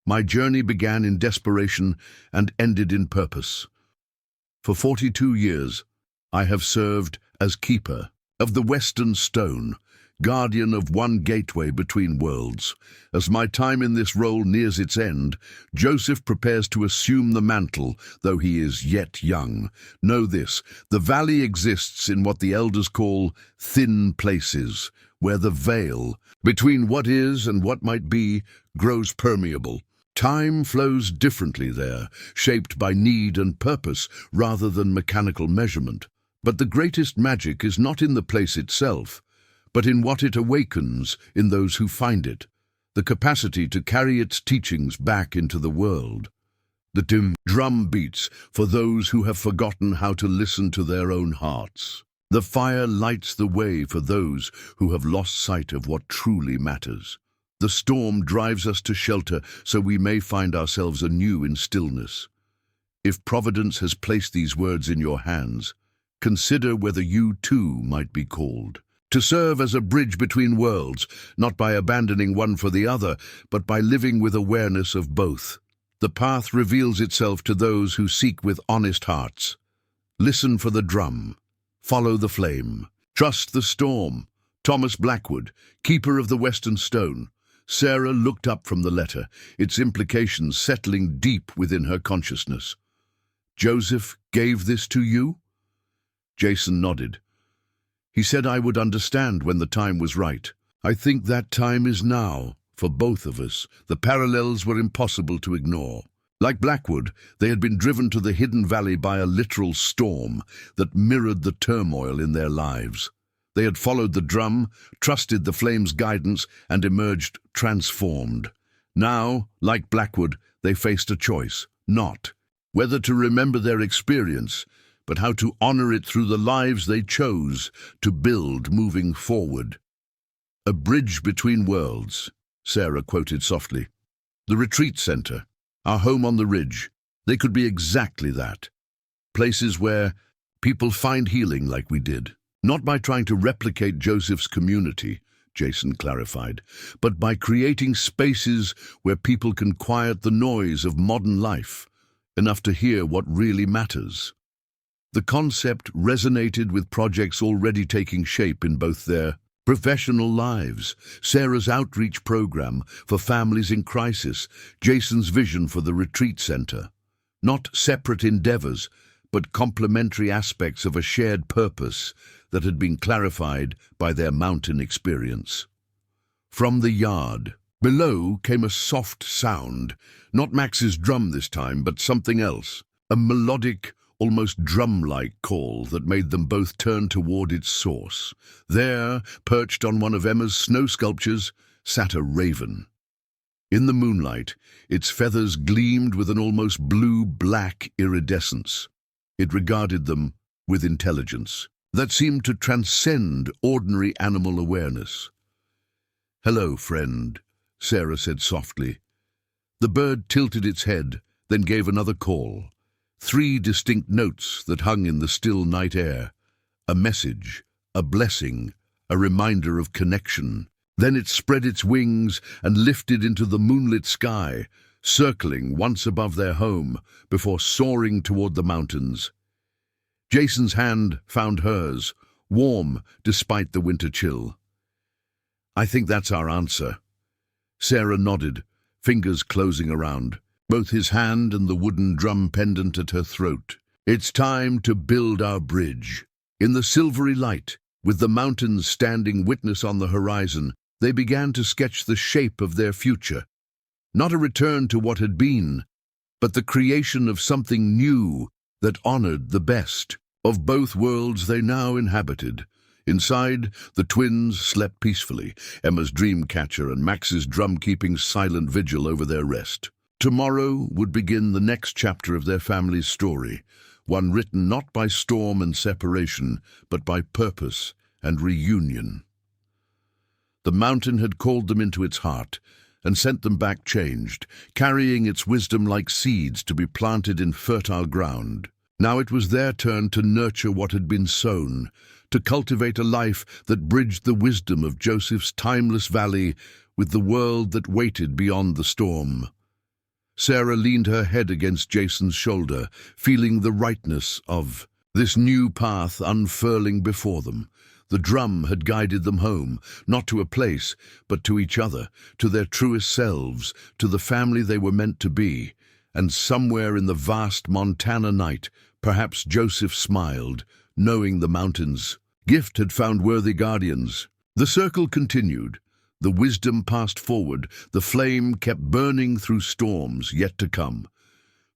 My journey began in desperation and ended in purpose. For 42 years, I have served as keeper of the Western Stone, guardian of one gateway between worlds. As my time in this role nears its end, Joseph prepares to assume the mantle, though he is yet young. Know this, the valley exists in what the elders call thin places, where the veil between what is and what might be grows permeable. Time flows differently there, shaped by need and purpose rather than mechanical measurement. But the greatest magic is not in the place itself, but in what it awakens in those who find it, the capacity to carry its teachings back into the world. The drum beats for those who have forgotten how to listen to their own hearts. The fire lights the way for those who have lost sight of what truly matters. The storm drives us to shelter so we may find ourselves anew in stillness. If Providence has placed these words in your hands, consider whether you too might be called to serve as a bridge between worlds, not by abandoning one for the other, but by living with awareness of both. The path reveals itself to those who seek with honest hearts. Listen for the drum. Follow the flame. Trust the storm. Thomas Blackwood, keeper of the Western Stone. Sarah looked up from the letter, its implications settling deep within her consciousness. Joseph gave this to you? Jason nodded. He said I would understand when the time was right. I think that time is now, for both of us. The parallels were impossible to ignore. Like Blackwood, they had been driven to the hidden valley by a literal storm that mirrored the turmoil in their lives. They had followed the drum, trusted the flame's guidance, and emerged transformed. Now, like Blackwood, they faced a choice, not whether to remember their experience, but how to honor it through the lives they chose to build moving forward. A bridge between worlds, Sarah quoted softly. The retreat center, our home on the ridge, they could be exactly that. Places where people find healing like we did. Not by trying to replicate Joseph's community, Jason clarified, but by creating spaces where people can quiet the noise of modern life, enough to hear what really matters. The concept resonated with projects already taking shape in both their professional lives. Sarah's outreach program for families in crisis, Jason's vision for the retreat center. Not separate endeavors, but complementary aspects of a shared purpose that had been clarified by their mountain experience. From the yard below came a soft sound, not Max's drum this time, but something else, a melodic, almost drum-like call that made them both turn toward its source. There, perched on one of Emma's snow sculptures, sat a raven. In the moonlight, its feathers gleamed with an almost blue-black iridescence. It regarded them with intelligence that seemed to transcend ordinary animal awareness. "Hello, friend," Sarah said softly. The bird tilted its head, then gave another call. 3 distinct notes that hung in the still night air. A message, a blessing, a reminder of connection. Then it spread its wings and lifted into the moonlit sky, circling once above their home before soaring toward the mountains. Jason's hand found hers, warm despite the winter chill. "I think that's our answer." Sarah nodded, fingers closing around, both his hand and the wooden drum pendant at her throat. "It's time to build our bridge." In the silvery light, with the mountains standing witness on the horizon, they began to sketch the shape of their future. Not a return to what had been, but the creation of something new that honored the best of both worlds they now inhabited. Inside, the twins slept peacefully, Emma's dream catcher and Max's drum keeping silent vigil over their rest. Tomorrow would begin the next chapter of their family's story, one written not by storm and separation, but by purpose and reunion. The mountain had called them into its heart and sent them back changed, carrying its wisdom like seeds to be planted in fertile ground. Now it was their turn to nurture what had been sown, to cultivate a life that bridged the wisdom of Joseph's timeless valley with the world that waited beyond the storm. Sarah leaned her head against Jason's shoulder, feeling the rightness of this new path unfurling before them. The drum had guided them home, not to a place, but to each other, to their truest selves, to the family they were meant to be. And somewhere in the vast Montana night, perhaps Joseph smiled, knowing the mountain's gift had found worthy guardians. The circle continued. The wisdom passed forward, the flame kept burning through storms yet to come.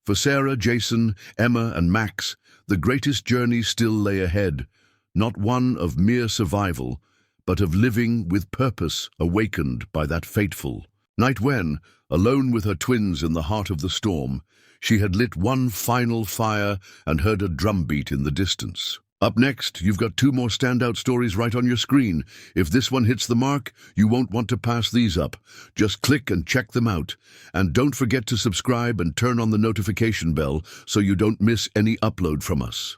For Sarah, Jason, Emma, and Max, the greatest journey still lay ahead, not one of mere survival, but of living with purpose awakened by that fateful night when, alone with her twins in the heart of the storm, she had lit one final fire and heard a drumbeat in the distance. Up next, you've got 2 more standout stories right on your screen. If this one hits the mark, you won't want to pass these up. Just click and check them out. And don't forget to subscribe and turn on the notification bell so you don't miss any upload from us.